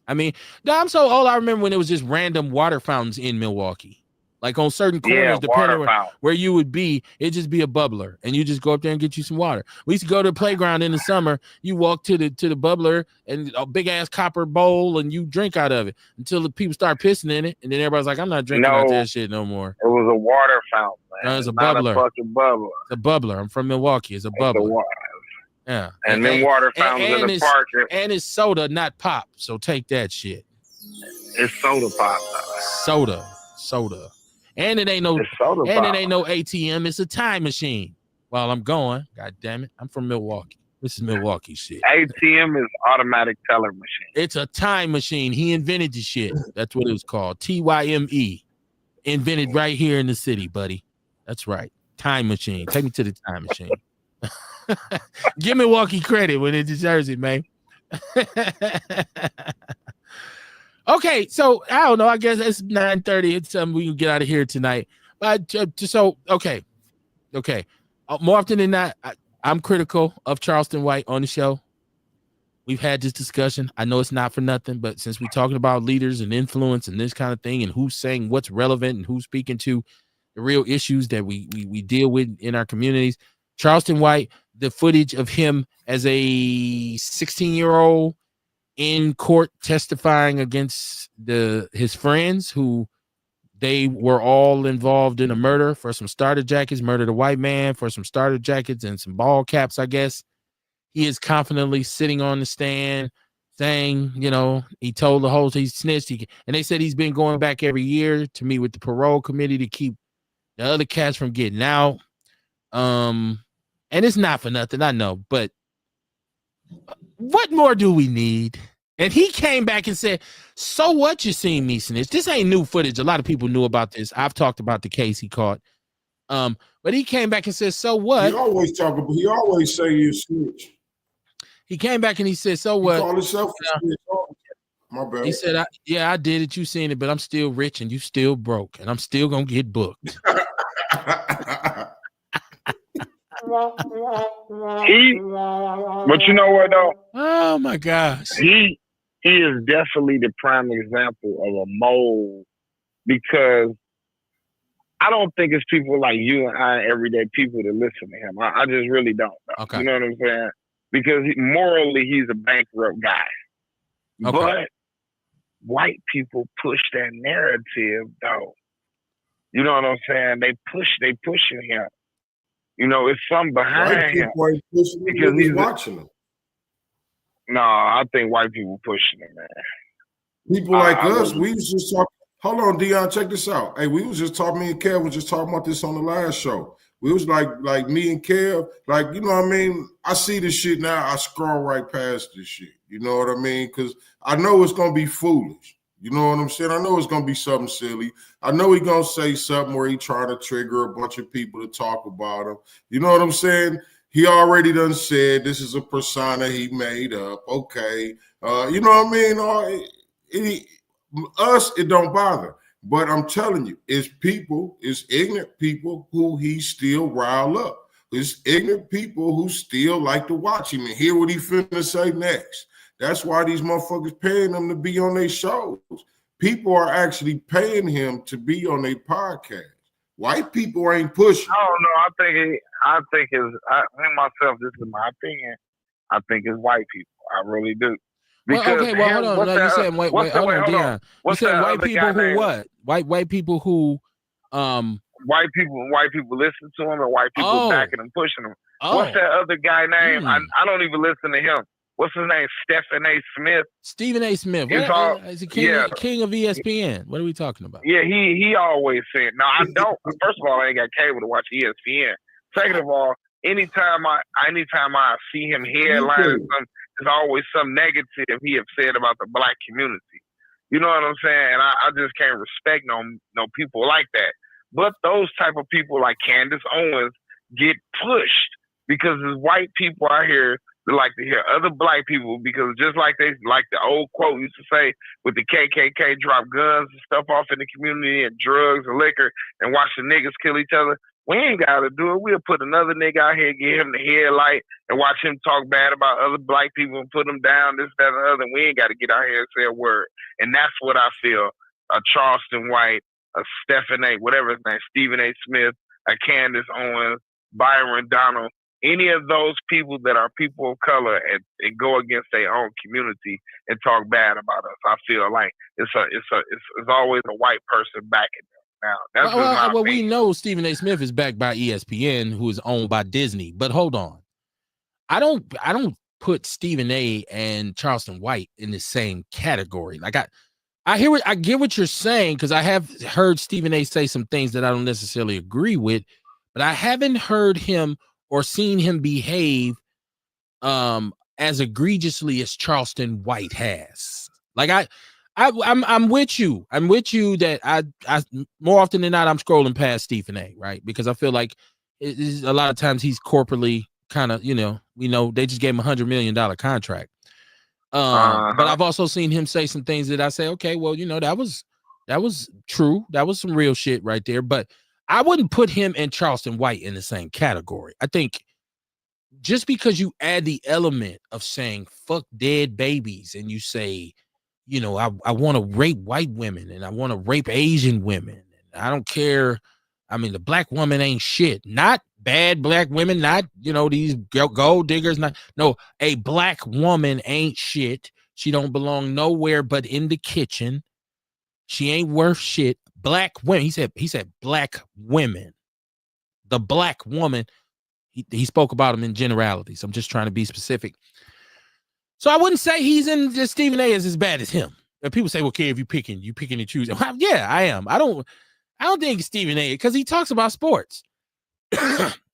I mean, I'm so old. I remember when it was just random water fountains in Milwaukee. Like on certain corners, depending on where you would be, it'd just be a bubbler, and you just go up there and get you some water. We used to go to the playground in the summer. You walk to the bubbler and a big ass copper bowl, and you drink out of it until the people start pissing in it, and then everybody's like, "I'm not drinking out that shit no more." It was a water fountain. Man. No, it's a bubbler. A fucking bubbler. It's a bubbler. I'm from Milwaukee. It's a bubbler. Yeah, and then water fountains in the park. And it's soda, not pop. So take that shit. It's soda pop. Soda. And it ain't no ATM. It's a time machine. While I'm going, god damn it, I'm from Milwaukee. This is Milwaukee shit. ATM is automatic teller machine. It's a time machine. He invented the shit. That's what it was called. TYME. Invented right here in the city, buddy. That's right. Time machine. Take me to the time machine. Give Milwaukee credit when it deserves it, man. Okay, so I don't know. I guess it's 9:30. It's we can get out of here tonight. But okay. More often than not, I'm critical of Charleston White on the show. We've had this discussion. I know it's not for nothing, but since we're talking about leaders and influence and this kind of thing, and who's saying what's relevant and who's speaking to the real issues that we deal with in our communities, Charleston White, the footage of him as a 16-year-old in court testifying against his friends who they were all involved in a murder for some starter jackets, murdered a white man for some starter jackets and some ball caps, I guess. He is confidently sitting on the stand saying, he told the whole, he snitched. And they said he's been going back every year to meet with the parole committee to keep the other cats from getting out. And it's not for nothing, I know, but what more do we need? And he came back and said, so what, you seen me snitch? This ain't new footage. A lot of people knew about this. I've talked about the case he caught. But he came back and said, so what? He always say you snitch. He came back and he said, so what? He called himself a snitch. My bad. He said, I did it. You seen it, but I'm still rich and you still broke. And I'm still going to get booked. But you know what though? Oh my gosh. He is definitely the prime example of a mole, because I don't think it's people like you and I, everyday people, that listen to him. I just really don't. Okay. You know what I'm saying? Because morally, he's a bankrupt guy. Okay. But white people push that narrative though. You know what I'm saying? They pushing him. It's something behind him. Because he's watching him. No, I think white people pushing him, man. People like us, we was just talking. Hold on, Dion, check this out. Hey, we was just talking, me and Kev was just talking about this on the last show. We was like me and Kev, you know what I mean? I see this shit now, I scroll right past this shit. You know what I mean? Because I know it's going to be foolish. You know what I'm saying? I know it's going to be something silly. I know he's going to say something where he trying to trigger a bunch of people to talk about him. You know what I'm saying? He already done said this is a persona he made up. Okay. You know what I mean? Us, it don't bother. But I'm telling you, it's ignorant people who he still rile up. It's ignorant people who still like to watch him and hear what he finna say next. That's why these motherfuckers paying him to be on their shows. People are actually paying him to be on their podcast. White people ain't pushing. I don't know. I think myself, this is my opinion. I think it's white people. I really do. Well, okay, well, hold on. No, you said wait, hold on, Dion. You said white people who what? White people who white people listen to him and white people backing and pushing him. What's that other guy name? I don't even listen to him. What's his name? Stephen A. Smith. Stephen A. Smith. Is he king of ESPN? What are we talking about? Yeah, he always said. No, I don't. First of all, I ain't got cable to watch ESPN. Second of all, anytime I see him headlining something, there's always some negative he have said about the black community. You know what I'm saying? And I just can't respect no people like that. But those type of people like Candace Owens get pushed because there's white people out here that like to hear other black people, because just like they like the old quote used to say with the KKK drop guns and stuff off in the community and drugs and liquor and watch the niggas kill each other. We ain't got to do it. We'll put another nigga out here, give him the headlight, and watch him talk bad about other black people and put them down, this, that, and the other. We ain't got to get out here and say a word. And that's what I feel. A Charleston White, a Stephen A., whatever his name, Stephen A. Smith, a Candace Owens, Byron Donald, any of those people that are people of color and go against their own community and talk bad about us, I feel like it's always a white person backing them. Now, that's we know Stephen A. Smith is backed by ESPN, who is owned by Disney. But hold on, I don't put Stephen A. and Charleston White in the same category. Like I get what you're saying, because I have heard Stephen A. say some things that I don't necessarily agree with, but I haven't heard him or seen him behave as egregiously as Charleston White has. Like I'm with you. I'm with you that I more often than not I'm scrolling past Stephen A. right, because I feel like a lot of times he's corporately kind of they just gave him $100 million contract. But I've also seen him say some things that I say, okay, well, that was true. That was some real shit right there. But I wouldn't put him and Charleston White in the same category. I think just because you add the element of saying fuck dead babies and you say, I want to rape white women and I want to rape Asian women. And I don't care. I mean, the black woman ain't shit. Not bad black women, not, these gold diggers. No, a black woman ain't shit. She don't belong nowhere but in the kitchen. She ain't worth shit. Black women. He said black women. The black woman. He spoke about them in generalities. I'm just trying to be specific. So I wouldn't say he's in just Stephen A. is as bad as him. And people say, well, okay, if you picking and choosing. Well, yeah, I am. I don't think Stephen A. because he talks about sports.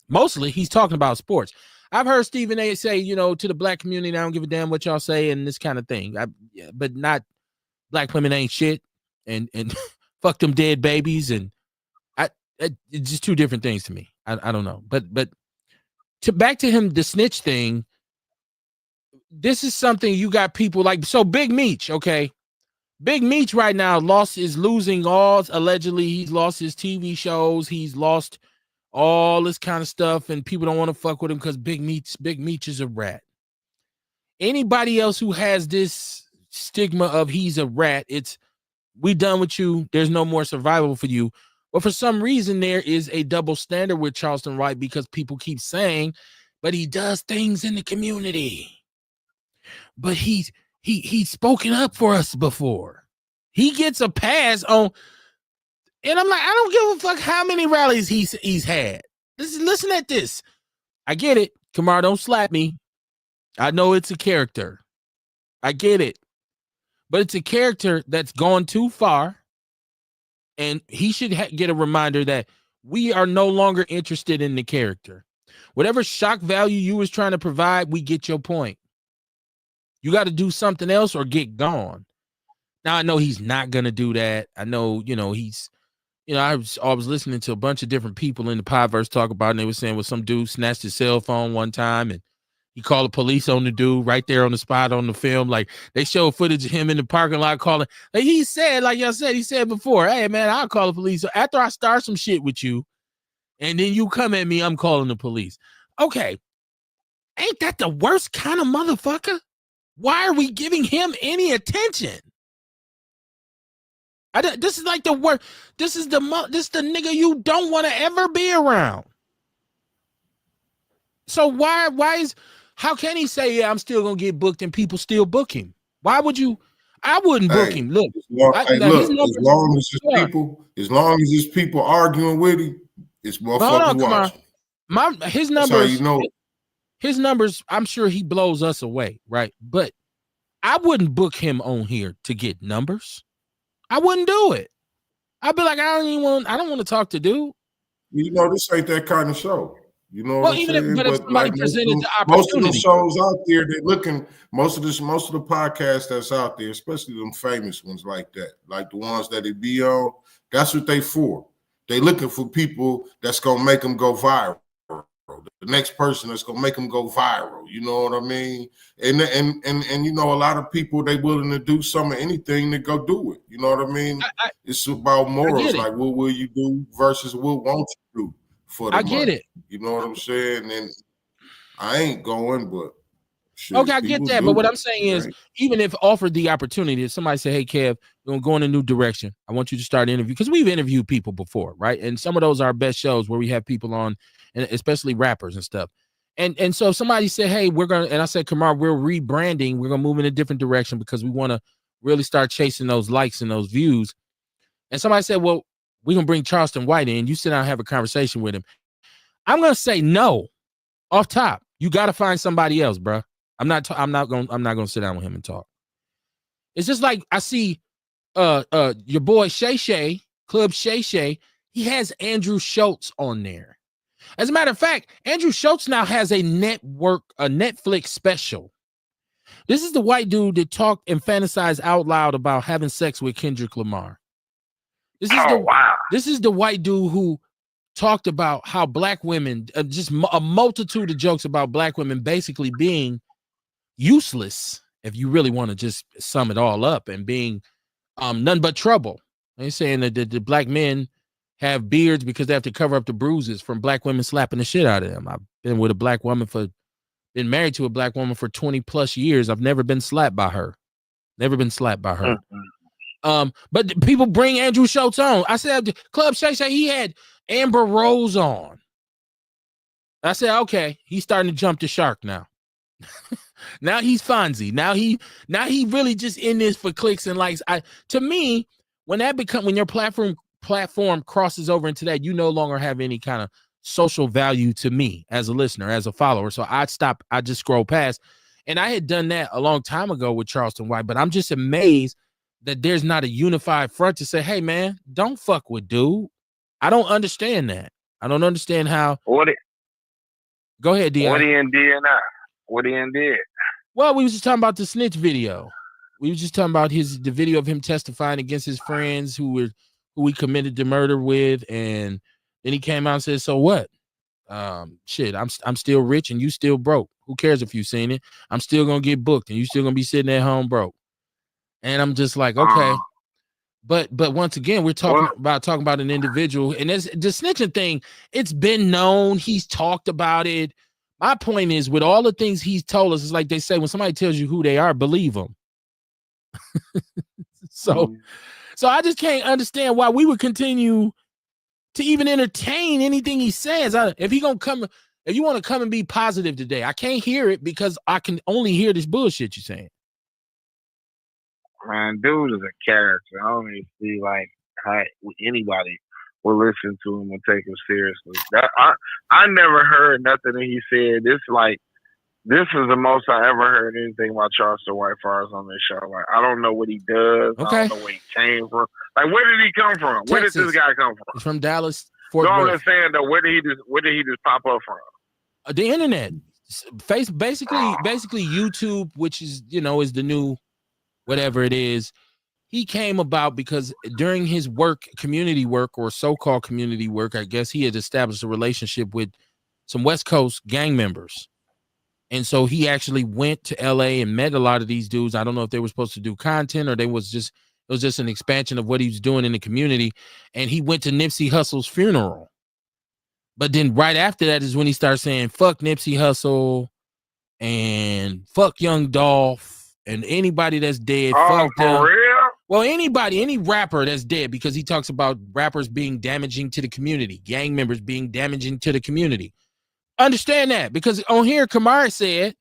Mostly he's talking about sports. I've heard Stephen A. say, to the black community, I don't give a damn what y'all say and this kind of thing. But not black women ain't shit and fuck them dead babies. And it's just two different things to me. I don't know. But back to him, the snitch thing. This is something you got people like, so Big Meech, okay? Big Meech right now allegedly he's lost his TV shows, he's lost all this kind of stuff, and people don't want to fuck with him because Big Meech is a rat. Anybody else who has this stigma of he's a rat, it's we done with you, there's no more survival for you. But for some reason, there is a double standard with Charleston White because people keep saying, but he does things in the community. But he's spoken up for us before. He gets a pass on, and I'm like, I don't give a fuck how many rallies he's had. Listen at this. I get it. Kamar, don't slap me. I know it's a character. I get it. But it's a character that's gone too far. And he should get a reminder that we are no longer interested in the character. Whatever shock value you was trying to provide, we get your point. You got to do something else or get gone. Now, I know he's not going to do that. I know, he's I was listening to a bunch of different people in the Podverse talk about it, and they were saying, well, some dude snatched his cell phone one time and he called the police on the dude right there on the spot on the film. Like, they showed footage of him in the parking lot calling. Like he said, like y'all said, he said before, hey, man, I'll call the police. So after I start some shit with you, and then you come at me, I'm calling the police. Okay. Ain't that the worst kind of motherfucker? Why are we giving him any attention? This is like the worst. This is the nigga you don't want to ever be around. So how can he say, yeah, I'm still gonna get booked and people still book him? Why would you? I wouldn't book him. Look, as long as his people arguing with him, it's motherfuckers watching. His numbers, his numbers, I'm sure he blows us away, right? But I wouldn't book him on here to get numbers. I wouldn't do it. I'd be like, I don't want to talk to dude. This ain't that kind of show. You know what I'm saying? But if somebody presented the opportunity. Most of the shows out there, they're looking, most of the podcasts that's out there, especially them famous ones like that, like the ones that they be on, that's what they for. They looking for people that's going to make them go viral. The next person that's gonna make them go viral, you know what I mean? And a lot of people, they willing to do anything to go do it. You know what I mean? It's about morals, like what will you do versus what won't you do for the money. Get it. You know what I'm saying? And I ain't going, but shit, okay, I get that. But what I'm saying is, even if offered the opportunity, if somebody say, hey, Kev, we're gonna go in a new direction, I want you to start interview, because we've interviewed people before, right? And some of those are our best shows where we have people on, and especially rappers and stuff. And so if somebody said, hey, and I said, Kamar, we're rebranding, we're gonna move in a different direction because we want to really start chasing those likes and those views. And somebody said, well, we're gonna bring Charleston White in, you sit down and have a conversation with him. I'm gonna say no, off top. You gotta find somebody else, bro. I'm not gonna sit down with him and talk. It's just like I see your boy Shay Shay, Club Shay Shay, he has Andrew Schultz on there. As a matter of fact, Andrew Schultz now has a Netflix special. This is the white dude that talked and fantasized out loud about having sex with Kendrick Lamar. This is the white dude who talked about how black women, just a multitude of jokes about black women basically being useless, if you really want to just sum it all up, and being none but trouble. They're saying that the black men have beards because they have to cover up the bruises from black women slapping the shit out of them. I've been been married to a black woman for 20 plus years. I've never been slapped by her. But people bring Andrew Schultz on. I said, Club Shay Shay, he had Amber Rose on. I said, okay, he's starting to jump the shark now. Now he's Fonzie. Now he really just in this for clicks and likes. To me, when your platform crosses over into that, you no longer have any kind of social value to me as a listener, as a follower. So I just scroll past. And I had done that a long time ago with Charleston White, but I'm just amazed that there's not a unified front to say, hey man, don't fuck with dude. I don't understand that. I don't understand how. Go ahead, Dion. What he in DNI? What he in did? Well, we was just talking about the snitch video. We were just talking about the video of him testifying against his friends who he committed the murder with, and then he came out and said, "So what? Shit, I'm still rich and you still broke. Who cares if you seen it? I'm still gonna get booked and you still gonna be sitting at home broke." And I'm just like, okay. But once again, we're talking about an individual, and the snitching thing, it's been known. He's talked about it. My point is, with all the things he's told us, it's like they say, when somebody tells you who they are, believe them. So I just can't understand why we would continue to even entertain anything he says. If you want to come and be positive today, I can't hear it because I can only hear this bullshit you're saying. Man, dude is a character. I don't even see like how anybody will listen to him and take him seriously. I never heard nothing that he said. This is the most I ever heard anything about Charleston White Fires on this show. Like, I don't know what he does. Okay. I don't know where he came from. Like, where did he come from? Texas. Where did this guy come from? He's from Dallas, Fort Worth. Don't understand though. Where did he just pop up from? The internet, basically YouTube, which is is the new whatever it is. he came about because during his work, community work or so-called community work, I guess he had established a relationship with some West Coast gang members. And so he actually went to LA and met a lot of these dudes. I don't know if they were supposed to do content or it was just an expansion of what he was doing in the community. And he went to Nipsey Hussle's funeral. But then right after that is when he started saying, fuck Nipsey Hussle and fuck Young Dolph and anybody that's dead. Fuck them. For real? Well, any rapper that's dead, because he talks about rappers being damaging to the community, gang members being damaging to the community. Understand that, because on here, Kamar said,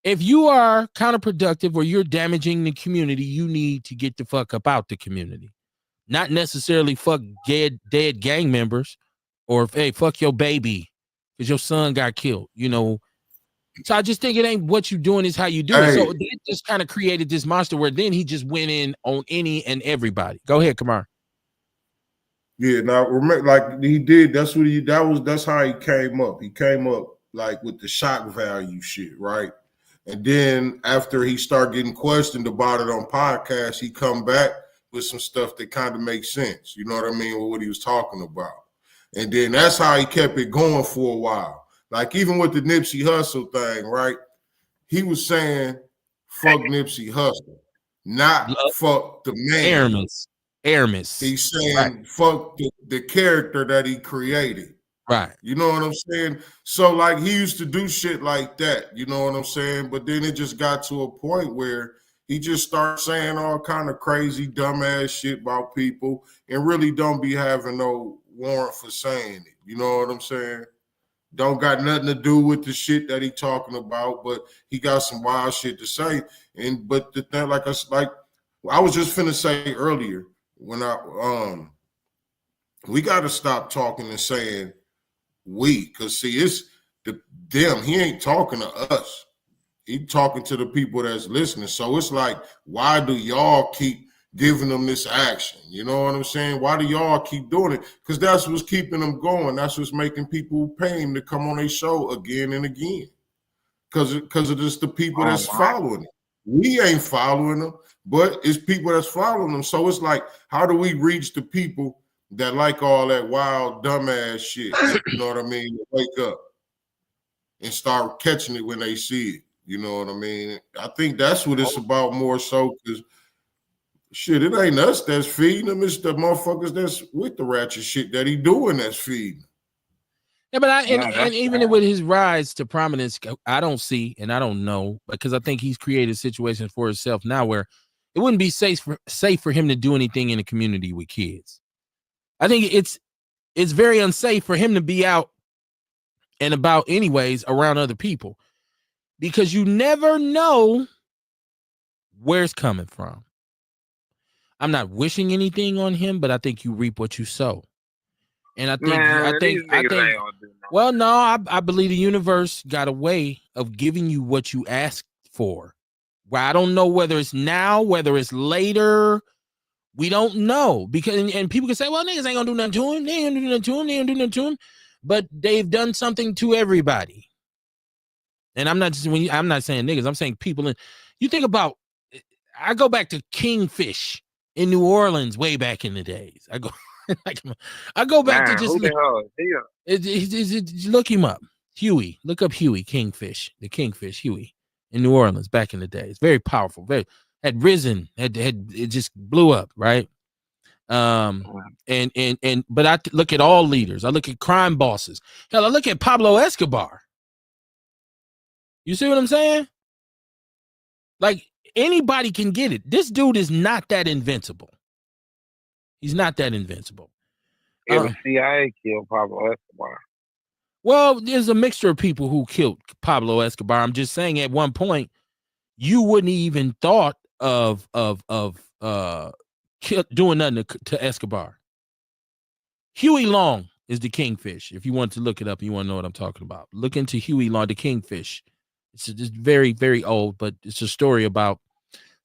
if you are counterproductive or you're damaging the community, you need to get the fuck up out the community. Not necessarily fuck dead gang members or, hey, fuck your baby because your son got killed, you know. So I just think it ain't what you doing, is how you do it. So it just kind of created this monster where then he just went in on any and everybody. Go ahead, Kamar. Yeah, now remember, like he did. That's how he came up. He came up like with the shock value shit, right? And then after he started getting questioned about it on podcasts, he come back with some stuff that kind of makes sense. You know what I mean? With what he was talking about. And then that's how he kept it going for a while. Like even with the Nipsey Hussle thing, right? He was saying, fuck Nipsey Hussle, not fuck the man. Aramis. He's saying fuck the character that he created. Right. You know what I'm saying? So like he used to do shit like that, you know what I'm saying? But then it just got to a point where he just started saying all kind of crazy, dumbass shit about people and really don't be having no warrant for saying it. You know what I'm saying? Don't got nothing to do with the shit that he talking about, but he got some wild shit to say. But the thing, like I was just finna say earlier, when we got to stop talking and saying we, because see, it's them. He ain't talking to us. He talking to the people that's listening. So it's like, why do y'all keep giving them this action? You know what I'm saying? Why do y'all keep doing it? Because that's what's keeping them going. That's what's making people pay him to come on their show again and again. Because of just the people that's following it. We ain't following them, but it's people that's following them. So it's like, how do we reach the people that like all that wild, dumbass shit? You know what I mean? Wake up and start catching it when they see it. You know what I mean? I think that's what it's about more so, because shit, it ain't us that's feeding them. It's the motherfuckers that's with the ratchet shit that he doing that's feeding. Yeah, but even with his rise to prominence, I don't see and I don't know, because I think he's created situations for himself now where it wouldn't be safe for him to do anything in the community with kids. I think it's very unsafe for him to be out and about anyways around other people, because you never know where it's coming from. I'm not wishing anything on him, but I think you reap what you sow. And I think, well, no, I believe the universe got a way of giving you what you asked for. Well, I don't know whether it's now, whether it's later. We don't know, because and people can say, well, niggas ain't gonna do nothing to him. They ain't gonna do nothing to him. They ain't gonna do nothing to him. But they've done something to everybody. And I'm not saying niggas. I'm saying people. You think about. I go back to Kingfish in New Orleans way back in the days. I go back to just look him up. Huey, look up Huey Kingfish, the Kingfish Huey in New Orleans back in the day. It's very powerful. Had risen, had it just blew up, right? But I look at all leaders. I look at crime bosses. Hell, I look at Pablo Escobar. You see what I'm saying? Like, anybody can get it. This dude is not that invincible. He's not that invincible. The CIA killed Pablo Escobar. Well, there's a mixture of people who killed Pablo Escobar. I'm just saying, at one point, you wouldn't even thought of doing nothing to Escobar. Huey Long is the Kingfish. If you want to look it up, you want to know what I'm talking about. Look into Huey Long, the Kingfish. It's very, very old, but it's a story about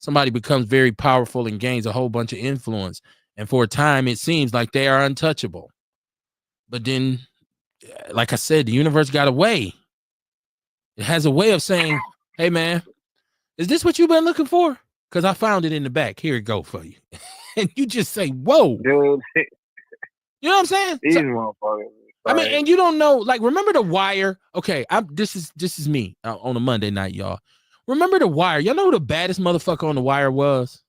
somebody becomes very powerful and gains a whole bunch of influence. And for a time, it seems like they are untouchable. But then, like I said, the universe got a way. It has a way of saying, hey, man, is this what you've been looking for? because I found it in the back. Here it go for you. And you just say, whoa. Dude, You know what I'm saying? these So, motherfuckers. I mean, and you don't know, like, remember The Wire? Okay, this is me on a Monday night, y'all. Remember The Wire? Y'all know who the baddest motherfucker on The Wire was?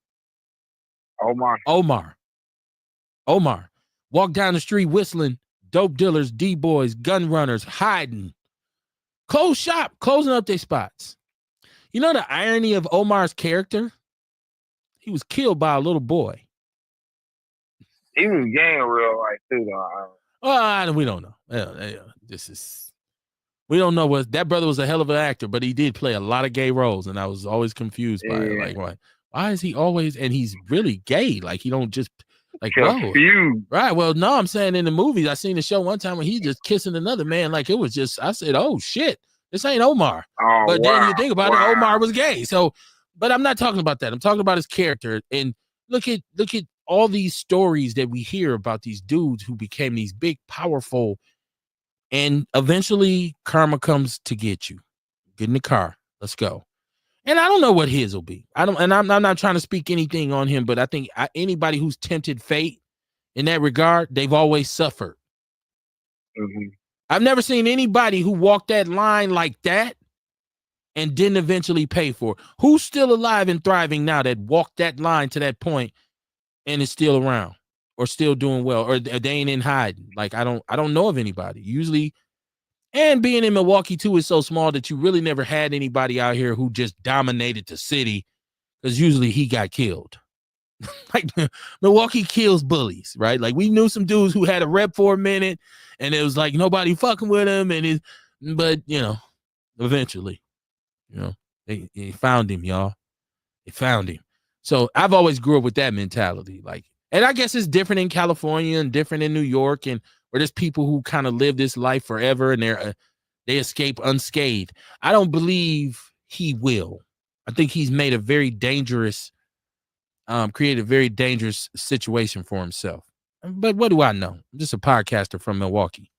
Omar. Walked down the street whistling, dope dealers, D-boys, gun runners, hiding. Closed shop, closing up their spots. You know the irony of Omar's character? He was killed by a little boy. He was gang real life too, though. We don't know. We don't know what that brother was a hell of an actor, but he did play a lot of gay roles, and I was always confused by it. Like, why is he always? And he's really gay. Like, he don't just like confused. Right. Well, no, I'm saying in the movies, I seen the show one time when he just kissing another man. Like, it was just. I said, oh shit, this ain't Omar. But then you think about it, Omar was gay. So, but I'm not talking about that. I'm talking about his character. And look at all these stories that we hear about these dudes who became these big, powerful, and eventually karma comes to get you. Get in the car. Let's go. And I don't know what his will be. I'm not trying to speak anything on him, but I think anybody who's tempted fate in that regard, they've always suffered. Mm-hmm. I've never seen anybody who walked that line like that and didn't eventually pay for it. Who's still alive and thriving now that walked that line to that point and is still around or still doing well, or they ain't in hiding? Like, I don't know of anybody. Usually, and being in Milwaukee too is so small that you really never had anybody out here who just dominated the city, because usually he got killed. Like, Milwaukee kills bullies, right? Like, we knew some dudes who had a rep for a minute and it was like nobody fucking with him, but eventually, they found him, y'all. They found him. So I've always grew up with that mentality. Like, and I guess it's different in California and different in New York, and where there's people who kind of live this life forever and they escape unscathed. I don't believe he will. I think he's made a very dangerous, created a very dangerous situation for himself. But what do I know? I'm just a podcaster from Milwaukee.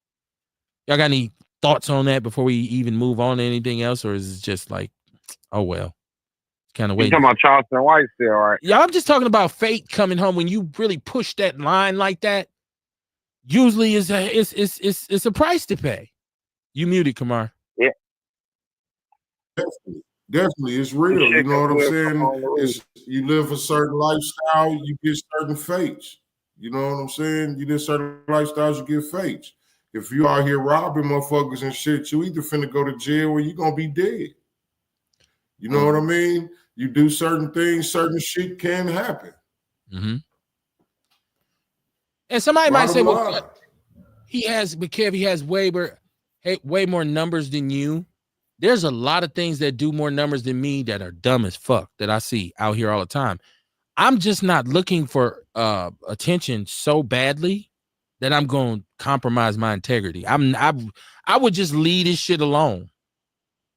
Y'all got any thoughts on that before we even move on to anything else, or is it just like, oh well, kind of waiting? You talking about Charleston White still, right? Yeah, I'm just talking about fate coming home. When you really push that line like that, usually it's a price to pay. You muted, Kamar. Yeah. Definitely, it's real. You know what I'm saying? You live a certain lifestyle, you get certain fates. You know what I'm saying? You live certain lifestyles, you get fates. If you out here robbing motherfuckers and shit, you either finna go to jail or you gonna be dead. You know what I mean? You do certain things, certain shit can happen. Mm-hmm. And somebody might say, well, he has way more numbers than you. There's a lot of things that do more numbers than me that are dumb as fuck that I see out here all the time. I'm just not looking for attention so badly that I'm going to compromise my integrity. I would just leave this shit alone.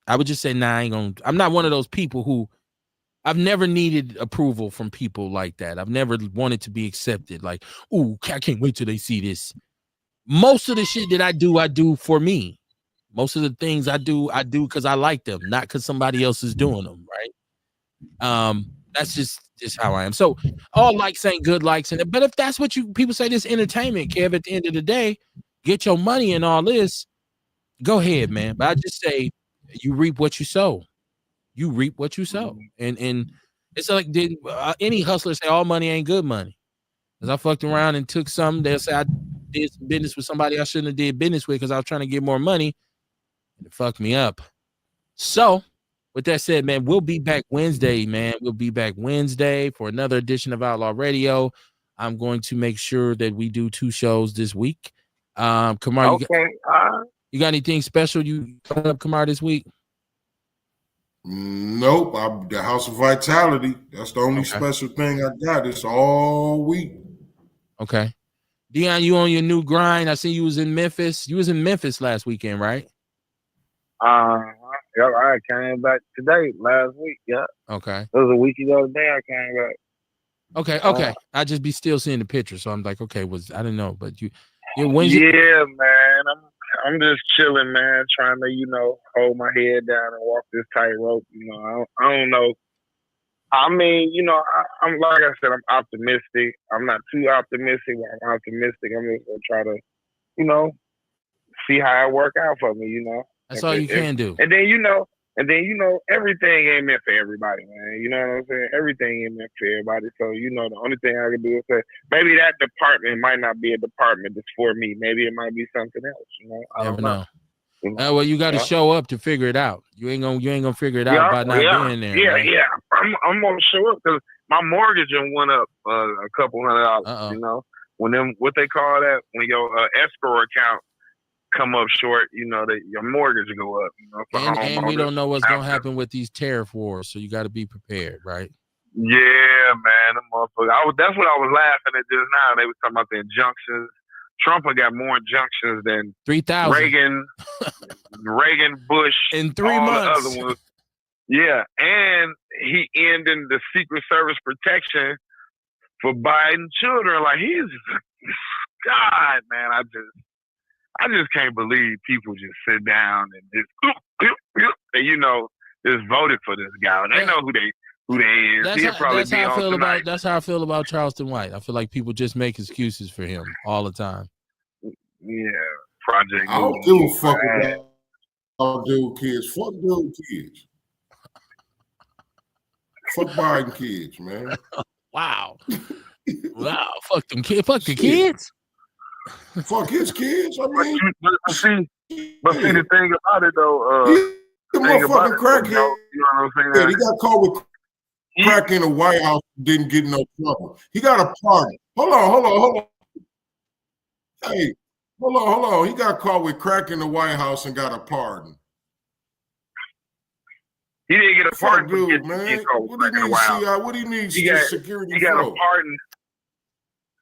I would just say, nah, I'm not one of those people who, I've never needed approval from people like that. I've never wanted to be accepted. Like, ooh, I can't wait till they see this. Most of the shit that I do for me. Most of the things I do because I like them, not because somebody else is doing them, right? That's just how I am. So all likes ain't good likes, but if that's what people say, this entertainment, Kev, at the end of the day, get your money and all this, go ahead, man. But I just say, you reap what you sow. You reap what you sow. And it's like any hustler say all money ain't good money. Because I fucked around and took some, they'll say I did some business with somebody I shouldn't have did business with because I was trying to get more money. It fucked me up. So, with that said, man, we'll be back Wednesday, man. We'll be back Wednesday for another edition of Outlaw Radio. I'm going to make sure that we do 2 shows this week. Kamar, okay. You got anything special you coming up, Kamar, this week? Nope. The House of Vitality. That's the only special thing I got. It's all week. Okay. Dion, you on your new grind? I see you was in Memphis. You was in Memphis last weekend, right? Yeah, I came back today, last week. Yeah. Okay. It was a week ago today I came back. Okay. I just be still seeing the picture, so I'm like, okay, I didn't know, but man, I'm just chilling, man, trying to, hold my head down and walk this tightrope. I don't know I mean, I'm like I said, I'm optimistic. I'm not too optimistic, but I'm optimistic. I'm just gonna try to, you know, see how it work out for me. That's all you can do. And then everything ain't meant for everybody, man. You know what I'm saying? Everything ain't meant for everybody. So the only thing I can do is say maybe that department might not be a department that's for me. Maybe it might be something else. I Never don't know. Well, you got to show up to figure it out. You ain't gonna figure it out by not being there. Yeah. I'm gonna show up because my mortgage went up a couple $100. When what they call that, when your escrow account come up short, that your mortgage go up. And we don't know what's gonna happen with these tariff wars, so you got to be prepared, right? Yeah, man, the motherfucker. That's what I was laughing at just now. They were talking about the injunctions. Trump got more injunctions than 3,000. Reagan, Bush, in 3 all months. the other ones. Yeah, and he ended the Secret Service protection for Biden children. Like he's God, man. I just can't believe people just sit down and just just voted for this guy. And they know who they is. That's how I feel about Charleston White. I feel like people just make excuses for him all the time. Yeah, Project. I don't give a fuck about dude kids. Fuck dude kids. Fuck Biden kids, man. Wow. Fuck them kids. Fuck the kids. Fuck his kids. I mean, but see the thing about it though, the motherfucking crackhead. You know what I'm saying? He got caught with crack in the White House. Didn't get no trouble. He got a pardon. Hold on. Hey, hold on. He got caught with crack in the White House and got a pardon. He didn't get a pardon, dude, man. What do you need? Security. He got a pardon.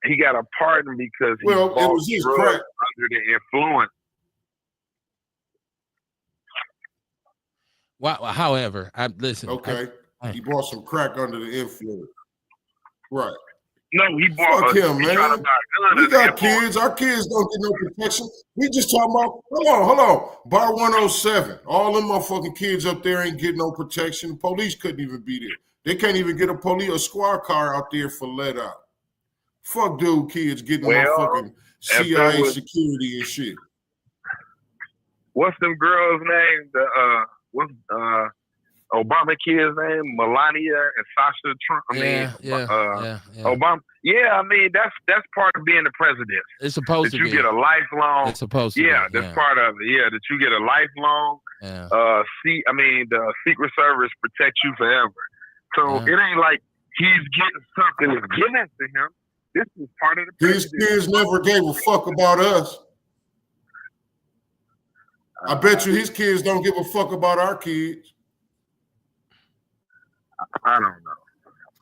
He got a pardon because he it was his crack under the influence. Well, however, listen. Okay, he bought some crack under the influence. Right. No, he bought. Fuck him, man. We got kids. Our kids don't get no protection. We just talking about. Hold on. Bar 107. All them motherfucking kids up there ain't getting no protection. The police couldn't even be there. They can't even get a squad car out there for let out. Fuck dude kids getting motherfucking CIA security and shit. What's them girls' name? What's Obama kids' name? Melania and Sasha Trump. Obama. Yeah, I mean that's part of being the president. It's supposed to be. You get a lifelong. It's supposed to. Yeah, that's part of it. Yeah, that you get a lifelong. Yeah. The Secret Service protects you forever. So it ain't like he's getting something that's given to him. This is part of the president. These kids never gave a fuck about us. I bet you his kids don't give a fuck about our kids. I don't know.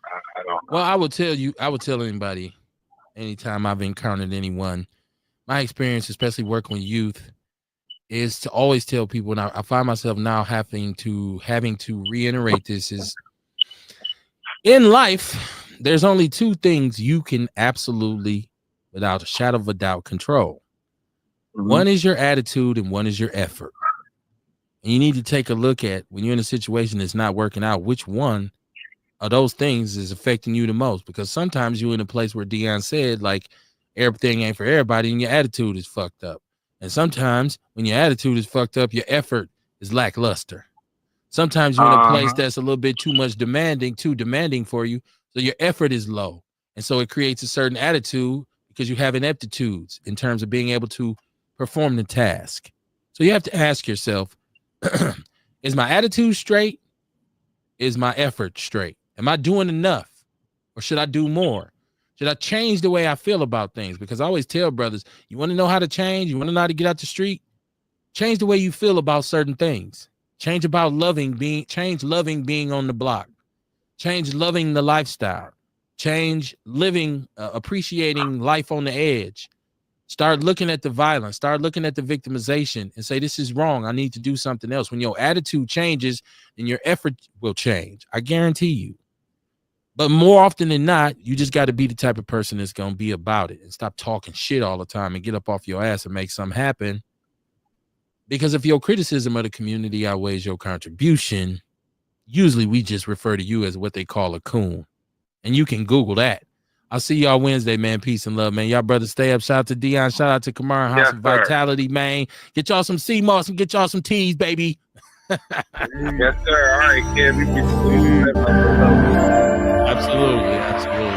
I don't know. Well, I would tell anybody, anytime I've encountered anyone, my experience, especially working with youth, is to always tell people, and I find myself now having to reiterate this, is in life, there's only two things you can absolutely, without a shadow of a doubt, control. Mm-hmm. One is your attitude and one is your effort. And you need to take a look at, when you're in a situation that's not working out, which one of those things is affecting you the most. Because sometimes you're in a place where Dion said, like, everything ain't for everybody and your attitude is fucked up. And sometimes when your attitude is fucked up, your effort is lackluster. Sometimes you're in a place that's a little bit too demanding for you. So your effort is low. And so it creates a certain attitude because you have ineptitudes in terms of being able to perform the task. So you have to ask yourself, is my attitude straight? Is my effort straight? Am I doing enough? Or should I do more? Should I change the way I feel about things? Because I always tell brothers, you want to know how to change? You want to know how to get out the street? Change the way you feel about certain things. Change loving being on the block. Change loving the lifestyle. Change living, appreciating life on the edge. Start looking at the violence. Start looking at the victimization and say, this is wrong. I need to do something else. When your attitude changes, then your effort will change. I guarantee you. But more often than not, you just got to be the type of person that's going to be about it and stop talking shit all the time and get up off your ass and make something happen. Because if your criticism of the community outweighs your contribution, usually we just refer to you as what they call a coon. And you can Google that. I'll see y'all Wednesday, man. Peace and love, man. Y'all brothers stay up. Shout out to Dion. Shout out to Kamara House of Vitality, man. Get y'all some sea moss and get y'all some teas, baby. Yes, sir. All right, kid. Absolutely.